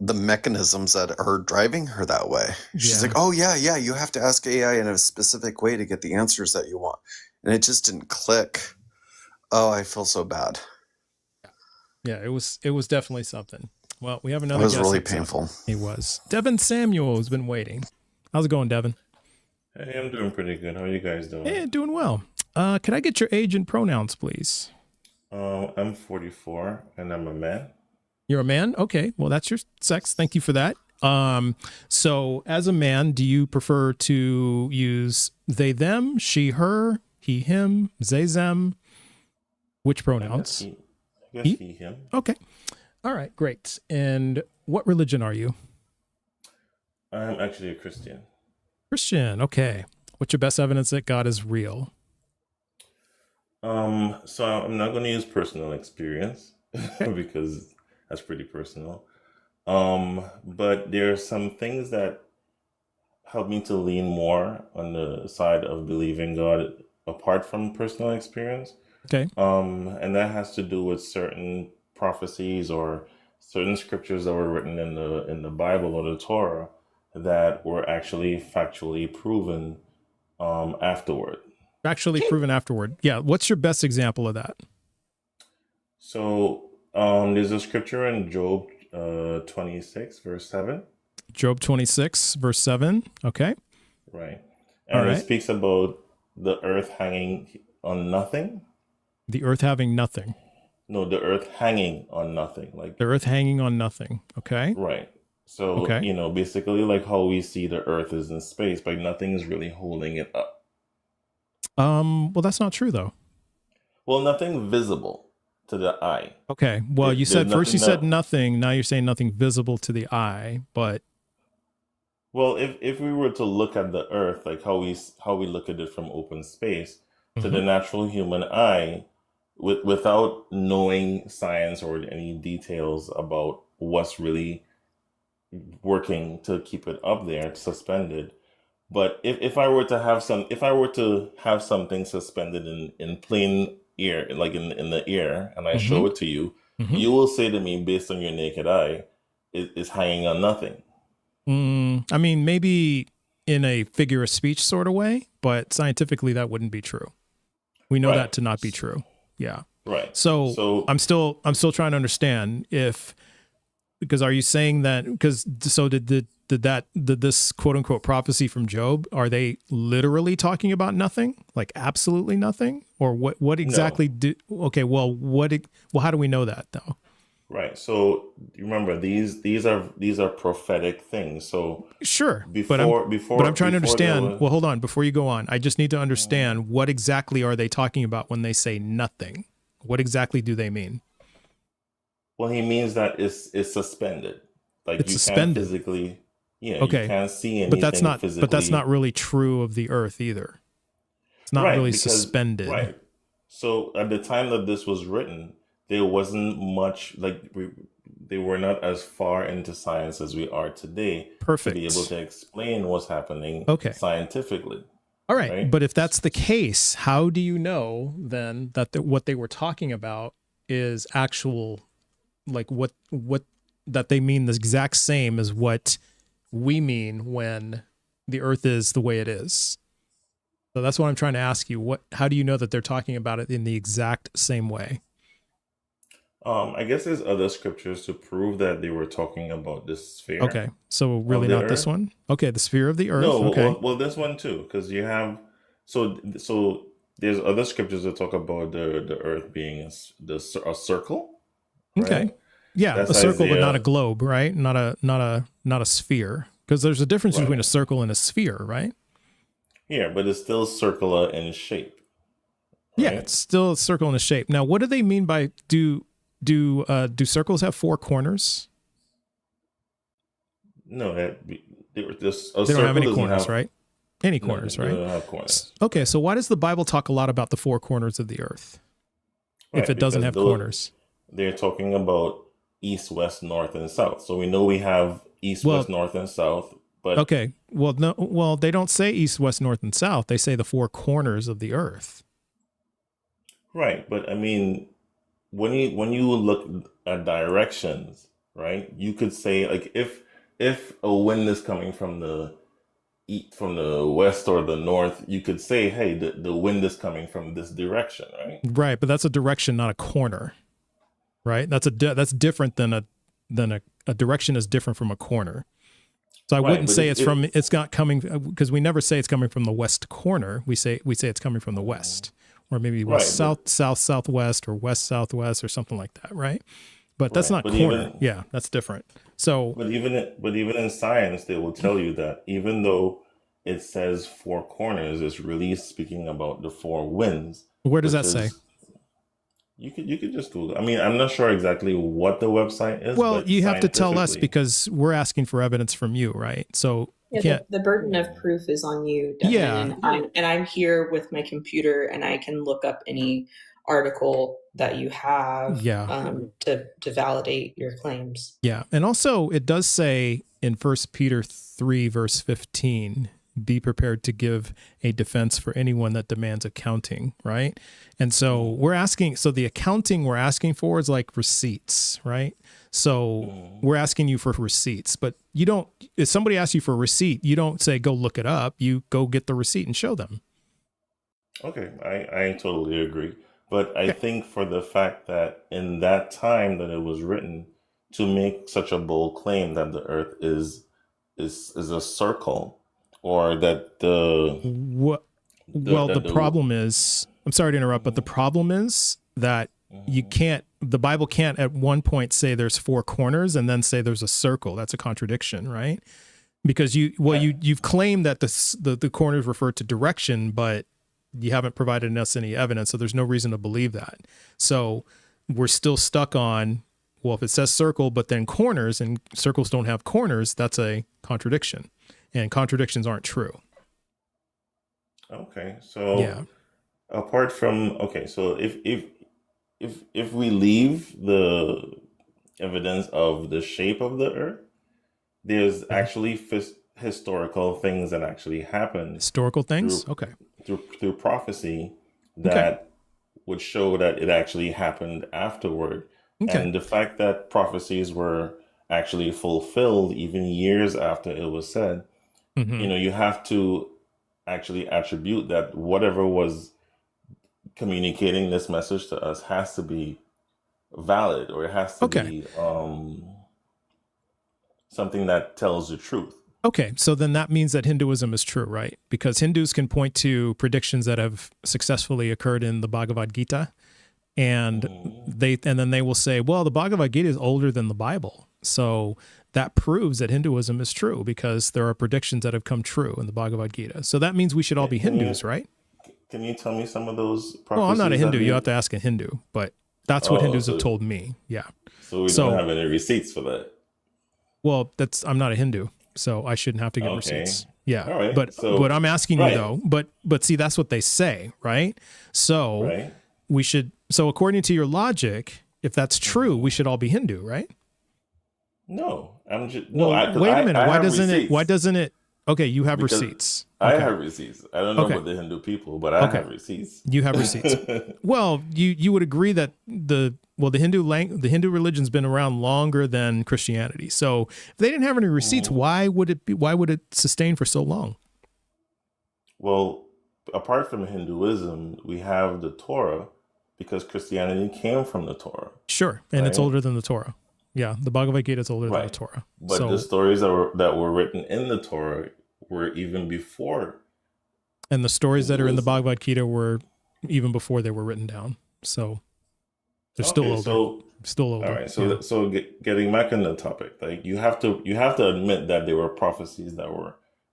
the mechanisms that are driving her that way. She's like, oh yeah, you have to ask AI in a specific way to get the answers that you want. And it just didn't click. Oh, I feel so bad. Yeah, it was definitely something. Well, we have another guest. It was really painful. He was. Devin Samuel has been waiting. How's it going, Devin? Hey, I'm doing pretty good. How are you guys doing? Hey, doing well. Could I get your age and pronouns, please? I'm 44 and I'm a man. You're a man? Okay. Well, that's your sex. Thank you for that. So as a man, do you prefer to use they, them, she, her, he, him, they, them? Which pronouns? I guess he, him. Okay. All right, great. And what religion are you? I'm actually a Christian. Christian. Okay. What's your best evidence that God is real? So I'm not going to use personal experience because that's pretty personal. But there are some things that help me to lean more on the side of believing God apart from personal experience. Okay. And that has to do with certain prophecies or certain scriptures that were written in the Bible or the Torah that were actually factually proven afterward. Actually proven afterward. Yeah. What's your best example of that? So there's a scripture in Job 26, verse 7. Job 26, verse 7. Okay. Right. And it speaks about the earth hanging on nothing. The earth having nothing. No, the earth hanging on nothing. Like the earth hanging on nothing. Okay. Right. So, basically like how we see the earth is in space, but nothing is really holding it up. Well, that's not true though. Well, nothing visible to the eye. Okay. Well, you said first you said nothing. Now you're saying nothing visible to the eye, but. Well, if we were to look at the earth, like how we look at it from open space to the natural human eye, without knowing science or any details about what's really working to keep it up there, suspended. But if I were to have something suspended in plain air, like in the air, and I show it to you, you will say to me, based on your naked eye, it's hanging on nothing. I mean, maybe in a figure of speech sort of way, but scientifically that wouldn't be true. We know that to not be true. Yeah. Right. So I'm still trying to understand because are you saying that did this quote unquote prophecy from Job, are they literally talking about nothing, like absolutely nothing, or what exactly how do we know that though? Right. So remember, these are prophetic things. So sure, but I'm trying to understand. Well, hold on. Before you go on, I just need to understand what exactly are they talking about when they say nothing? What exactly do they mean? Well, he means that it's suspended. Like it's you suspended. Can't physically. Yeah. Okay. You can't see anything. Physically. But that's not really true of the Earth either. It's not really suspended. Right. So at the time that this was written, there wasn't much, they were not as far into science as we are today. Perfect. To be able to explain what's happening scientifically. All right. But if that's the case, how do you know then that what they were talking about is actual, like what that they mean the exact same as what we mean when the Earth is the way it is? So that's what I'm trying to ask you. How do you know that they're talking about it in the exact same way? I guess there's other scriptures to prove that they were talking about this sphere. Okay, so really not this one? Okay, the sphere of the Earth. No, okay. well, this one too, because you have so there's other scriptures that talk about the Earth being a circle. Right? Okay, yeah, that's a circle, but not a globe, right? Not a sphere, because there's a difference between a circle and a sphere, right? Yeah, but it's still circular in shape. Right? Yeah, it's still a circle in a shape. Now, what do they mean by do circles have four corners? No, they don't have any corners, right? Any corners, right? They don't have corners. Okay, so why does the Bible talk a lot about the four corners of the Earth if it doesn't have corners? They're talking about east, west, north, and south. So we know we have east, west, north, and south. But okay, well, they don't say east, west, north, and south. They say the four corners of the Earth. Right, but I mean, when you look at directions, right? You could say like if a wind is coming from the west or the north, you could say, hey, the wind is coming from this direction, right? Right, but that's a direction, not a corner, right? That's different than a direction is different from a corner. So I Right, wouldn't but say it's not coming, because we never say it's coming from the west corner. We say it's coming from the west, or maybe west southwest or west southwest or something like that, right? But that's not corner. Yeah, that's different. So, but even in science, they will tell you that even though it says four corners, it's really speaking about the four winds. Where does that say? You could just Google. I mean, I'm not sure exactly what the website is. Well, but you have to tell us because we're asking for evidence from you, right? So you can't. The burden of proof is on you, Devin, yeah. And I'm here with my computer, and I can look up any article that you have to validate your claims. Yeah, and also it does say in 1 Peter 3 verse 15, be prepared to give a defense for anyone that demands accounting, right? And so we're asking, so the accounting we're asking for is like receipts, right? So we're asking you for receipts, but you don't, if somebody asks you for a receipt, you don't say, go look it up. You go get the receipt and show them. Okay, I totally agree. But I think for the fact that in that time that it was written, to make such a bold claim that the earth is a circle, or that the problem is, I'm sorry to interrupt, but the problem is that you can't, the Bible can't at one point say there's four corners and then say there's a circle. That's a contradiction, right? Because you've claimed that the corners refer to direction, but you haven't provided us any evidence, so there's no reason to believe that. So we're still stuck on, well, if it says circle, but then corners, and circles don't have corners, that's a contradiction. And contradictions aren't true. Okay, so apart from so if we leave the evidence of the shape of the earth, there's actually historical things that actually happened. Historical things, through prophecy that would show that it actually happened afterward, and the fact that prophecies were actually fulfilled even years after it was said. You have to actually attribute that whatever was communicating this message to us has to be valid, or it has to be something that tells the truth. Okay, so then that means that Hinduism is true, right? Because Hindus can point to predictions that have successfully occurred in the Bhagavad Gita, and then they will say, well, the Bhagavad Gita is older than the Bible. So that proves that Hinduism is true because there are predictions that have come true in the Bhagavad Gita. So that means we should all be Hindus, right? Can you tell me some of those prophecies? Well, I'm not a Hindu. You have to ask a Hindu, but that's what Hindus have told me. Yeah. So we don't have any receipts for that. Well, I'm not a Hindu, so I shouldn't have to give receipts. Yeah. All right. But I'm asking you though, but see, that's what they say, right? So we should, so according to your logic, if that's true, we should all be Hindu, right? No, I'm just wait a minute. Why doesn't it? Okay, you have receipts. I have receipts. I don't know about the Hindu people, but I have receipts. You have receipts. Well, you would agree that the Hindu religion's been around longer than Christianity. So if they didn't have any receipts, why would it sustain for so long? Well, apart from Hinduism, we have the Torah, because Christianity came from the Torah. Sure, and it's older than the Torah. Yeah, the Bhagavad Gita is older than the Torah. But the stories that were written in the Torah were even before. And the stories that are in the Bhagavad Gita were even before they were written down. So they're still older. Still older. All right. So getting back on the topic, like you have to admit that there were prophecies that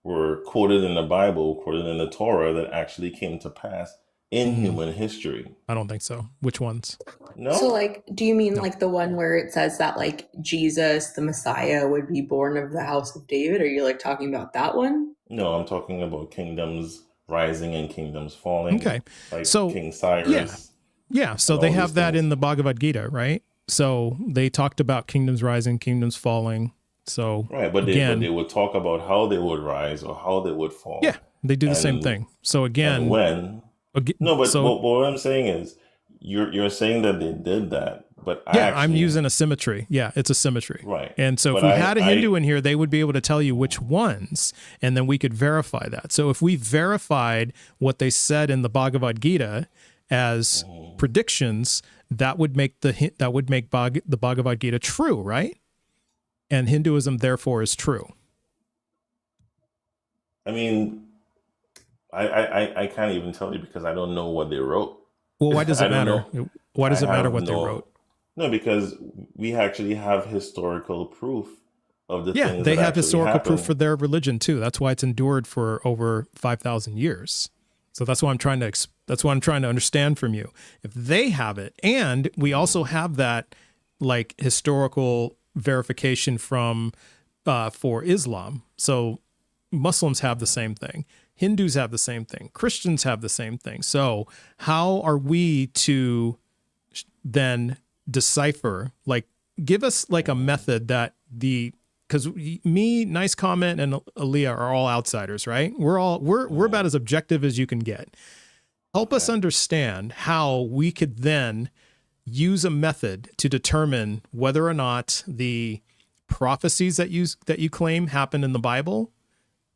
were quoted in the Bible, quoted in the Torah, that actually came to pass in human history. I don't think so. Which ones? No. So do you mean like the one where it says that like Jesus, the Messiah, would be born of the house of David? Are you talking about that one? No, I'm talking about kingdoms rising and kingdoms falling. Okay. Like so King Cyrus. Yeah. So they have that in the Bhagavad Gita, right? So they talked about kingdoms rising, kingdoms falling. So but they would talk about how they would rise or how they would fall. Yeah, they do the same thing. So what I'm saying is, you're saying that they did that, But I'm using a symmetry. Yeah, it's a symmetry. Right. And so if we had a Hindu in here, they would be able to tell you which ones, and then we could verify that. So if we verified what they said in the Bhagavad Gita as predictions, that would make the Bhagavad Gita true, right? And Hinduism therefore is true. I mean, I can't even tell you because I don't know what they wrote. Well, why does it matter? Why does it matter what they wrote? No, because we actually have historical proof of the things Yeah, they that have historical happened. proof for their religion too. That's why it's endured for over 5,000 years. So that's why I'm trying to understand from you. If they have it, and we also have that like historical verification from for Islam. So Muslims have the same thing. Hindus have the same thing. Christians have the same thing. So how are we to then decipher, like, give us like a method that because me, Nice Comment, and Aaliyah are all outsiders, right? We're about as objective as you can get. Help us understand how we could then use a method to determine whether or not the prophecies that you claim happened in the Bible,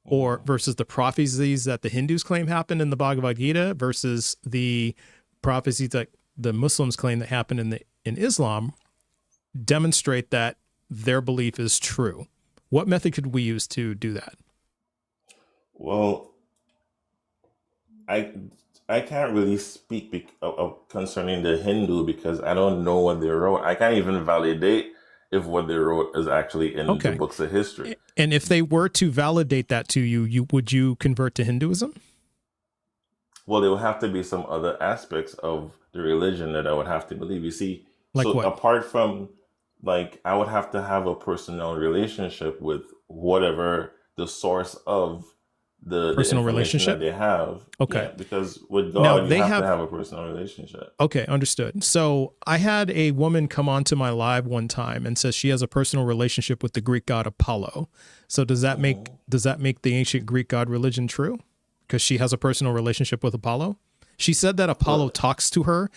or versus the prophecies that the Hindus claim happened in the Bhagavad Gita, versus the prophecies that the Muslims claim that happened in Islam, demonstrate that their belief is true. What method could we use to do that? Well, I can't really speak concerning the Hindu because I don't know what they wrote. I can't even validate if what they wrote is actually in the books of history. And if they were to validate that to you, would you convert to Hinduism? Well, there would have to be some other aspects of the religion that I would have to believe. You see, like so what? Apart from, like, I would have to have a personal relationship with whatever the source of the personal information relationship that they have. Okay. Yeah, because with God, Now, you they have to have a personal relationship. Okay, understood. So I had a woman come onto my live one time and says she has a personal relationship with the Greek god Apollo. So does that make the ancient Greek god religion true? Because she has a personal relationship with Apollo? She said that Apollo talks to her,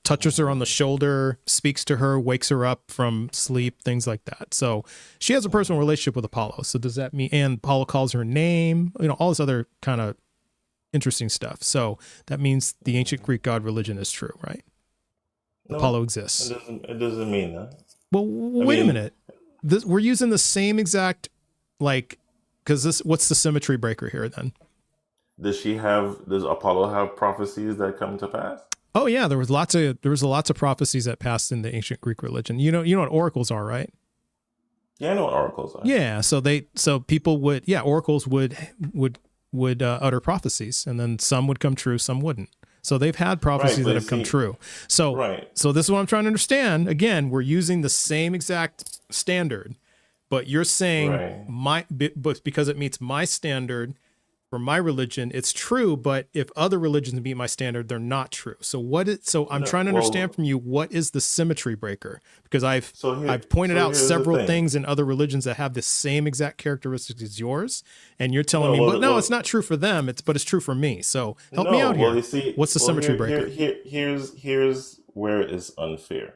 touches her on the shoulder, speaks to her, wakes her up from sleep, things like that. So she has a personal relationship with Apollo. So does that mean, and Apollo calls her name, all this other kind of interesting stuff. So that means the ancient Greek god religion is true, right? No, Apollo exists. It doesn't mean that. Well, wait a minute. We're using the same exact, because what's the symmetry breaker here then? Does Apollo have prophecies that come to pass? Oh yeah, there was lots of prophecies that passed in the ancient Greek religion. You know what oracles are, right? Yeah, I know what oracles are. Yeah, so people would, oracles would utter prophecies, and then some would come true, some wouldn't. So they've had prophecies that have come true. So so this is what I'm trying to understand. Again, we're using the same exact standard, but you're saying but because it meets my standard for my religion, it's true, but if other religions meet my standard, they're not true. So I'm trying to understand from you, what is the symmetry breaker? Because I've pointed out several things in other religions that have the same exact characteristics as yours, and you're telling me, it's not true for them, but it's true for me. So help me out here. You see, what's the symmetry breaker? Here's where it is unfair.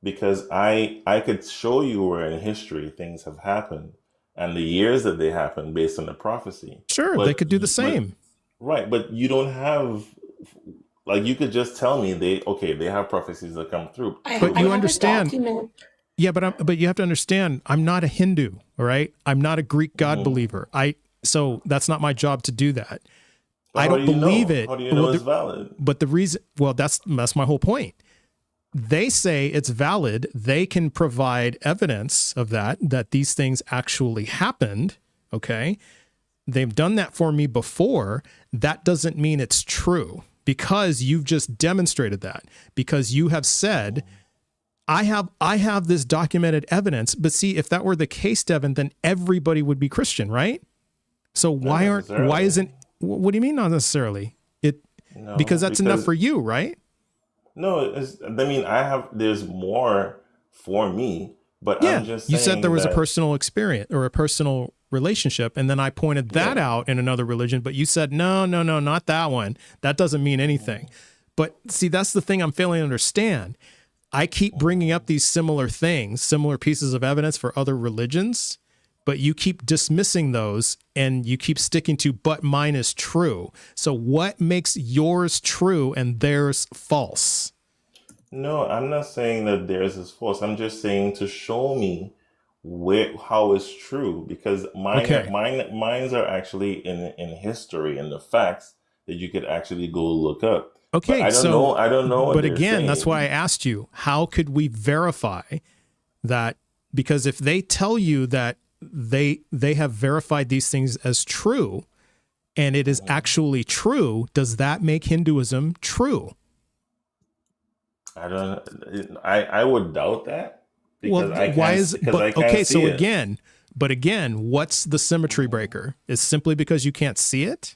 Because I could show you where in history things have happened and the years that they happened based on the prophecy. Sure, they could do the same. But you don't have, you could just tell me they have prophecies that come through. But you understand. Yeah, but you have to understand, I'm not a Hindu, all right? I'm not a Greek god believer. So that's not my job to do that. But I don't believe it. How do you know it's valid? But the reason, that's my whole point. They say it's valid. They can provide evidence of that these things actually happened. Okay. They've done that for me before. That doesn't mean it's true, because you've just demonstrated that, because you have said, I have this documented evidence. But see, if that were the case, Devin, then everybody would be Christian, right? So what do you mean not necessarily? Because that's enough for you, right? No, there's more for me, but I'm just saying you said there was a personal experience or a personal relationship, and then I pointed that out in another religion, but you said, no, not that one. That doesn't mean anything. But see, that's the thing I'm failing to understand. I keep bringing up these similar things, similar pieces of evidence for other religions, but you keep dismissing those and you keep sticking to, but mine is true. So what makes yours true and theirs false? No, I'm not saying that theirs is false. I'm just saying to show me how it's true, because mine's are actually in history and the facts that you could actually go look up. Okay, but I don't know what But they're again, saying. that's why I asked you, how could we verify that? Because if they tell you that they have verified these things as true and it is actually true, does that make Hinduism true? I would doubt that, because Well, I can't, why is because I but can't okay, see so it. again, what's the symmetry breaker? Is simply because you can't see it?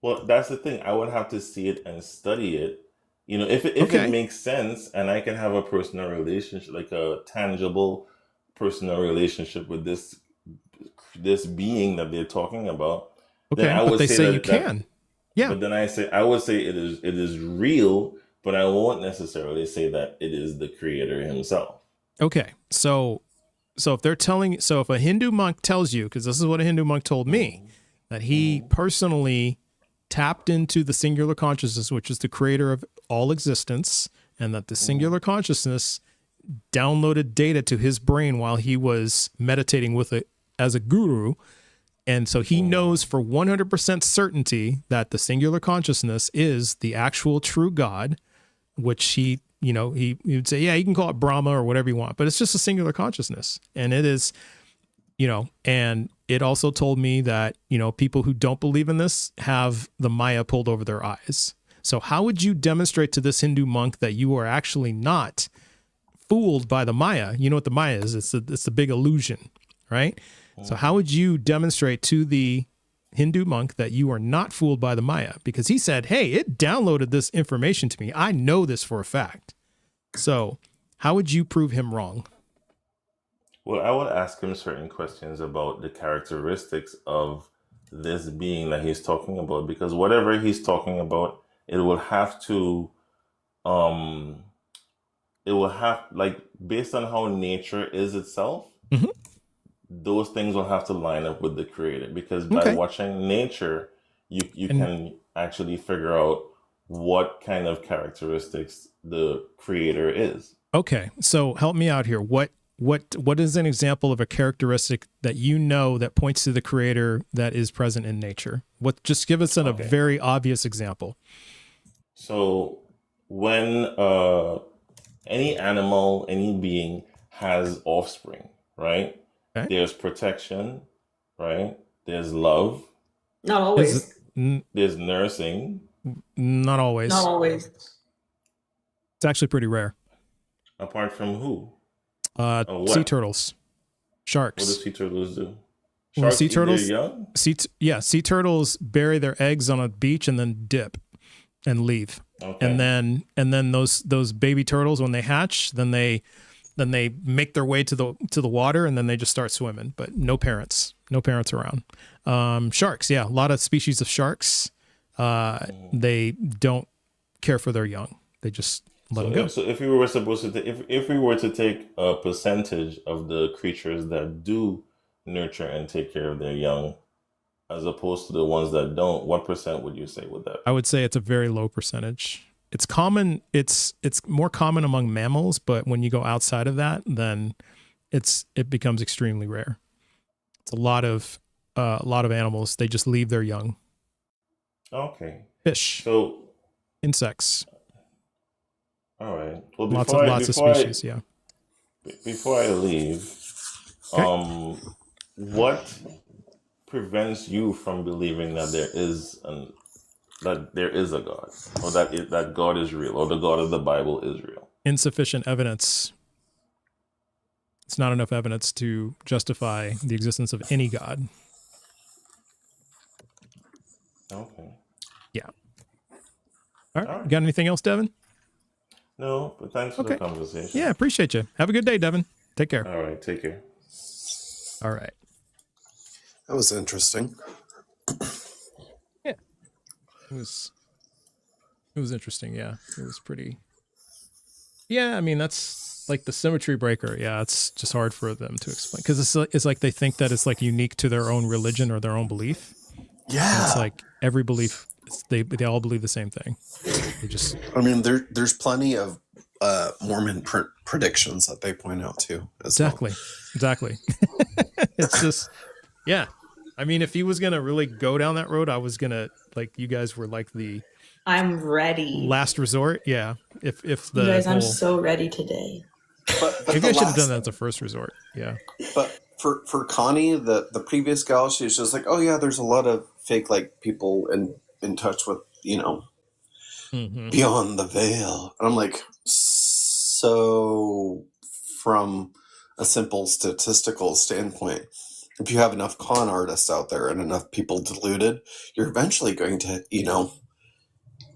Well, that's the thing. I would have to see it and study it. If it Okay. makes sense and I can have a personal relationship, like a tangible personal relationship with this being that they're talking about, then Okay, I but would they say you that. can. Yeah. But then I would say it is real, but I won't necessarily say that it is the creator himself. Okay. So if if a Hindu monk tells you, because this is what a Hindu monk told me, that he personally tapped into the singular consciousness, which is the creator of all existence, and that the singular consciousness downloaded data to his brain while he was meditating as a guru. And so he knows for 100% certainty that the singular consciousness is the actual true God, which he would say, yeah, you can call it Brahma or whatever you want, but it's just a singular consciousness. And it is, and it also told me that, people who don't believe in this have the Maya pulled over their eyes. So how would you demonstrate to this Hindu monk that you are actually not fooled by the Maya? You know what the Maya is? It's a big illusion, right? So how would you demonstrate to the Hindu monk that you are not fooled by the Maya? Because he said, hey, it downloaded this information to me. I know this for a fact. So how would you prove him wrong? Well, I would ask him certain questions about the characteristics of this being that he's talking about, because whatever he's talking about, it will have, like, based on how nature is itself, those things will have to line up with the creator, because by watching nature, you can actually figure out what kind of characteristics the creator is. Okay, so help me out here. What is an example of a characteristic that that points to the creator that is present in nature? Just give us a very obvious example. So when any animal, any being has offspring, right? Okay. There's protection, right? There's love. Not always. There's nursing. Not always. Not always. It's actually pretty rare. Apart from who? Sea turtles, sharks. What do sea turtles do? Well, Sharks sea turtles, eat their young? Sea turtles bury their eggs on a beach and then dip and leave. Okay. And then those baby turtles, when they hatch, then they make their way to the water, and then they just start swimming. But no parents around. Sharks, yeah, a lot of species of sharks. They don't care for their young. They just let them go. So if we were if we were to take a percentage of the creatures that do nurture and take care of their young, as opposed to the ones that don't, what percent would you say would that be? I would say it's a very low percentage. It's common. It's more common among mammals, but when you go outside of that, then it becomes extremely rare. It's a lot of animals. They just leave their young. Okay. Fish. So insects. All right. Well, lots of species. Yeah. Before I leave, what prevents you from believing that there is a God, or that God is real, or the God of the Bible is real? Insufficient evidence. It's not enough evidence to justify the existence of any God. Okay. Yeah. All right. Got anything else, Devin? No, but thanks for the conversation. Yeah, appreciate you. Have a good day, Devin. Take care. All right, take care. All right. That was interesting. Yeah. It was interesting, yeah. It was pretty Yeah, I mean, that's like the symmetry breaker. Yeah, it's just hard for them to explain because it's like they think that it's like unique to their own religion or their own belief. Yeah. And it's like every belief, they all believe the same thing. They just. I mean, there's plenty of Mormon predictions that they point out too. Exactly. It's just, yeah. I mean, if he was gonna really go down that road, I was gonna like you guys were like the. I'm ready. Last resort, yeah. If the you guys, I'm so ready today. But maybe I should have done that as a first resort. Yeah. But for Connie, the previous gal, she was just like, oh yeah, there's a lot of fake like people in touch with, you know, beyond the veil. And I'm like, so from a simple statistical standpoint, if you have enough con artists out there and enough people deluded, you're eventually going to, you know,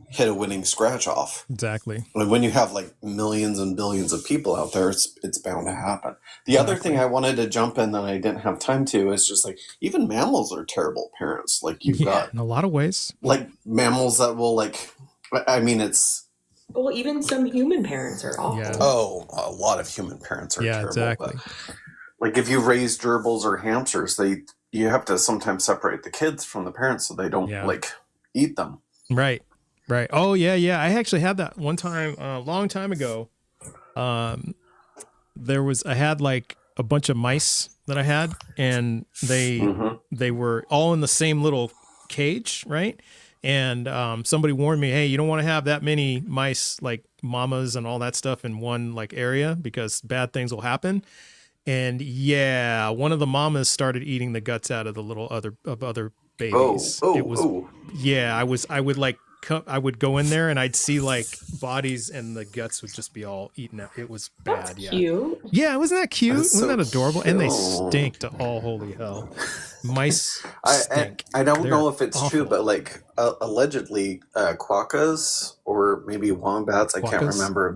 hit a winning scratch off. Exactly. And when you have like millions and billions of people out there, it's bound to happen. The other thing I wanted to jump in that I didn't have time to is just like even mammals are terrible parents. Like you've got in a lot of ways, like mammals that will like, I mean, it's. Well, even some human parents are awful. Yeah. Oh, a lot of human parents are terrible. Exactly. But, like if you raise gerbils or hamsters, you have to sometimes separate the kids from the parents so they don't like eat them. Right. Oh yeah. I actually had that one time, a long time ago. I had like a bunch of mice that I had, and they were all in the same little cage, right? And somebody warned me, hey, you don't want to have that many mice, like mamas and all that stuff in one like area because bad things will happen. And yeah, one of the mamas started eating the guts out of the little other babies. I would go in there and I'd see like bodies and the guts would just be all eaten out. It was bad. That's cute. Yeah, wasn't that cute? Wasn't that adorable? Cute. And they stink to all holy hell. Mice stink. I don't know if it's true, but like allegedly quokkas or maybe wombats, I can't remember.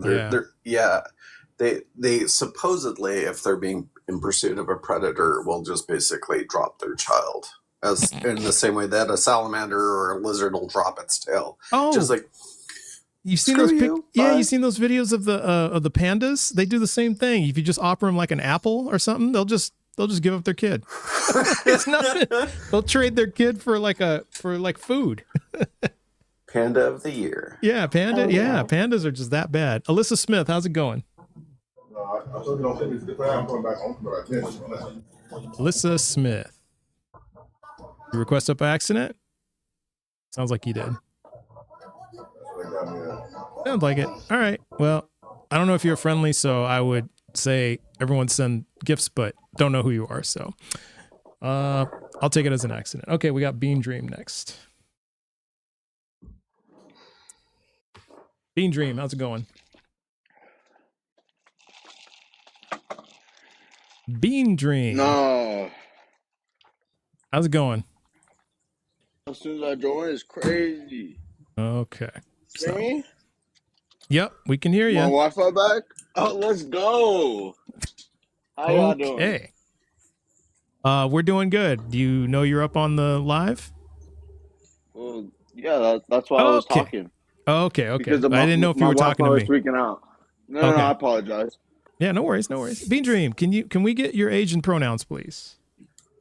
They supposedly, if they're being in pursuit of a predator, will just basically drop their child. As in the same way that a salamander or a lizard will drop its tail. Oh, just like you've seen those. You've seen those videos of the pandas. They do the same thing. If you just offer them like an apple or something, they'll just give up their kid. It's nothing. They'll trade their kid for food. Panda of the year. Yeah, panda. Oh, yeah, pandas are just that bad. Alyssa Smith, how's it going? Alyssa Smith. You request up by accident? Sounds like you did. Sounds like it. All right. Well, I don't know if you're friendly, so I would say everyone send gifts, but don't know who you are. So I'll take it as an accident. Okay, we got Bean Dream next. Bean Dream, how's it going? Bean Dream. No. How's it going? As soon as I join, it's crazy. Okay. See me? Yep, we can hear you. My Wi-Fi back? Oh, let's go. How y'all doing? Okay. We're doing good. Do you know you're up on the live? Well, yeah, that's why I was talking. Okay. I didn't know if you were talking to me. My Wi-Fi was freaking out. No, I apologize. Yeah, no worries. Bean Dream, can we get your age and pronouns, please?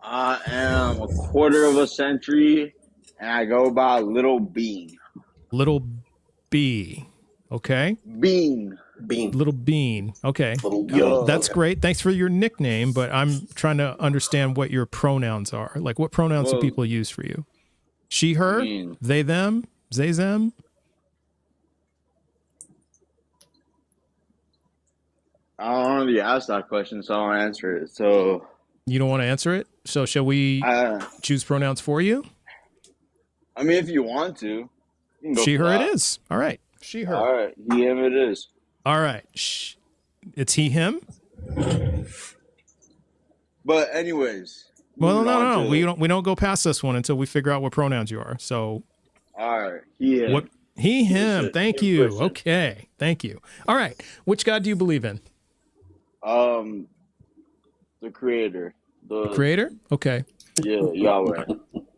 I am a quarter of a century, and I go by Little Bean. Little B. Okay. Bean. Little Bean. Okay. That's great. Thanks for your nickname, but I'm trying to understand what your pronouns are. Like, what pronouns do people use for you? She, her, they, them, they, them? I already asked that question, so I'll answer it. So you don't want to answer it? So shall we choose pronouns for you? I mean, if you want to. You can go she, her, it is. All right. She, her. All right. He, him, it is. All right. It's he, him? But anyways. Well, no. We don't go past this one until we figure out what pronouns you are. So. All right. He, him. What? He, him. Thank you. Okay. Thank you. All right. Which God do you believe in? The creator. The creator? Okay. Yeah, Yahweh.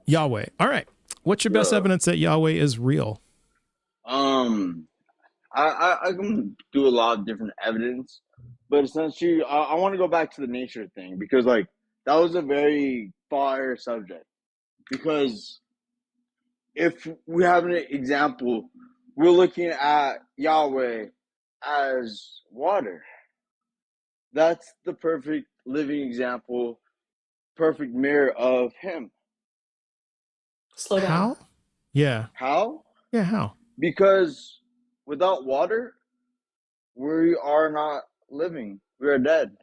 Yahweh. All right. What's your best evidence that Yahweh is real? I I can do a lot of different evidence, but essentially, I want to go back to the nature thing because, like, that was a very fire subject. Because if we have an example, we're looking at Yahweh as water. That's the perfect living example, perfect mirror of Him. Slow down. How? Yeah. How? Yeah, how? Because without water, we are not living. We are dead.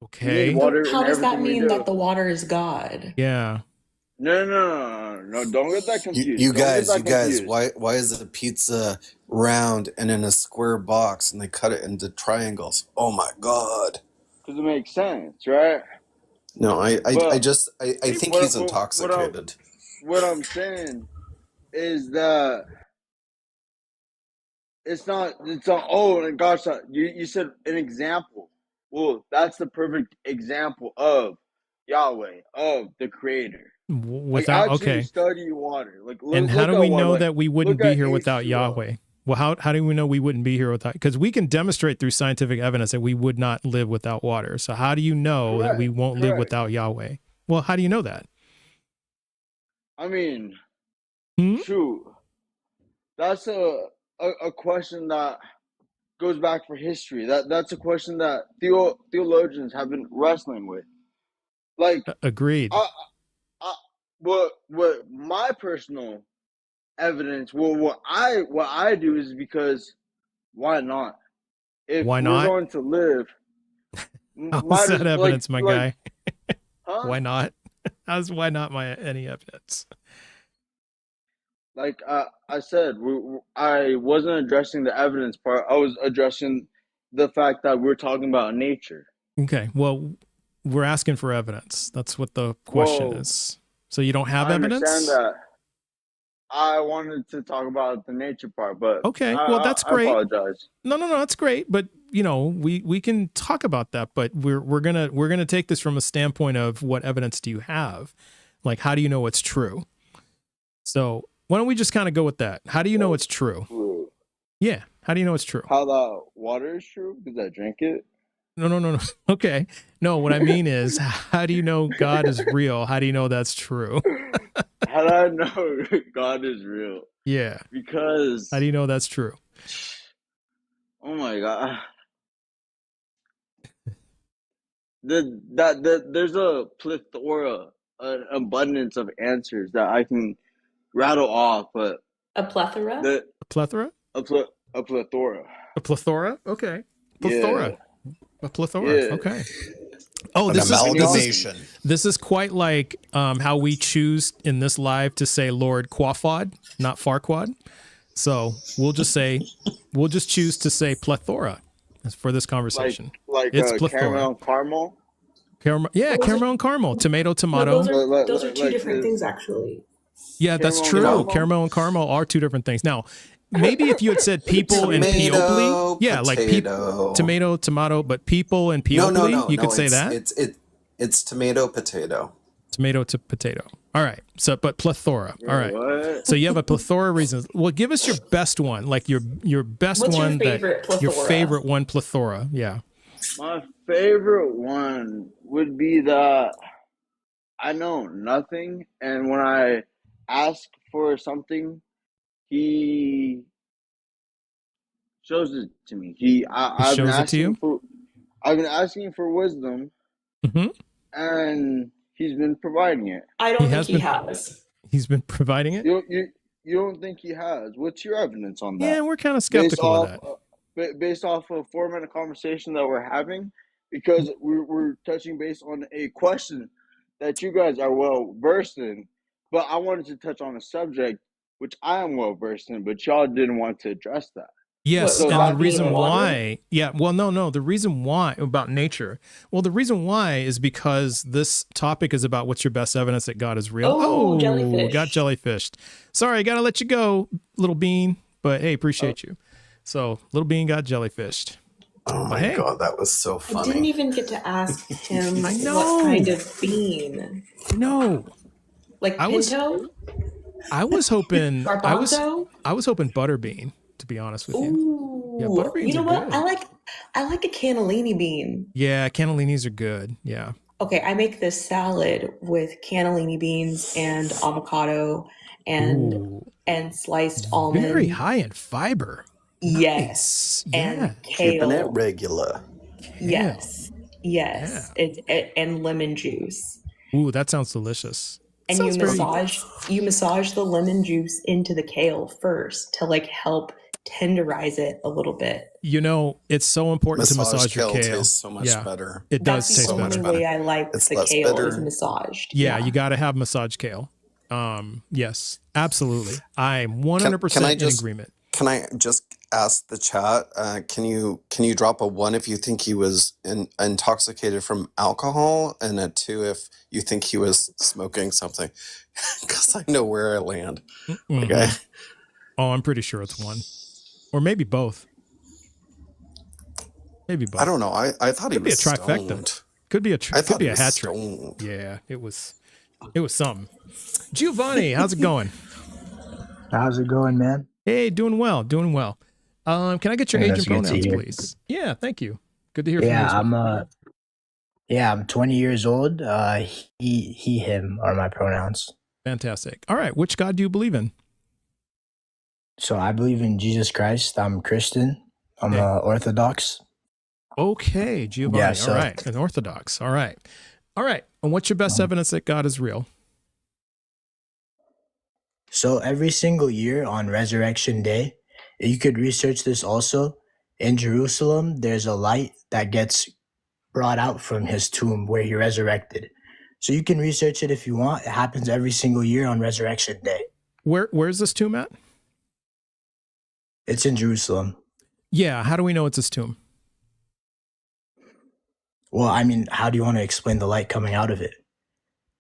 Okay. We need water. How does that we mean do. that the water is God? Yeah. No. Don't get that confused. You guys, why is the pizza round and in a square box and they cut it into triangles? Oh my God. Because it makes sense, right? No, I think he's intoxicated. What I'm saying is that it's not, oh my gosh, you said an example. Well, that's the perfect example of Yahweh, of the Creator. Without, like, okay. Study water. Like, and how do we know that we wouldn't be here H2O. without Yahweh? Well, how do we know we wouldn't be here without? Because we can demonstrate through scientific evidence that we would not live without water. So how do you know that we won't live without Yahweh? Well, how do you know that? I mean, shoot, that's a question that goes back for history. That's a question that theologians have been wrestling with. Like, agreed. What my personal evidence, what I do is because why not? If why not? we're going to live, how's that evidence, my guy? Huh? Why not? Why not any evidence? Like I said, I wasn't addressing the evidence part. I was addressing the fact that we're talking about nature. Okay, well, we're asking for evidence. That's what the question is. So you don't have evidence? I understand that. I wanted to talk about the nature part, but okay, well, that's great. I apologize. No, that's great. But we can talk about that. But we're gonna take this from a standpoint of what evidence do you have? Like, how do you know it's true? So why don't we just kind of go with that? How do you know it's true? Yeah, how do you know it's true? How the water is true? Because I drink it. No. Okay. No, what I mean is, how do you know God is real? How do you know that's true? How do I know God is real? Yeah. Because... How do you know that's true? Oh my God. There's a plethora, an abundance of answers that I can rattle off, but... A plethora? A plethora? A plethora. A plethora? Okay. Plethora. Yeah. A plethora. Yeah. Okay. Oh, this is quite like how we choose in this live to say Lord Quafad, not Farquad. So we'll just choose to say plethora for this conversation. Like it's plethora. Caramel and caramel? Caramel and caramel. Tomato. No, those are two different things, actually. Yeah, that's true. Caramel and caramel are two different things. Now, maybe if you had said people and Peoply, yeah, like tomato, but people and Peoply, you could say that. It's tomato, potato. Tomato to potato. All right. So, but plethora. All right. What? So you have a plethora of reasons. Well, give us your best one, like your best What's one, your favorite one, plethora. Yeah. My favorite one would be that I know nothing, and when I ask for something, he shows it to me. I've been asking for wisdom, and he's been providing it. I don't think he has. He's been providing it? You don't think he has? What's your evidence on that? Yeah, we're kind of skeptical of that. Based off of a 4-minute conversation that we're having, because we're touching base on a question that you guys are well versed in, but I wanted to touch on a subject which I am well versed in, but y'all didn't want to address that. Yes, and the reason why, the reason why about nature, the reason why is because this topic is about what's your best evidence that God is real. Oh, jellyfish. Got jellyfished. Sorry, I got to let you go, little bean, but hey, appreciate you. So, little bean got jellyfished. Oh my God, that was so funny. I didn't even get to ask him what kind of bean. No. Like pinto? I was hoping Garbanzo? I was hoping butterbean. to be honest with you. Ooh, Yeah, butter beans you know are what? good. I like a cannellini bean. Yeah, cannellinis are good. Yeah. Okay, I make this salad with cannellini beans and avocado and sliced almond. Very high in fiber. Yes. Nice. And Yeah. Keeping it kale. regular. Yes. Yes. And lemon juice. Ooh, that sounds delicious. And you massage the lemon juice into the kale first to like help tenderize it a little bit. You know, it's so important to massage your kale. Tastes so much better. It does taste better. That's the only way I like the kale is massaged. Yeah, you got to have massaged kale. Yes, absolutely. I'm 100% in agreement. Can I just ask the chat? Can you drop a 1 if you think he was intoxicated from alcohol, and a 2 if you think he was smoking something? Because I know where I land. Okay. Oh, I'm pretty sure it's 1, or maybe both. Maybe both. I don't know. I thought he was stoned. Could be a trifecta. Could be a hat trick. Stoned. Yeah, it was something. Giovanni, how's it going? How's it going, man? Hey, doing well. Can I get your age and pronouns, please? Yeah, thank you. Good to hear from you. I'm 20 years old. He, him are my pronouns. Fantastic. All right, which God do you believe in? So I believe in Jesus Christ. I'm Christian. I'm Orthodox. Okay, Giovanni. Yeah, all right, an Orthodox. All right. And what's your best evidence that God is real? So every single year on Resurrection Day, you could research this also. In Jerusalem, there's a light that gets brought out from his tomb where he resurrected. So you can research it if you want. It happens every single year on Resurrection Day. Where's this tomb at? It's in Jerusalem. Yeah, how do we know it's his tomb? Well, I mean, how do you want to explain the light coming out of it?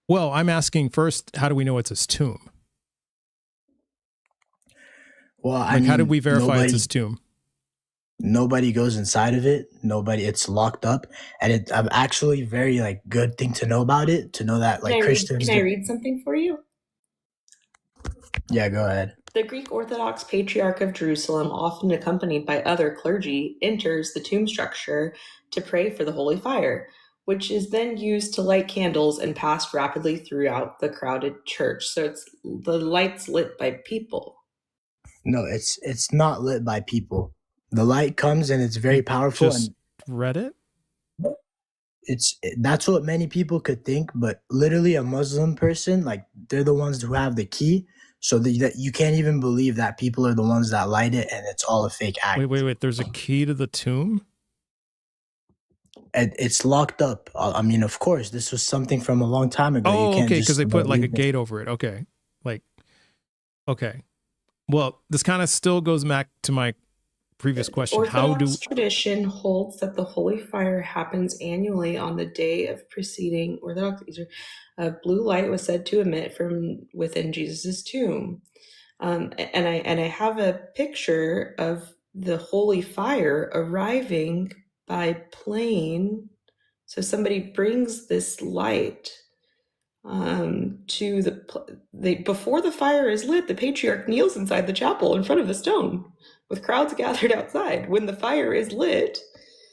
Well, I'm asking first, how do we know it's his tomb? Well, how did we verify it's his tomb? Nobody goes inside of it. It's locked up. And it's actually very good thing to know about it, to know that Christians. Can I read something for you? Yeah, go ahead. The Greek Orthodox Patriarch of Jerusalem, often accompanied by other clergy, enters the tomb structure to pray for the holy fire, which is then used to light candles and passed rapidly throughout the crowded church. So the light's lit by people. No, it's not lit by people. The light comes and it's very powerful. Just read it? That's what many people could think, but literally a Muslim person, they're the ones who have the key. So that you can't even believe that people are the ones that light it, and it's all a fake act. Wait. There's a key to the tomb? And it's locked up. I mean, of course, this was something from a long time ago. Oh, okay, because they put a gate over it. Okay. Okay. Well, this kind of still goes back to my previous question. Orthodox tradition holds that the holy fire happens annually on the day of preceding Orthodox Easter. A blue light was said to emit from within Jesus's tomb, and I have a picture of the holy fire arriving by plane. So somebody brings this light to before the fire is lit. The patriarch kneels inside the chapel in front of the stone, with crowds gathered outside. When the fire is lit,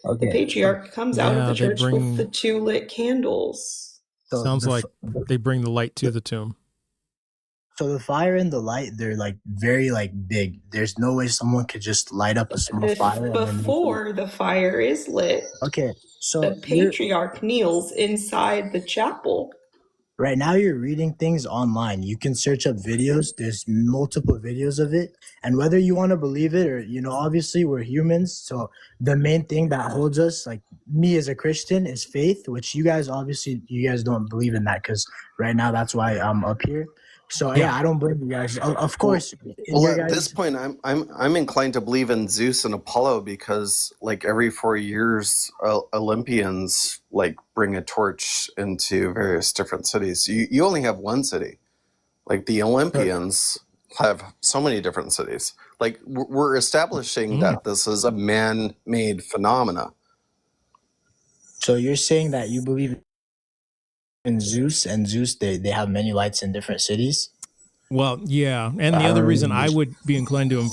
the patriarch comes out of the church with the 2 lit candles. Sounds like they bring the light to the tomb. So the fire and the light, they're very big. There's no way someone could just light up a small fire. Before the fire is lit, okay, so the patriarch kneels inside the chapel. Right now you're reading things online. You can search up videos. There's multiple videos of it. And whether you want to believe it or, obviously we're humans. So the main thing that holds us, me as a Christian, is faith, which you guys don't believe in that, because right now that's why I'm up here. So yeah, I don't blame you guys. Of course. Well, at this point, I'm inclined to believe in Zeus and Apollo, because every 4 years, Olympians bring a torch into various different cities. You only have one city. The Olympians have so many different cities. We're establishing that this is a man-made phenomena. So you're saying that you believe in Zeus, and Zeus, they have many lights in different cities? Well, yeah, and the other reason I would be inclined to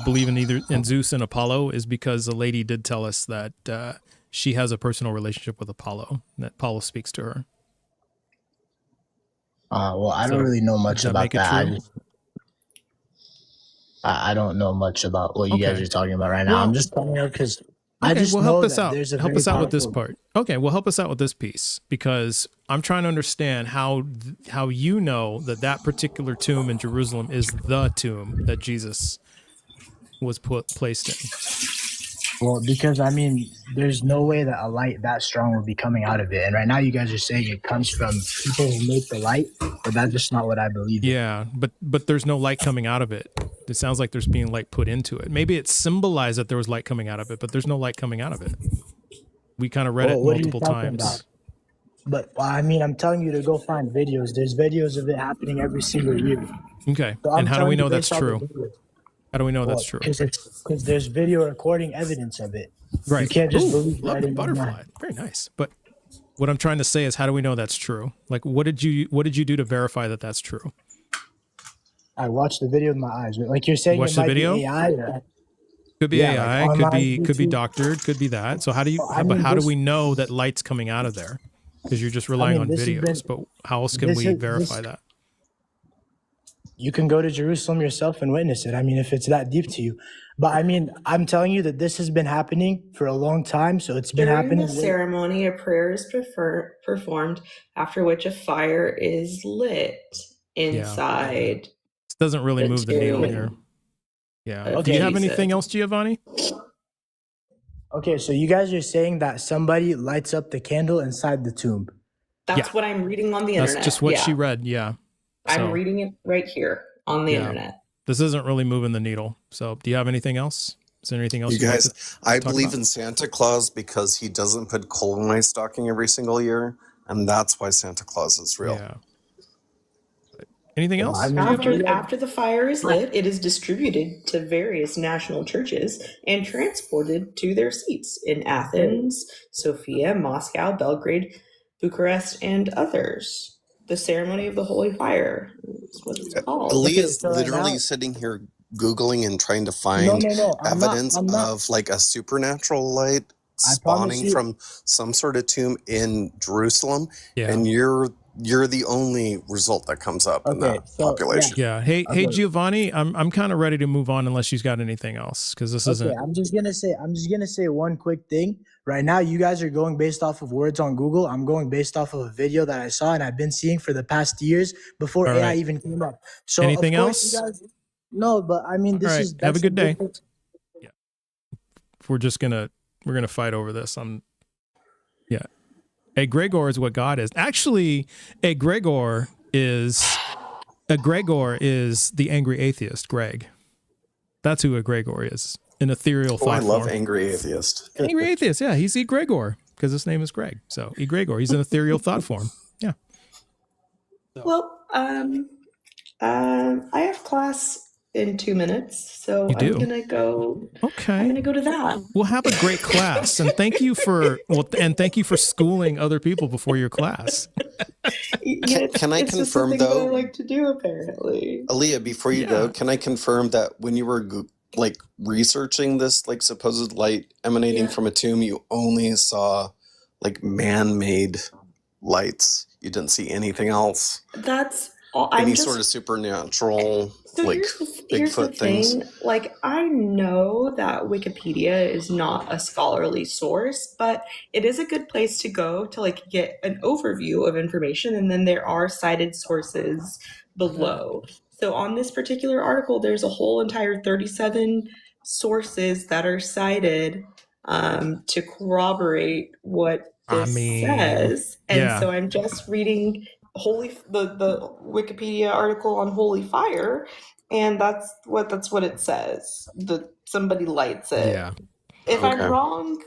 believe in either in Zeus and Apollo is because the lady did tell us that she has a personal relationship with Apollo, that Apollo speaks to her. Well, I don't really know much about that. I don't know much about what you guys are talking about right now. I'm just telling you because I just know help us that out. there's a help us out with this part. Okay, well, help us out with this piece because I'm trying to understand how you know that particular tomb in Jerusalem is the tomb that Jesus was placed in. Well, because I mean, there's no way that a light that strong would be coming out of it. And right now you guys are saying it comes from people who make the light, but that's just not what I believe. Yeah, but there's no light coming out of it. It sounds like there's being light put into it. Maybe it symbolized that there was light coming out of it, but there's no light coming out of it. We kind of read it multiple times. But I mean, I'm telling you to go find videos. There's videos of it happening every single year. Okay, so and how do we know that's true? How do we know that's true? Because there's video recording evidence of it. Right. You can't just believe lovely butterfly. Very nice. But what I'm trying to say is, how do we know that's true? Like, what did you do to verify that that's true? I watched the video with my eyes. Like you're saying, watch the video. Be AI, could be AI. Like could be doctored. Could be that. So how do you? But how do we know that light's coming out of there? Because you're just relying on videos. But how else can we verify that? You can go to Jerusalem yourself and witness it. I mean, if it's that deep to you. But I mean, I'm telling you that this has been happening for a long time. So it's been happening. During the ceremony, a prayer is performed, after which a fire is lit inside. This doesn't really move the needle here. Yeah. Okay, do you have anything else, Giovanni? Okay, so you guys are saying that somebody lights up the candle inside the tomb. That's what I'm reading on the internet. That's just what she read. Yeah. I'm reading it right here on the internet. This isn't really moving the needle. So do you have anything else? Is there anything else you guys I believe in Santa Claus because he doesn't put coal in my stocking every single year, and that's why Santa Claus is real. Yeah. Anything else? After the fire is lit, it is distributed to various national churches and transported to their seats in Athens, Sofia, Moscow, Belgrade, Bucharest, and others. The ceremony of the holy fire is what it's called. Ali is literally sitting here Googling and trying to find evidence of like a supernatural light spawning from some sort of tomb in Jerusalem. Yeah. And you're the only result that comes up in that population. Yeah. Hey, Giovanni, I'm kind of ready to move on unless she's got anything else because this isn't. I'm just gonna say one quick thing. Right now, you guys are going based off of words on Google. I'm going based off of a video that I saw and I've been seeing for the past years before AI even came up. So anything else? No, but I mean, this is. Have a good day. Yeah. We're gonna fight over this. Yeah. Egregor is what God is. Actually, Egregor is the angry atheist, Greg. That's who Egregor is. An ethereal thought form. I love angry atheist. Angry atheist, yeah. He's Egregor because his name is Greg. So Egregor, he's an ethereal thought form. Yeah. Well, I have class in 2 minutes, so I'm gonna go. Okay, I'm gonna go to that. We'll have a great class, and thank you for schooling other people before your class. Can I confirm though? I like to do apparently. Aaliyah, before you go, can I confirm that when you were like researching this like supposed light emanating from a tomb, you only saw like man-made lights? You didn't see anything else? That's sort of supernatural, so like Bigfoot things. Like, I know that Wikipedia is not a scholarly source, but it is a good place to go to like get an overview of information, and then there are cited sources below. So on this particular article, there's a whole entire 37 sources that are cited to corroborate what this says. And so I'm just reading the Wikipedia article on holy fire, and that's what it says. Somebody lights it. Yeah. If I'm wrong,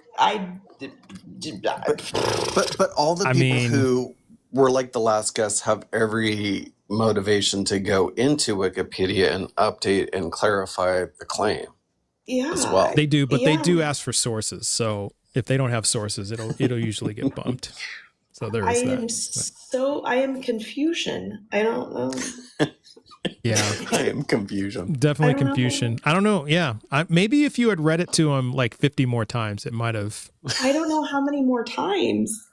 but all the people who were like the last guests have every motivation to go into Wikipedia and update and clarify the claim. Yeah, as well. They do, but they do ask for sources. So if they don't have sources, it'll usually get bumped. So there is I am confusion. I don't know. Yeah. I am confusion. Definitely confusion. I don't know. Yeah. Maybe if you had read it to him like 50 more times, it might have. I don't know how many more times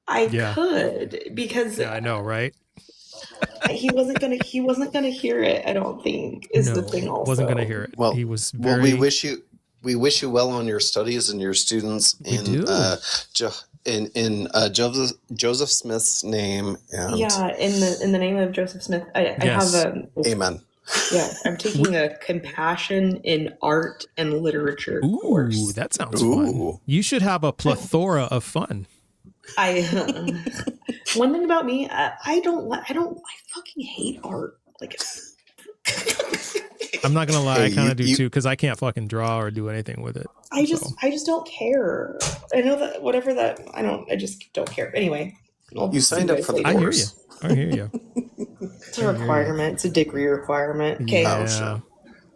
I could, because I know, right? he wasn't gonna hear it. I don't think is the thing. Also, wasn't gonna hear it. Well, he was very. Well, we wish you well on your studies and your students in Joseph Smith's name. And in the name of Joseph Smith, I have a amen. Yeah, I'm taking a compassion in art and literature course. Ooh, that sounds fun. You should have a plethora of fun. One thing about me, I fucking hate art. Like, I'm not gonna lie, I kind of do too, because I can't fucking draw or do anything with it. I just don't care. I know that whatever that I just don't care. Anyway, you signed up for the course. I hear you. It's a requirement. It's a degree requirement. Okay. Yeah.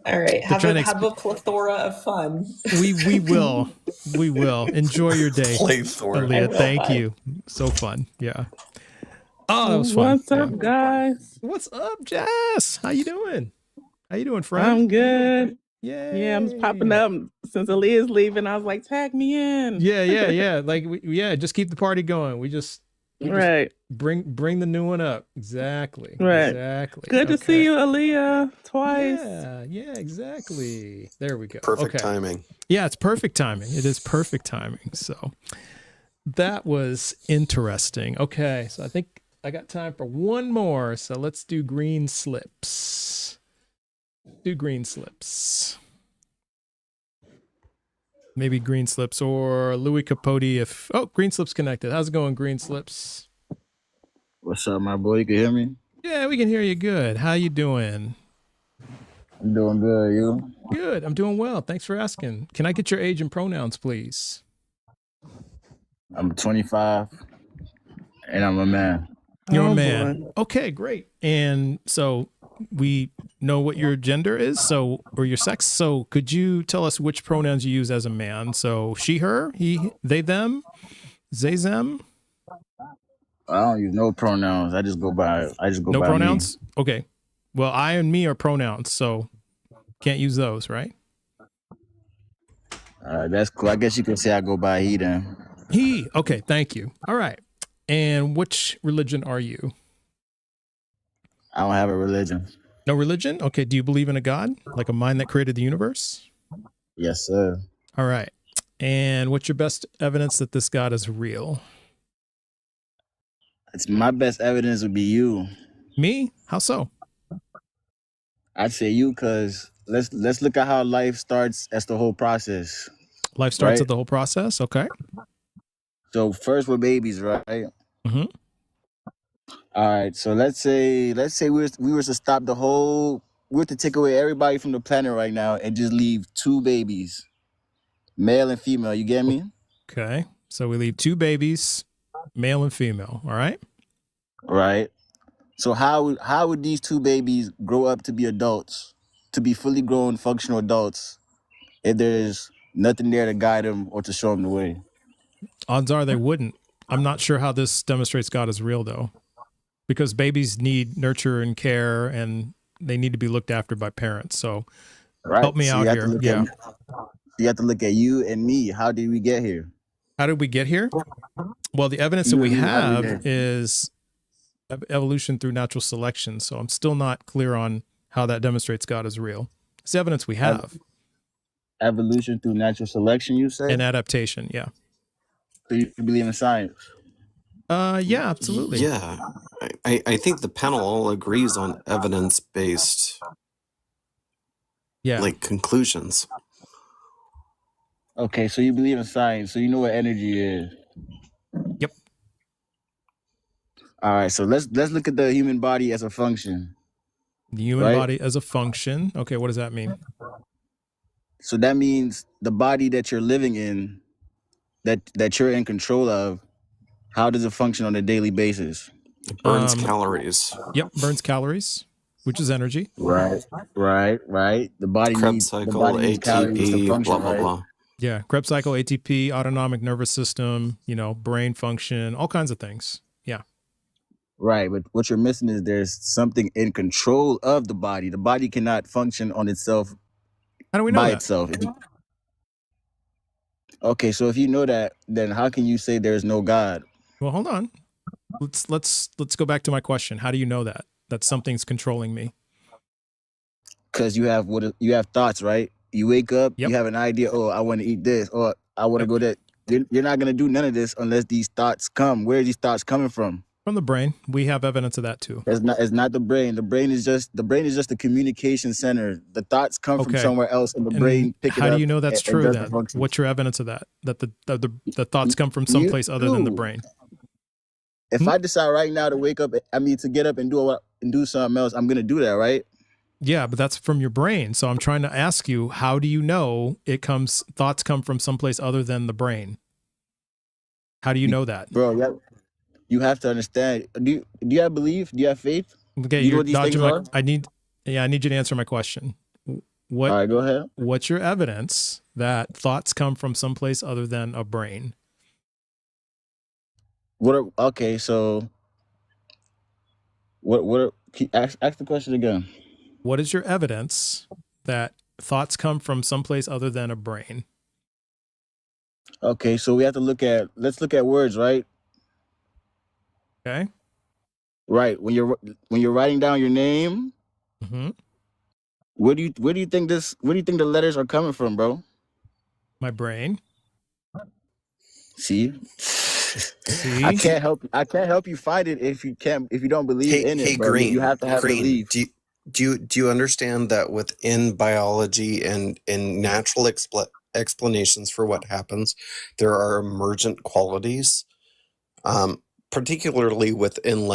All right. Have a plethora of fun. We will. We will. Enjoy your day. Aaliyah, thank you. So fun. Yeah. Oh, that was fun. What's up, guys? What's up, Jess? How you doing? How you doing, friend? I'm good. Yeah, I'm just popping up since Aaliyah's leaving. I was like, tag me in. Yeah. Like, just keep the party going. We just bring the new one up. Exactly. Right. Exactly. Good to see you, Aaliyah, twice. Yeah, exactly. There we go. Perfect timing. Yeah, it's perfect timing. It is perfect timing. So that was interesting. Okay, so I think I got time for one more. So let's do green slips. Maybe green slips or Louis Capote if green slips connected. How's it going, green slips? What's up, my boy? You can hear me? Yeah, we can hear you good. How you doing? I'm doing good. You? Good. I'm doing well. Thanks for asking. Can I get your age and pronouns, please? I'm 25 and I'm a man. You're a man. Boy. Okay, great. And so we know what your gender is, or your sex. So could you tell us which pronouns you use as a man? So she, her, he, they, them, they, them. I don't use no pronouns. I just go by no by pronouns. Me. Okay. Well, I and me are pronouns, so can't use those, right? That's cool. I guess you could say I go by he then. He. Okay. Thank you. All right. And which religion are you? I don't have a religion. No religion? Okay. Do you believe in a God? Like a mind that created the universe? Yes, sir. All right. And what's your best evidence that this God is real? It's my best evidence would be you. Me? How so? I'd say you because let's look at how life starts as the whole process. Life starts at the whole process? Okay. So first we're babies, right? Mm-hmm. All right, so let's say we were to stop we were to take away everybody from the planet right now and just leave two babies, male and female. You get me? Okay, so we leave two babies, male and female. All right. Right. So how would these two babies grow up to be adults, to be fully grown, functional adults, if there's nothing there to guide them or to show them the way? Odds are they wouldn't. I'm not sure how this demonstrates God is real, though. Because babies need nurture and care, and they need to be looked after by parents. So help me out here. Yeah. You have to look at you and me. How did we get here? How did we get here? Well, the evidence that we have is evolution through natural selection. So I'm still not clear on how that demonstrates God is real. It's the evidence we have. Evolution through natural selection, you say? And adaptation, yeah. So you believe in science? Yeah, absolutely. Yeah, I think the panel all agrees on evidence-based, like conclusions. Okay, so you believe in science, so you know what energy is. Yep. All right, so let's look at the human body as a function. The human body as a function. Okay, what does that mean? So that means the body that you're living in, that you're in control of. How does it function on a daily basis? It burns calories. Yep, burns calories, which is energy. Right. The body Krebs needs cycle, the body needs calories to ATP, function, blah, blah, blah. Yeah, Krebs cycle, ATP, autonomic nervous system, you know, brain function, all kinds of things. Yeah. Right, but what you're missing is there's something in control of the body. The body cannot function on itself How do we know by that? itself. Okay, so if you know that, then how can you say there's no God? Well, hold on. Let's go back to my question. How do you know that something's controlling me? Because you have thoughts, right? You wake up, Yep. you have an idea. Oh, I want to eat this, or I want to go that. You're not gonna do none of this unless these thoughts come. Where are these thoughts coming from? From the brain. We have evidence of that too. It's not the brain. The brain is just a communication center. The thoughts come from somewhere else, and the brain pick it up. How do you know that's true then? The What's your evidence of that? That the thoughts come from someplace other than the brain? If I decide right now to wake up, to get up and do something else, I'm gonna do that, right? Yeah, but that's from your brain. So I'm trying to ask you, how do you know thoughts come from someplace other than the brain? How do you know that? Bro, you have to understand. Do you have belief? Do you have faith? Okay, you know you're what these dodging things I need you to answer my question. All right, go ahead. What's your evidence that thoughts come from someplace other than a brain? So ask the question again. What is your evidence that thoughts come from someplace other than a brain? Okay, so let's look at words, right? Okay. Right. When you're writing down your name, mm-hmm. where do you think the letters are coming from, bro? My brain. See? I can't help you find it if you don't believe in it, bro. Green, you have to have belief. Do you understand that within biology and in natural explanations for what happens, there are emergent qualities, particularly within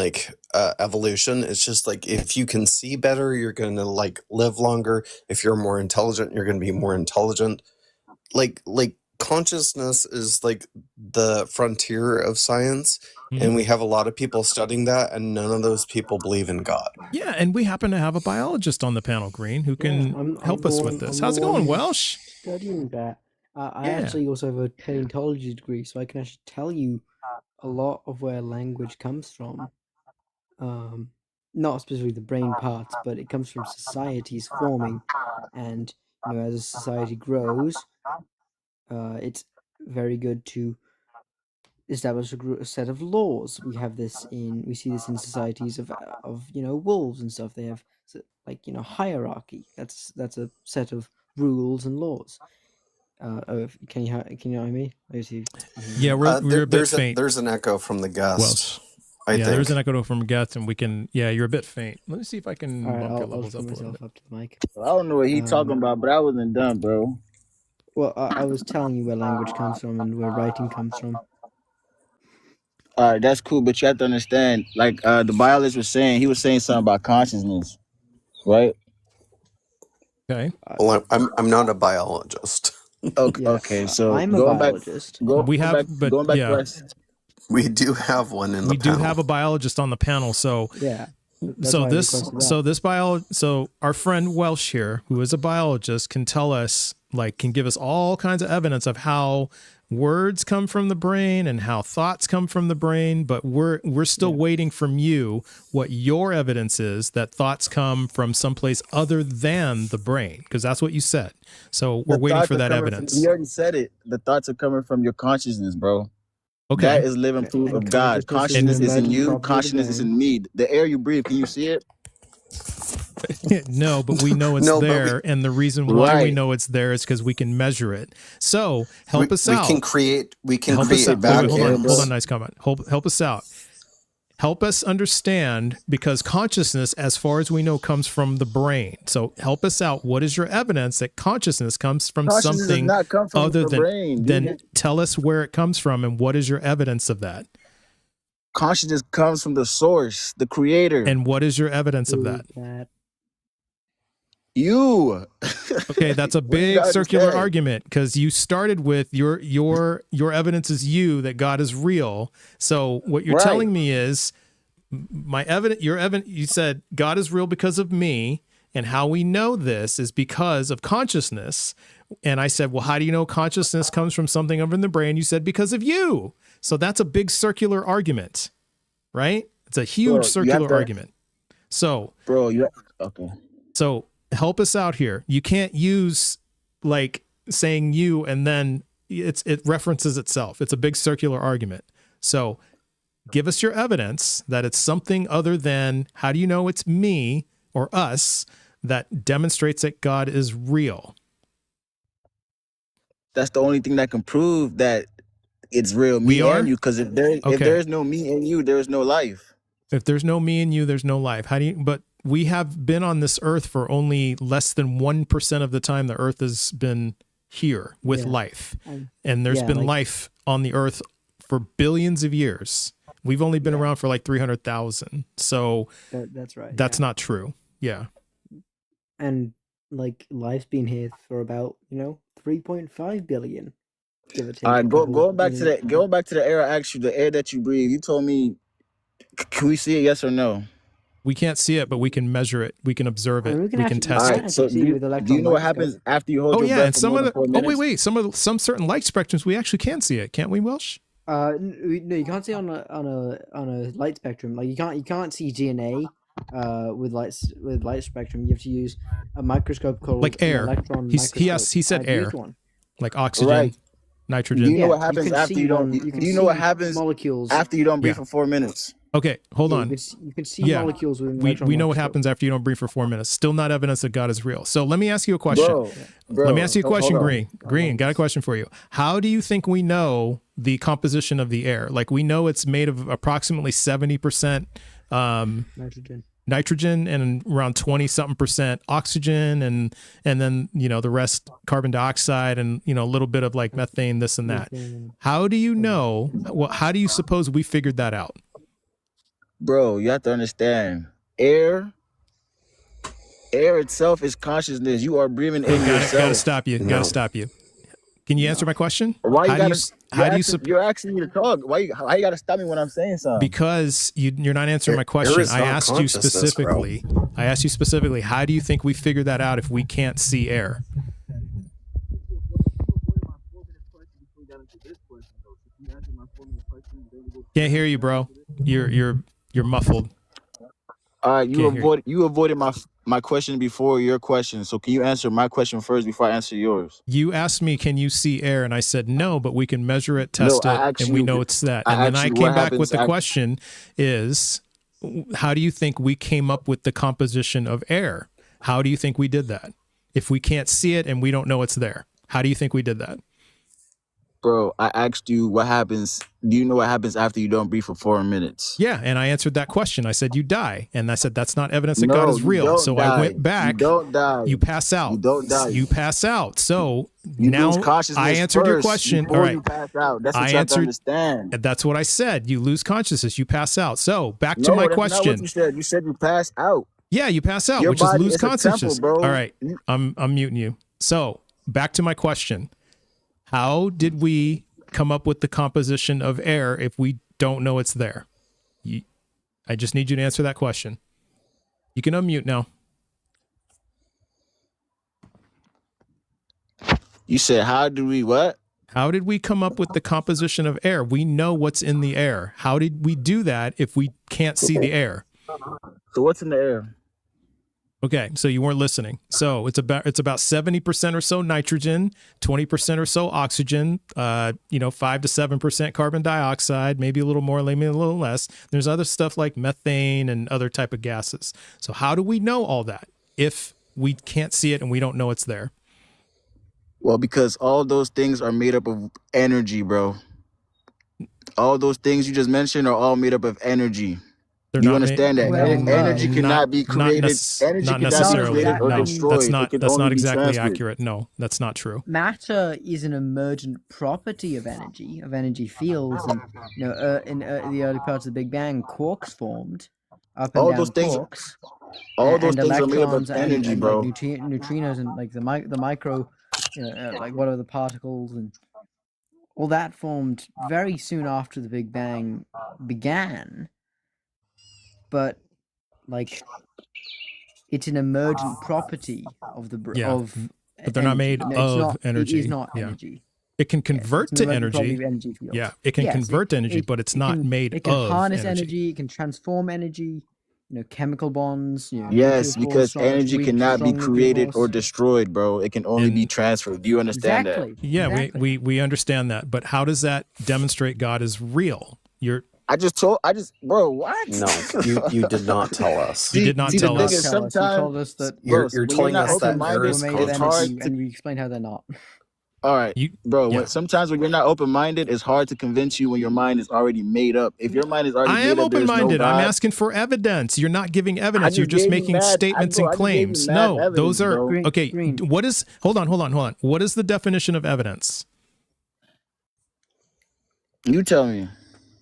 evolution. It's just like, if you can see better, you're going to live longer. If you're more intelligent, you're going to be more intelligent. Like consciousness is the frontier of science, and we have a lot of people studying that, and none of those people believe in God. Yeah, and we happen to have a biologist on the panel, Green, who can help us with this. How's it going, Welsh? Studying that. I actually also have a paleontology degree, so I can actually tell you a lot of where language comes from. Not specifically the brain parts, but it comes from societies forming, and as a society grows, it's very good to establish a set of laws. We see this in societies of wolves and stuff. They have hierarchy. That's a set of rules and laws. Can you know what I mean? Yeah, we're a bit faint. There's an echo from the guest. I think there's an echo from a guest, and we can. Yeah, you're a bit faint. Let me see if I can bump your levels up a little bit. Up to the mic. I don't know what he's talking about, but I wasn't done, bro. Well, I was telling you where language comes from and where writing comes from. All right, that's cool, but you have to understand, the biologist was saying, he was saying something about consciousness, right? Okay. Well, I'm not a biologist. Okay, so I'm a biologist. Going back to we do have one in the panel. We do have a biologist on the panel, so yeah. So our friend Welsh here, who is a biologist, can tell us, can give us all kinds of evidence of how words come from the brain and how thoughts come from the brain, but we're still waiting from you what your evidence is that thoughts come from someplace other than the brain, because that's what you said. So we're waiting for that evidence. You already said it. The thoughts are coming from your consciousness, bro. Okay. That is living proof of God. Consciousness is in you. Consciousness is in me. The air you breathe, can you see it? No, but we know it's there, and the reason why we know it's there is because we can measure it. So help us out. We can create Hold on, nice comment. Help us out. Help us understand, because consciousness, as far as we know, comes from the brain. So help us out. What is your evidence that consciousness comes from something other than brain? Then tell us where it comes from, and what is your evidence of that? Consciousness comes from the source, the creator. And what is your evidence of that? You. Okay, that's a big circular argument, because you started with your evidence is you, that God is real. So what you're telling me is your evidence, you said God is real because of me, And how we know this is because of consciousness. And I said, well, how do you know consciousness comes from something over in the brain? You said, because of you. So that's a big circular argument, right? It's a huge circular argument. So, okay. So help us out here. You can't use like saying you and then it references itself. It's a big circular argument. So give us your evidence that it's something other than, how do you know it's me or us that demonstrates that God is real? That's the only thing that can prove that it's real, me and you. Because if there's no me and you, there's no life. If there's no me and you, there's no life. But we have been on this earth for only less than 1% of the time the earth has been here with life. And there's been life on the earth for billions of years. We've only been around for like 300,000. So that's right. That's not true. Yeah. And like life's been here for about, 3.5 billion. Give or take. All right, going back to the air I asked you, the air that you breathe, you told me, can we see it, yes or no? We can't see it, but we can measure it. We can observe it. We can test it. So do you know what happens after you hold your breath for more than 4 minutes? Wait. Some certain light spectrums, we actually can see it. Can't we, Welsh? No, you can't see on a light spectrum. Like you can't see DNA with light spectrum. You have to use a microscope called like air. Electron microscope. He said air. Like oxygen, right. nitrogen. Do you know what happens after you don't? Do you know what happens molecules after you don't breathe for 4 minutes? Okay, hold on. You can see molecules with we know what happens after you don't breathe for 4 minutes. Still not evidence that God is real. So let me ask you a question. Let me ask you a question, Green. Green, got a question for you. How do you think we know the composition of the air? Like we know it's made of approximately 70% nitrogen and around 20-something% oxygen and then the rest carbon dioxide and a little bit of like methane, this and that. How do you know? Well, how do you suppose we figured that out? Bro, you have to understand, air itself is consciousness. You are breathing in yourself. Gotta stop you. Gotta stop you. Can you answer my question? Why you're asking me to talk? Why you gotta stop me when I'm saying something? Because you're not answering my question. I asked you specifically. How do you think we figured that out if we can't see air? Can't hear you, bro. You're muffled. All right, you avoided my question before your question. So can you answer my question first before I answer yours? You asked me, can you see air? And I said no, but we can measure it, test it, and we know it's that. And then I came back with the question is, how do you think we came up with the composition of air? How do you think we did that? If we can't see it and we don't know it's there, how do you think we did that? Bro, I asked you what happens. Do you know what happens after you don't breathe for 4 minutes? Yeah, and I answered that question. I said you die, and I said that's not evidence that God is real. So I went back. You don't die. You pass out. You don't die. You pass out. So you now lose consciousness I answered your question. All right. You pass out. That's what you have to understand. That's what I said. You lose consciousness. You pass out. So back to my question. Not what you said. You said you pass out. Yeah, you pass out, which is lose consciousness. All right, I'm muting you. So back to my question. How did we come up with the composition of air if we don't know it's there? I just need you to answer that question. You can unmute now. You said, how did we what? How did we come up with the composition of air? We know what's in the air. How did we do that if we can't see the air? So what's in the air? Okay, so you weren't listening. So it's about 70% or so nitrogen, 20% or so oxygen, 5 to 7% carbon dioxide, maybe a little more, maybe a little less. There's other stuff like methane and other type of gases. So how do we know all that if we can't see it and we don't know it's there? Well, because all those things are made up of energy, bro. All those things you just mentioned are all made up of energy. You understand that energy cannot be created. Energy not necessarily. Cannot be created or destroyed. That's not exactly accurate. No, that's not true. Matter is an emergent property of energy fields, and in the early parts of the Big Bang, quarks formed. Up and all down those things. Quarks, all those things are made up of energy, bro. Like neutrinos and like the micro, like what are the particles and all that formed very soon after the Big Bang began. But like it's an emergent property of the but they're not made of energy. It is not energy. It can convert to energy. Field. Yeah, it can convert to energy, but it's not made of. It can harness energy. It can transform energy. Chemical bonds. Yes, because energy cannot be created or destroyed, bro. It can only be transferred. Do you understand that? Yeah, exactly. we understand that. But how does that demonstrate God is real? Bro, what? No, you did not tell us. You did not tell us. Sometimes you told us that you're telling us that Earth made of energy, and we explained how they're not. All right, sometimes when you're not open-minded, it's hard to convince you when your mind is already made up. If your mind is already made up, I am open-minded. I'm asking for evidence. You're not giving evidence. You're just making statements and claims. No, those are okay. What is? Hold on. What is the definition of evidence? You tell me.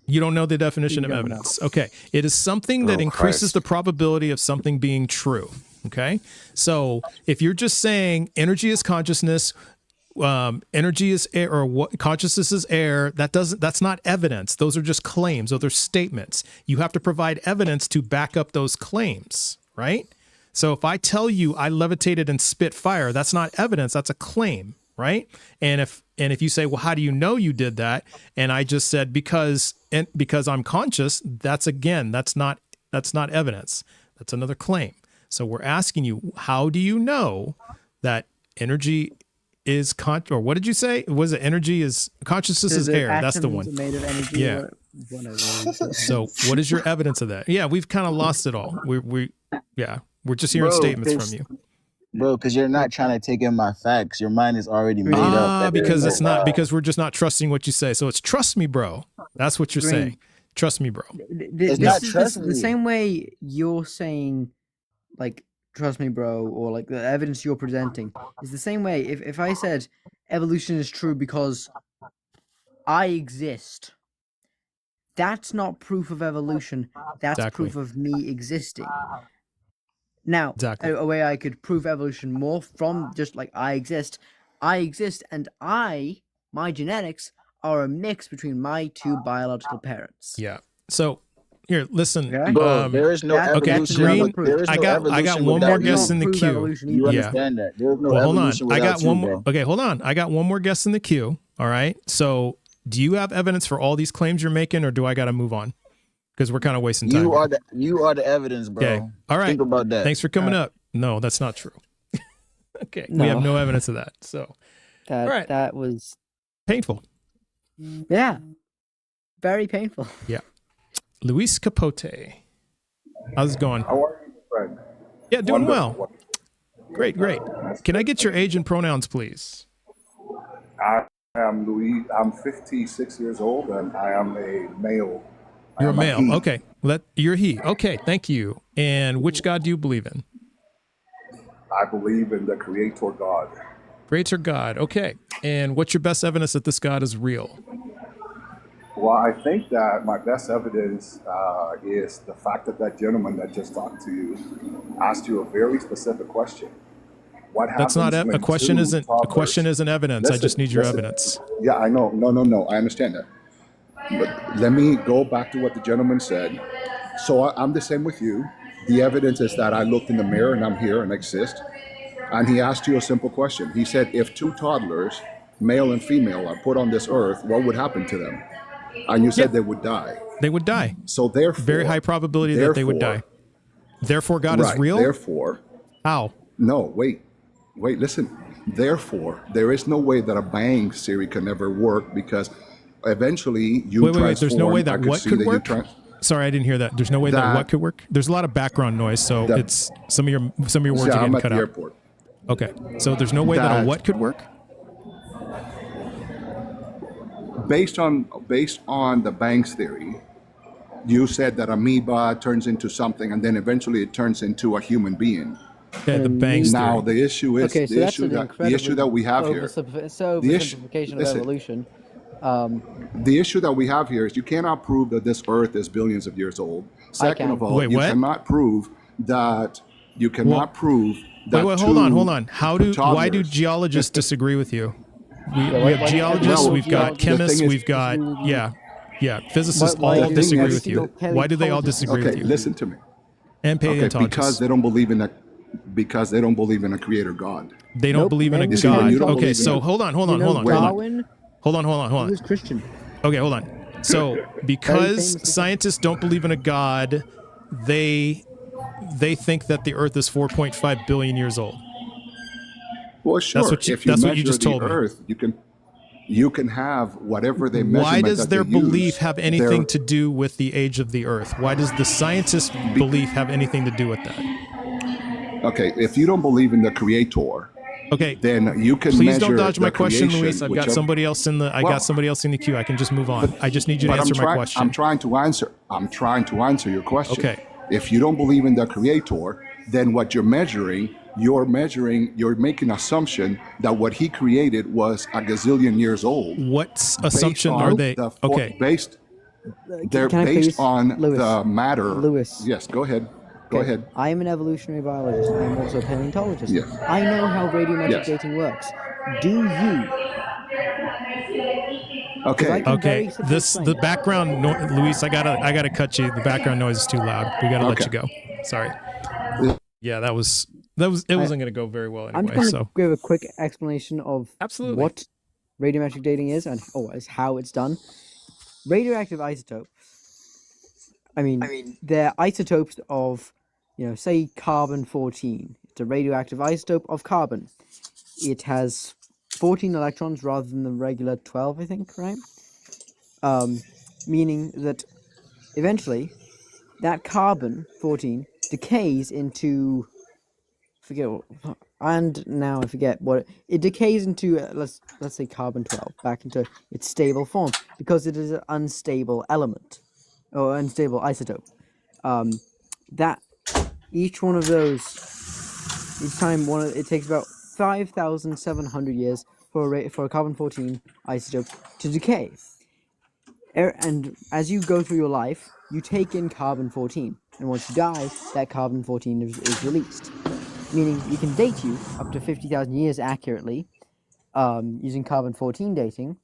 You don't know the definition of evidence. Okay. It is something that increases the probability of something being true. Okay. So if you're just saying energy is consciousness, energy is air, or what consciousness is air, that's not evidence. Those are just claims. Those are statements. You have to provide evidence to back up those claims, right? So if I tell you I levitated and spit fire, that's not evidence. That's a claim, right? And if you say, well, how do you know you did that? And I just said, because I'm conscious, that's not evidence. That's another claim. So we're asking you, how do you know that energy is or what did you say? Was it energy is consciousness is air? That's the one. Made of energy. Yeah. So what is your evidence of that? Yeah, we've kind of lost it all. We're just hearing statements from you. Bro, because you're not trying to take in my facts. Your mind is already made up. Because we're just not trusting what you say. So it's trust me, bro. That's what you're saying. Trust me, bro. It's not trust me. The same way you're saying, like, trust me, bro, or like the evidence you're presenting is the same way. If I said evolution is true because I exist, that's not proof of evolution. That's proof of me existing. Now, a way I could prove evolution more from just like I exist, and my genetics are a mix between my two biological parents. Yeah. So here, listen. Bro, there is no evolution. Green, I got one more guest in the queue. You understand that? There's no evolution hold on. I got one more. Okay, hold on. I got one more guest in the queue. All right. So, do you have evidence for all these claims you're making, or do I got to move on? Because we're kind of wasting time. You are the evidence, bro. Okay. All right. Think about that. Thanks for coming up. No, that's not true. Okay. No. We have no evidence of that. So that was painful. Yeah. Very painful. Yeah. Luis Capote. How's it going? How are you, Fred? Yeah, doing well. Great. Can I get your age and pronouns, please? I am Luis. I'm 56 years old, and I am a male. You're a male. Okay. You're he. Okay. Thank you. And which God do you believe in? I believe in the Creator God. Creator God. Okay. And what's your best evidence that this God is real? Well, I think that my best evidence is the fact that gentleman that just talked to you asked you a very specific question. What happens? That's not a question. A question isn't evidence. Listen, I just need your evidence. Yeah, I know. No. I understand that. But let me go back to what the gentleman said. So I'm the same with you. The evidence is that I looked in the mirror and I'm here and exist. And he asked you a simple question. He said, if two toddlers, male and female, are put on this earth, what would happen to them? And you said they would die. They would die. So therefore, very high probability that they would die. Therefore, God is real? Therefore. How? No, wait, listen. Therefore, there is no way that a bang theory can ever work because eventually you wait. There's no way that what could work? Sorry, I didn't hear that. There's no way that what could work? There's a lot of background noise, so it's some of your words are getting cut out. Airport. Okay. So there's no way that a what could work? Based on the Banks theory, you said that amoeba turns into something and then eventually it turns into a human being. Okay, the Banks theory. Now the issue is the issue that we have here. Oversimplification of evolution. The issue that we have here is you cannot prove that this Earth is billions of years old. Second of all, you cannot prove that Wait, hold on. Why do geologists disagree with you? We have geologists, we've got chemists, we've got physicists all disagree with you. Why do they all disagree with you? Listen to me. And paleontologists. Because they don't believe in that. because they don't believe in a creator God. They don't believe in a You see, when God. you don't Okay, believe in so a- hold on. Darwin, Hold he was Christian. Okay, hold on. So because scientists don't believe in a God, they think that the Earth is 4.5 billion years old. Well, sure. If you that's measure what you just told me. Earth, you can have whatever they measure. Why does their belief have anything to do with the age of the Earth? Why does the scientists' belief have anything to do with that? Okay, if you don't believe in the creator, okay, then you can please measure don't dodge my the question, creation, Luis. I've got somebody else in the got somebody else in the queue. I can just move on. I just need you to answer my question. I'm trying to answer your question. Okay. If you don't believe in the creator, then what you're making assumption that what he created was a gazillion years old. What assumption are they? They're based on Lewis, the matter. Lewis. Yes, go ahead. Go ahead. I am an evolutionary biologist. I am also a paleontologist. Yes. I know how radiometric dating works. Do you? Okay. Okay. The background Luis, I gotta cut you. The background noise is too loud. We gotta let you go. Sorry. Yeah, it wasn't gonna go very well anyway. I'm just gonna give a quick explanation of what radiometric dating is and how it's done. Radioactive isotopes. I mean, they're isotopes of, say carbon-14. It's a radioactive isotope of carbon. It has 14 electrons rather than the regular 12, I think, right? Meaning that eventually that carbon-14 decays into, I forget what it decays into. Let's say carbon-12 back into its stable form because it is an unstable element or unstable isotope. That each one of those, each time it takes about 5,700 years for a carbon-14 isotope to decay. And as you go through your life, you take in carbon-14, and once you die, that carbon-14 is released. Meaning you can date you up to 50,000 years accurately using carbon-14 dating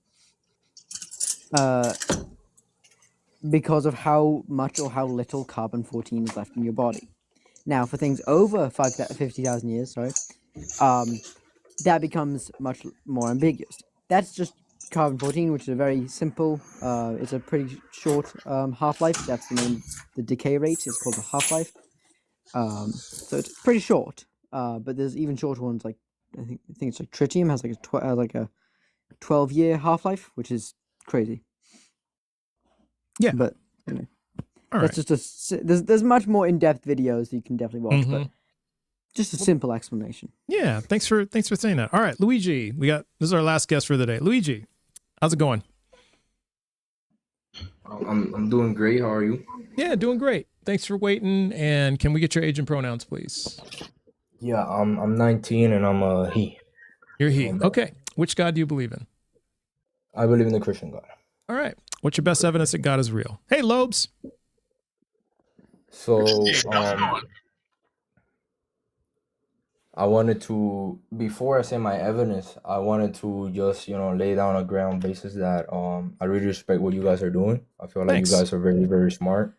because of how much or how little carbon-14 is left in your body. Now, for things over 50,000 years, that becomes much more ambiguous. That's just carbon-14, which is a very simple, it's a pretty short half-life. That's the name, the decay rate is called the half-life. So it's pretty short, but there's even shorter ones, like I think it's like tritium has like a 12-year half-life, which is crazy. Yeah, but anyway, that's just there's much more in-depth videos that you can definitely watch, but just a simple explanation. Yeah, thanks for saying that. All right, Luigi, this is our last guest for the day. Luigi, how's it going? I'm doing great. How are you? Yeah, doing great. Thanks for waiting. And can we get your age and pronouns, please? Yeah, I'm 19 and I'm a he. You're he. Okay. Which God do you believe in? I believe in the Christian God. All right. What's your best evidence that God is real? Hey, Lobes. So, I wanted to, before I say my evidence, I wanted to just, lay down a ground basis that I really respect what you guys are doing. I feel like you guys are very, very smart,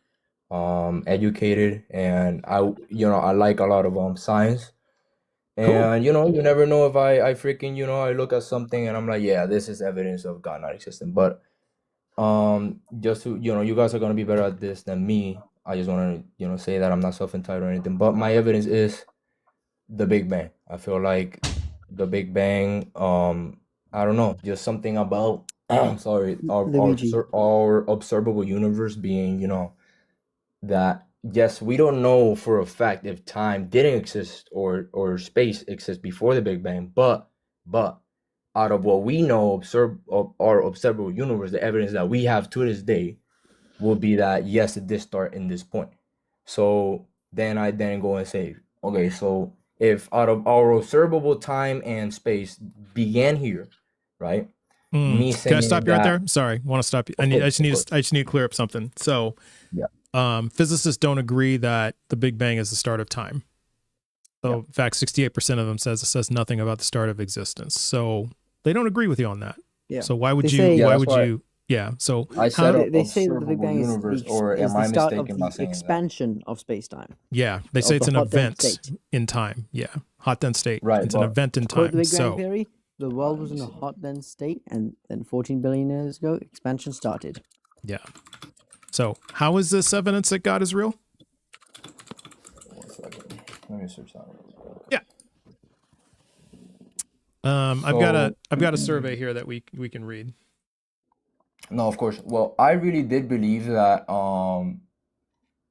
educated, and I like a lot of science. And you never know if I freaking, I look at something and I'm like, yeah, this is evidence of God not existing. But just to, you guys are gonna be better at this than me. I just want to, say that I'm not self-entitled or anything. But my evidence is the Big Bang. I feel like the Big Bang, I don't know, just something about our observable universe being, that yes, we don't know for a fact if time didn't exist or space exists before the Big Bang, but out of what we know of our observable universe, the evidence that we have to this day will be that yes, it did start in this point. So then I go and say, okay, so if out of our observable time and space began here, right? Me saying, can I stop you right there? Sorry, want to stop you. I just need to clear up something. So, physicists don't agree that the Big Bang is the start of time. So, in fact, 68% of them says nothing about the start of existence. So they don't agree with you on that. Yeah. So why would you Yeah. So I said they say that the Big observable Bang universe, or is am the I start of mistaken by the saying that? expansion of space-time. yeah, they say Of it's the an hot dense event state. in time. Yeah, hot dense state. Right, It's an but event in To quote the time. Big Bang So Theory, the world was in a hot dense state, and then 14 billion years ago, expansion started. yeah. So how is this evidence that God is real? 1 second. Let me search that. Yeah. I've got a survey here that we can read. No, of course. Well, I really did believe that,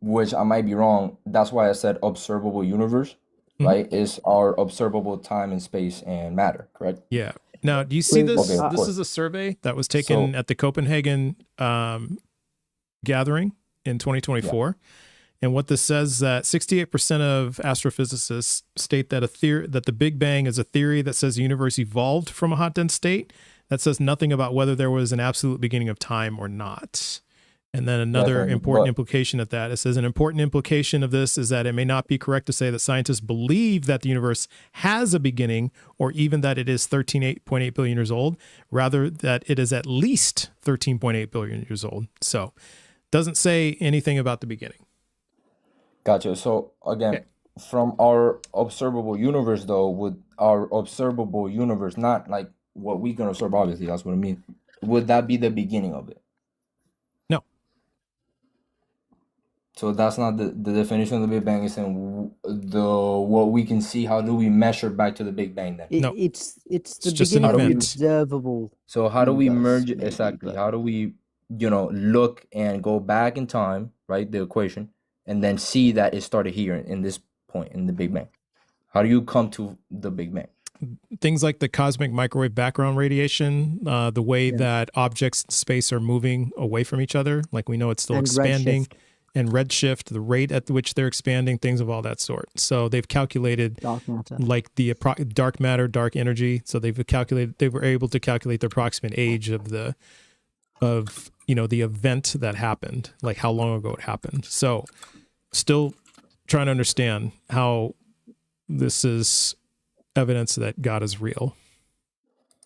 which I might be wrong. That's why I said observable universe, right? Is our observable time and space and matter, correct? Yeah. Now, do you see this? Okay, of This course. is a survey that was taken at the Copenhagen gathering in 2024. Yeah. And what this says is that 68% of astrophysicists state that that the Big Bang is a theory that says the universe evolved from a hot dense state. That says nothing about whether there was an absolute beginning of time or not. And then another important implication of that, it says an important implication of this is that it may not be correct to say that scientists believe that the universe has a beginning or even that it is 13.8 billion years old, rather that it is at least 13.8 billion years old. So doesn't say anything about the beginning. Gotcha. So again, from our observable universe though, would our observable universe, not like what we can observe, obviously, that's what I mean, would that be the beginning of it? No. So that's not the definition of the Big Bang, is in what we can see. How do we measure back to the Big Bang then? No. It's the just an beginning of event. observable. So how do we merge maybe, exactly? but- How do we, look and go back in time, right? The equation, and then see that it started here in this point in the Big Bang. How do you come to the Big Bang? Things like the cosmic microwave background radiation, the way that objects in space are moving away from each other, like we know it's still expanding, and redshift, the rate at which they're expanding, things of all that sort. So they've calculated dark matter, like the dark matter, dark energy. So they were able to calculate the approximate age of the event that happened, like how long ago it happened. So still trying to understand how this is evidence that God is real.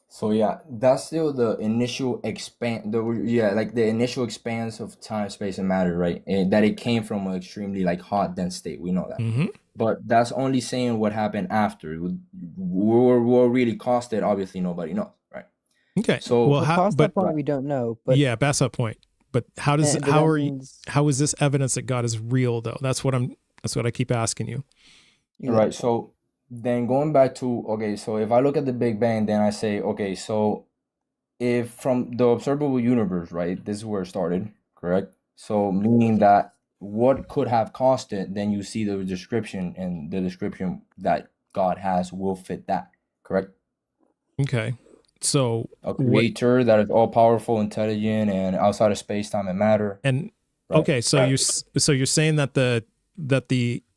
So yeah, that's still the initial the initial expanse of time, space, and matter, right? And that it came from an extremely hot, dense state. We know that. Mm-hmm. But that's only saying what happened after. What really caused it, obviously nobody knows, right? Okay. So past that point we don't know. But yeah, past that point. But how is this evidence that God is real though? That's what I keep asking you. Right. So then going back to, so if I look at the Big Bang, then I say, okay, so if from the observable universe, right, this is where it started, correct? So meaning that what could have caused it, then you see the description, and the description that God has will fit that, correct? Okay. So a creator that is all powerful, intelligent, and outside of space, time, and matter. And okay, so you're saying that the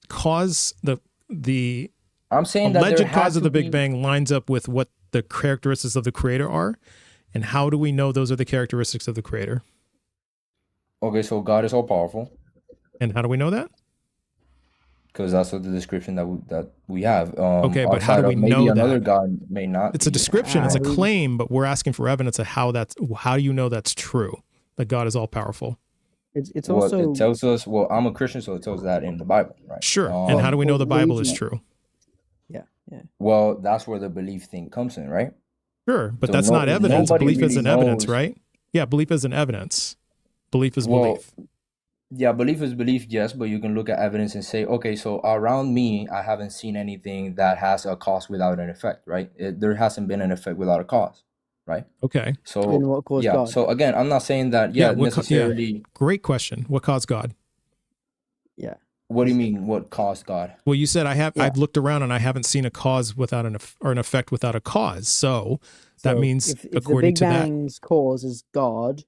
cause, the I'm saying that alleged cause of the Big Bang lines up with what the characteristics of the creator are, and how do we know those are the characteristics of the creator? Okay, so God is all powerful. And how do we know that? Because that's what the description that we have. Okay, but how do we know that? Another God may not. It's a description, it's a claim, but we're asking for evidence of how do you know that's true, that God is all powerful? It's also it tells us. Well, I'm a Christian, so it tells that in the Bible, right? Sure. And how do we know the Bible is true? Yeah. Well, that's where the belief thing comes in, right? Sure, but that's not evidence. Belief isn't evidence, right? Yeah, belief isn't evidence. Belief is belief. Yeah, belief is belief, yes, but you can look at evidence and say, okay, so around me, I haven't seen anything that has a cause without an effect, right? There hasn't been an effect without a cause, right? Okay. So what caused God? So again, I'm not saying that necessarily. Great question. What caused God? Yeah. What do you mean? What caused God? Well, you said I've looked around and I haven't seen a cause without an effect without a cause. So that means if according the Big to Bang's cause is God,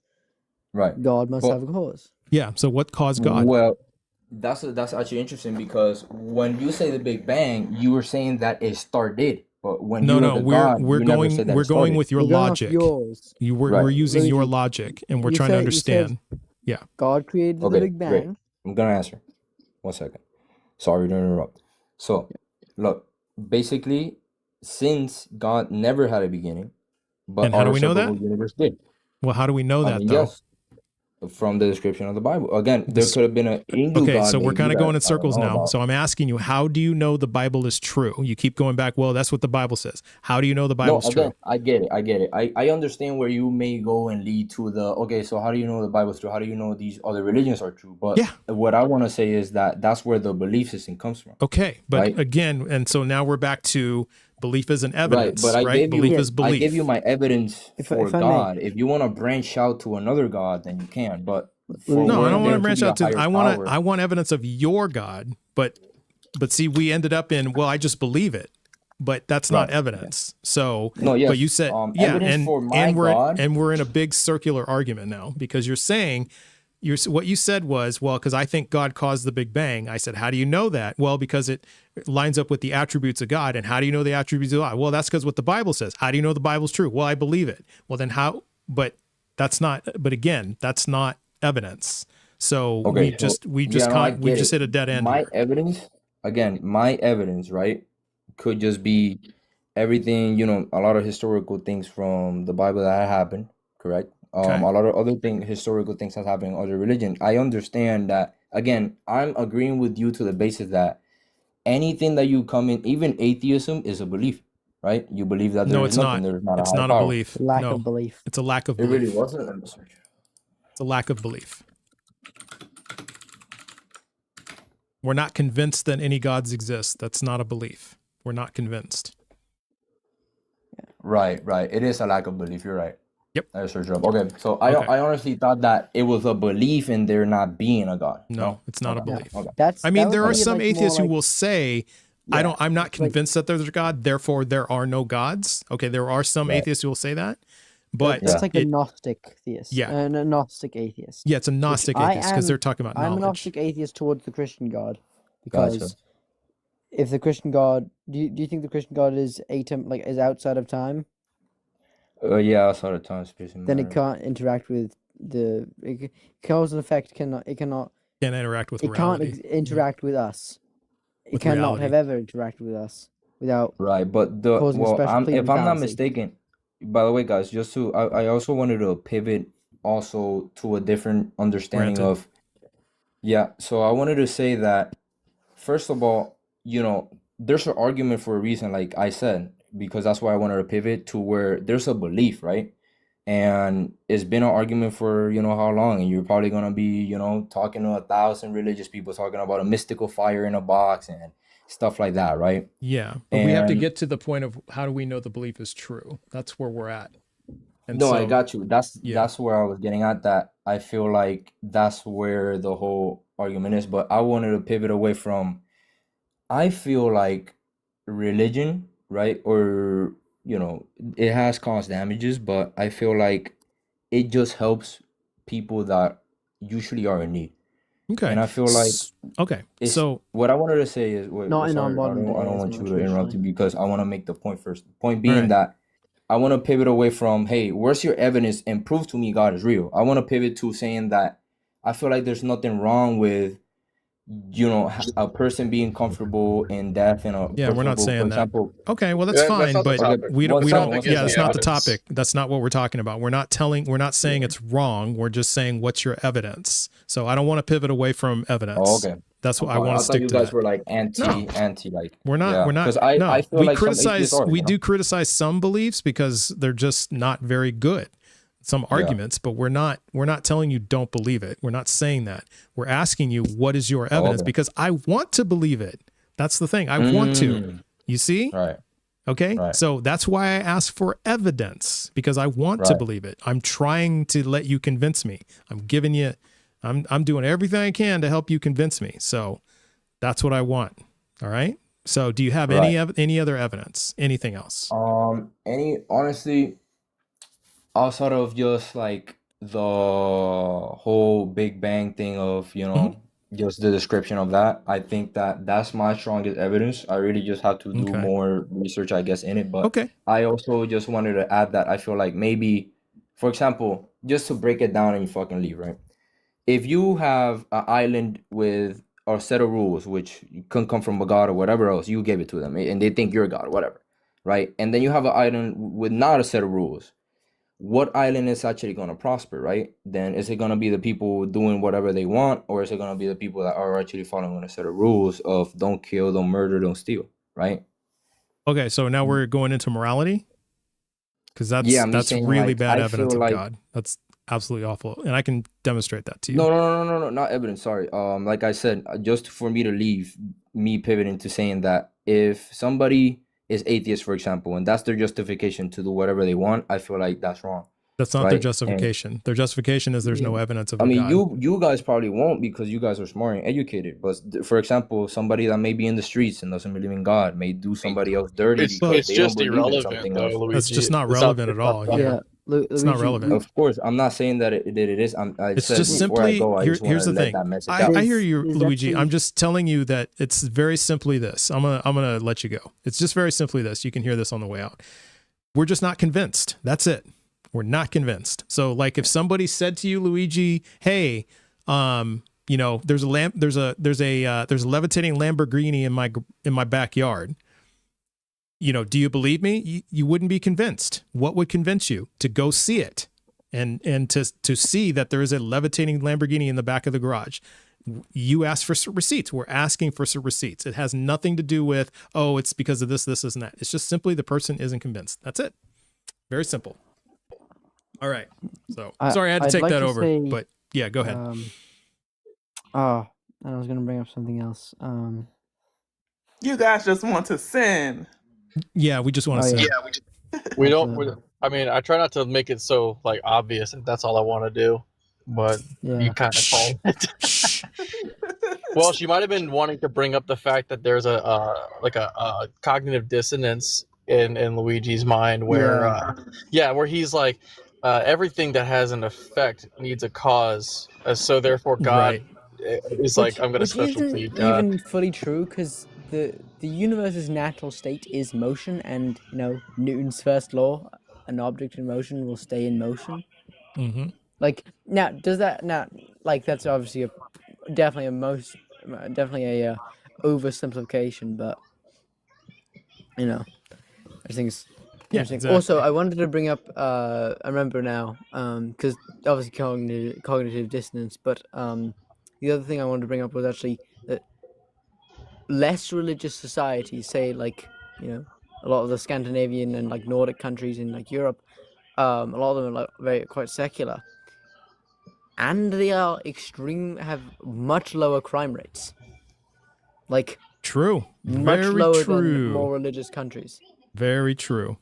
right? God must have a cause. Yeah. So what caused God? Well, that's actually interesting, because when you say the Big Bang, you were saying that it started. But when we're going with your logic. We're using your logic, and we're trying to understand. Yeah. God created the Big Bang. Great. I'm gonna answer. 1 second. Sorry to interrupt. So, look, basically, since God never had a beginning, but and how do we know that? Universe did. Well, how do we know I that mean, though? yes, from the description of the Bible. Again, there could have been an angel Okay, god so we're maybe kind of that going in I don't circles know now. about. So I'm asking you, how do you know the Bible is true? You keep going back, well, that's what the Bible says. How do you know the No, Bible's again, true? I get it. I understand where you may go and lead to the, okay, so how do you know the Bible's true? How do you know these other religions are true? But Yeah. what I want to say is that that's where the belief system comes from. Okay, but right? again, and so now we're back to belief is an Right, evidence, but I right? gave Belief you is I belief. gave you my evidence If for I may. God. If you want to branch out to another God, then you can. But for No, I don't want there to branch be a out to. higher I power, want evidence of your God, but see, we ended up in, well, I just believe it, but that's not right? evidence. So, No, but you yes. said, yeah, Evidence for my and God. we're in a big circular argument now because you're saying. What you said was, well, because I think God caused the Big Bang. I said, how do you know that? Well, because it lines up with the attributes of God. And how do you know the attributes of God? Well, that's because what the Bible says. How do you know the Bible's true? Well, I believe it. Well, then how? But again, that's not evidence. So Okay, we I get just it. hit a dead end My here. evidence, again, right, could just be everything, a lot of historical things from the Bible that happened, correct? Okay. A lot of other historical things that happen in other religion. I understand that. Again, I'm agreeing with you to the basis that anything that you come in, even atheism is a belief, right? You believe that No, there is it's nothing, not. there is not a It's higher not a power. belief. Lack No, of belief. it's a lack of It really belief. wasn't. Let me search. It's a lack of belief. We're not convinced that any gods exist. That's not a belief. We're not convinced. Right. It is a lack of belief. You're right. Yep. I searched up. Okay, so Okay. I honestly thought that it was a belief in there not being a God. No, it's not a Okay. belief. Okay. That's I mean, that there would are be some like more atheists who like will say, Yeah. I'm not like convinced that there's a God, therefore there are no gods. Okay, there are some Right. atheists who will say that, but that's like a it, Gnostic theist. Yeah. And a Gnostic atheist. yeah, it's a Which Gnostic I atheist because am. they're talking about I'm a knowledge. Gnostic atheist towards the Christian God Gotcha. because if the Christian God, do you think the Christian God is is outside of time? Yeah, I saw the time, space, and Then it matter. can't interact with cause and effect cannot Can't interact with it reality. can't interact with us. It With cannot reality. have ever interacted with us without Right, but causing a special if I'm not fallacy. mistaken, by the way, guys, just to I also wanted to pivot also to a different understanding Granted. of, yeah. So I wanted to say that first of all, there's an argument for a reason, like I said, because that's why I wanted to pivot to where there's a belief, right? And it's been an argument for how long, and you're probably gonna be talking to 1,000 religious people talking about a mystical fire in a box and stuff like that, right? Yeah, but we have to And get to the point of how do we know the belief is true? That's where we're at. And no, I so, got you. That's yeah. where I was getting at. That I feel like that's where the whole argument is. But I wanted to pivot away from. I feel like religion, right? Or it has caused damages, but I feel like it just helps people that usually are in need. Okay. And I feel like okay. it's So what I wanted to say is not in our modern day. I don't as want you much to interrupt recently. you because I want to make the point first. The point being right. that I want to pivot away from, hey, where's your evidence and prove to me God is real? I want to pivot to saying that I feel like there's nothing wrong with a person being comfortable in death and we're not saying for that. example. Okay, well that's Yeah, fine, that's not the but topic. we One don't. second, Yeah, that's not the evidence. topic. That's not what we're talking about. We're not saying it's wrong. We're just saying what's your evidence. So I don't want to pivot away from evidence. Oh, okay. That's what I Okay, want to thought stick you to. guys That. were like anti like We're not. yeah. We're not. Because I No, feel we like some atheists criticize. are, We do criticize some beliefs because they're just not very good. Some arguments, but we're not telling you don't believe it. We're not saying that. We're asking you what is your evidence okay. because I want to believe it. That's the thing. I want to. You see? Right. Okay. Right. So that's why I ask for evidence because I want to believe it. I'm trying to let you convince me. I'm giving you, I'm doing everything I can to help you convince me. So that's what I want. All right. So do you have any other evidence? Anything else? Honestly, outside of just like the whole Big Bang thing of, just the description of that, I think that that's my strongest evidence. I really just have to do Okay. more research, I guess, in it. But Okay. I also just wanted to add that I feel like maybe, for example, just to break it down and you fucking leave, right? If you have an island with a set of rules, which can come from a god or whatever else, you give it to them and they think you're a god or whatever, right? And then you have an island with not a set of rules. what island is actually going to prosper, right? Then is it going to be the people doing whatever they want, or is it going to be the people that are actually following a set of rules of don't kill, don't murder, don't steal, right? Okay, so now we're going into morality, because that's really like, bad evidence of like, God. That's absolutely awful, and I can demonstrate that to you. No, not evidence. Sorry. Like I said, just for me to leave, me pivoting to saying that if somebody is atheist, for example, and that's their justification to do whatever they want, I feel like that's wrong. That's not their justification. Their justification is there's no evidence of a God. You guys probably won't because you guys are smart and educated. But for example, somebody that may be in the streets and doesn't believe in God may do somebody else dirty because they don't believe in something else. That's just not relevant at all. Yeah. It's not relevant. Of course, I'm not saying that it is. It's just simply, here's the thing. I hear you, Luigi. I'm just telling you that it's very simply this. I'm gonna let you go. It's just very simply this. You can hear this on the way out. We're just not convinced. That's it. We're not convinced. So like if somebody said to you, Luigi, hey, you know, there's a levitating Lamborghini in my backyard. You know, do you believe me? You wouldn't be convinced. What would convince you? To go see it and to see that there is a levitating Lamborghini in the back of the garage. You ask for receipts. We're asking for some receipts. It has nothing to do with, oh, it's because of this, and that. It's just simply the person isn't convinced. That's it. Very simple. All right. So sorry I had to take that over, but yeah, go ahead. I was going to bring up something else. You guys just want to sin. Yeah, we just want to sin. Yeah, we don't. I mean, I try not to make it so like obvious. That's all I want to do, but you kind of call it. Well, she might have been wanting to bring up the fact that there's a cognitive dissonance in Luigi's mind where where he's like everything that has an effect needs a cause, so therefore God is like, I'm going to special plead God. Even fully true, because the universe's natural state is motion, and you know Newton's first law, an object in motion will stay in motion. Mm-hmm. Like now, does that like that's obviously definitely a oversimplification, but you know, I think it's interesting. Exactly. Also, I wanted to bring up I remember now because obviously cognitive dissonance, but the other thing I wanted to bring up was actually that less religious societies, say like, you know, a lot of the Scandinavian and like Nordic countries in like Europe, a lot of them are like quite secular, and they are have much lower crime rates. Like true, much lower than more religious countries. Very true.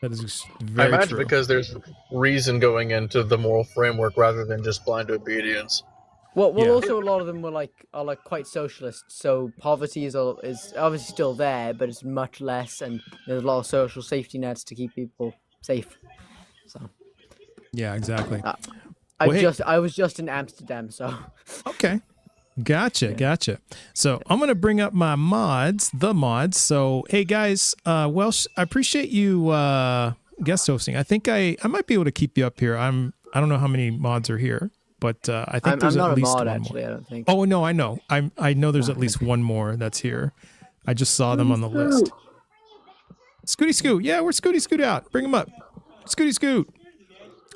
That is very true. I imagine true. Because there's reason going into the moral framework rather than just blind obedience. Well, also a lot of them are quite socialist. So poverty is obviously still there, but it's much less, and there's a lot of social safety nets to keep people safe. So. Yeah, exactly. I was just in Amsterdam, so. Okay. Gotcha. So I'm going to bring up my mods. So, hey guys, Welsh, I appreciate you guest hosting. I think I might be able to keep you up here. I don't know how many mods are here, but I think there's at least one more. I don't think. Oh no, I know. I know there's at least one more that's here. I just saw them on the list. Scooty Scoot. Yeah, where's Scooty Scoot out? Bring him up. Scooty Scoot.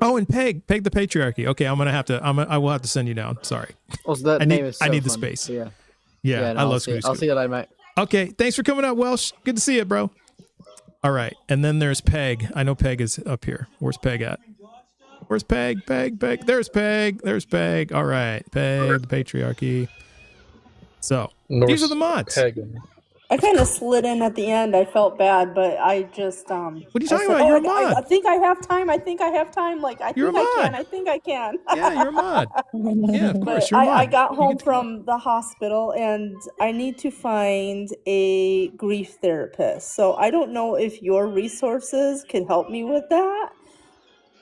Oh, and Peg the patriarchy. Okay, I will have to send you down. Sorry. Also, that name is so I need fun. the space. Yeah, I love Scooty Scoot. I'll see you later, mate. Okay, thanks for coming out, Welsh. Good to see you, bro. All right, and then there's Peg. I know Peg is up here. Where's Peg at? Where's Peg? Peg. There's Peg. All right, Peg, the patriarchy. So, these are the mods. I kind of slid in at the end. I felt bad, but I just What are you talking about? You're a mod. I think I have time. Like I think I can. Yeah, you're a mod. Yeah, of course, you're a mod. I got home from the hospital and I need to find a grief therapist. So I don't know if your resources can help me with that.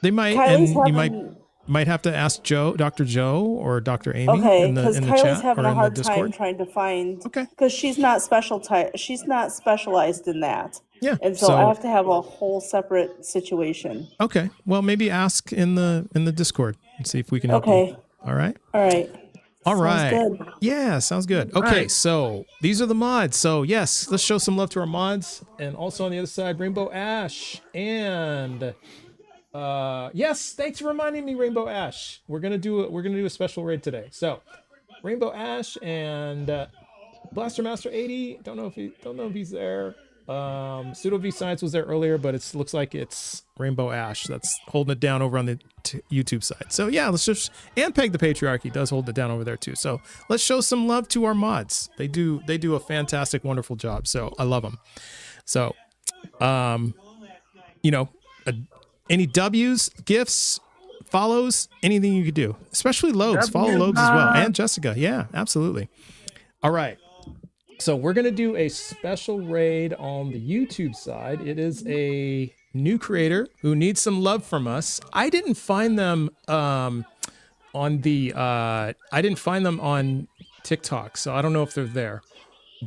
They might, and you might have to ask Dr. Joe or Dr. Amy in the chat Kylie's having or a in hard the Discord. time trying to find, because she's not specialized in that. Yeah, and so I have to have a whole separate situation. Okay, well maybe ask in the Discord and see if we can help you. All right. Good. Yeah, sounds good. Okay, so these are the mods. So yes, let's show some love to our mods, and also on the other side, Rainbow Ash and Yes, thanks for reminding me, Rainbow Ash. We're gonna do a special raid today. So, Rainbow Ash and Blaster Master 80. Don't know if he's there. Pseudo V Science was there earlier, but it looks like it's Rainbow Ash that's holding it down over on the YouTube side. So yeah, let's just, and Peg the Patriarchy does hold it down over there too. So let's show some love to our mods. They do a fantastic, wonderful job. So I love them. So, any W's, gifts, follows, anything you could do, especially Lobes. Follow Lobes as well, and Jessica. Yeah, absolutely. All right. So we're going to do a special raid on the YouTube side. It is a new creator who needs some love from us. I didn't find them on TikTok, so I don't know if they're there.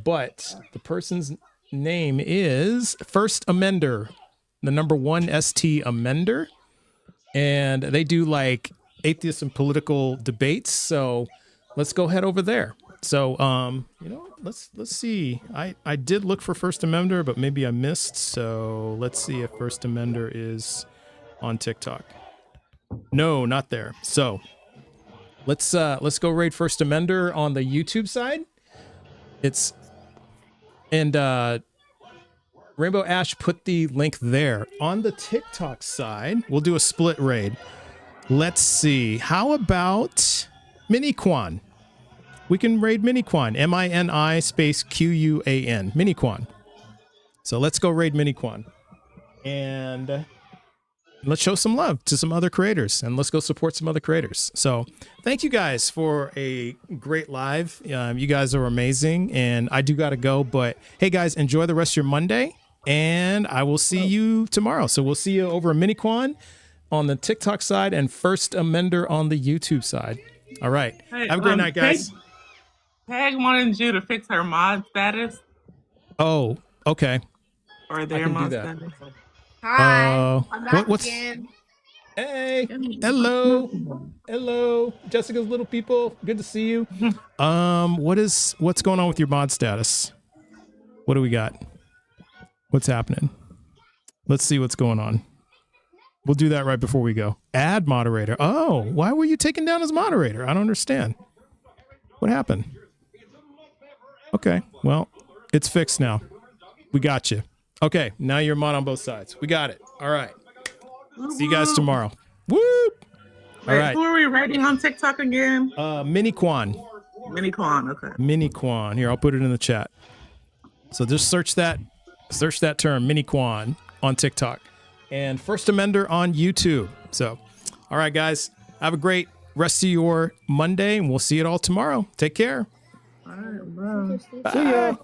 But the person's name is First Amender, the number 1 ST Amender. And they do like atheist and political debates. So let's go head over there. So, let's see. I did look for First Amender, but maybe I missed. So let's see if First Amender is on TikTok. No, not there. So let's go raid First Amender on the YouTube side. Rainbow Ash put the link there. On the TikTok side, we'll do a split raid. Let's see. How about Miniquan? We can raid Miniquan. MINI space QUAN. Miniquan. So let's go raid Miniquan. And let's show some love to some other creators. And let's go support some other creators. So thank you guys for a great live. You guys are amazing. And I do got to go. But hey, guys, enjoy the rest of your Monday. And I will see you tomorrow. So we'll see you over at Miniquan on the TikTok side and First Amender on the YouTube side. All right. Hey, have a great night, guys. Peg wanted you to fix her mod status. Oh, okay. Or their mod status. Hi. I'm back what's again. Hey, hello, Jessica's little people. Good to see you. What's going on with your mod status? What do we got? What's happening? Let's see what's going on. We'll do that right before we go. Add moderator. Oh, why were you taken down as moderator? I don't understand. What happened? Okay, well, it's fixed now. We got you. Okay, now you're mod on both sides. We got it. All right. See you guys tomorrow. Woo! All right. Who are we rating on TikTok again? Miniquan. Miniquan, okay. Miniquan. Here, I'll put it in the chat. So just search that term, Miniquan, on TikTok. And First Amender on YouTube. So, all right, guys. Have a great rest of your Monday, and we'll see you all tomorrow. Take care. All right, bro. Bye. See ya.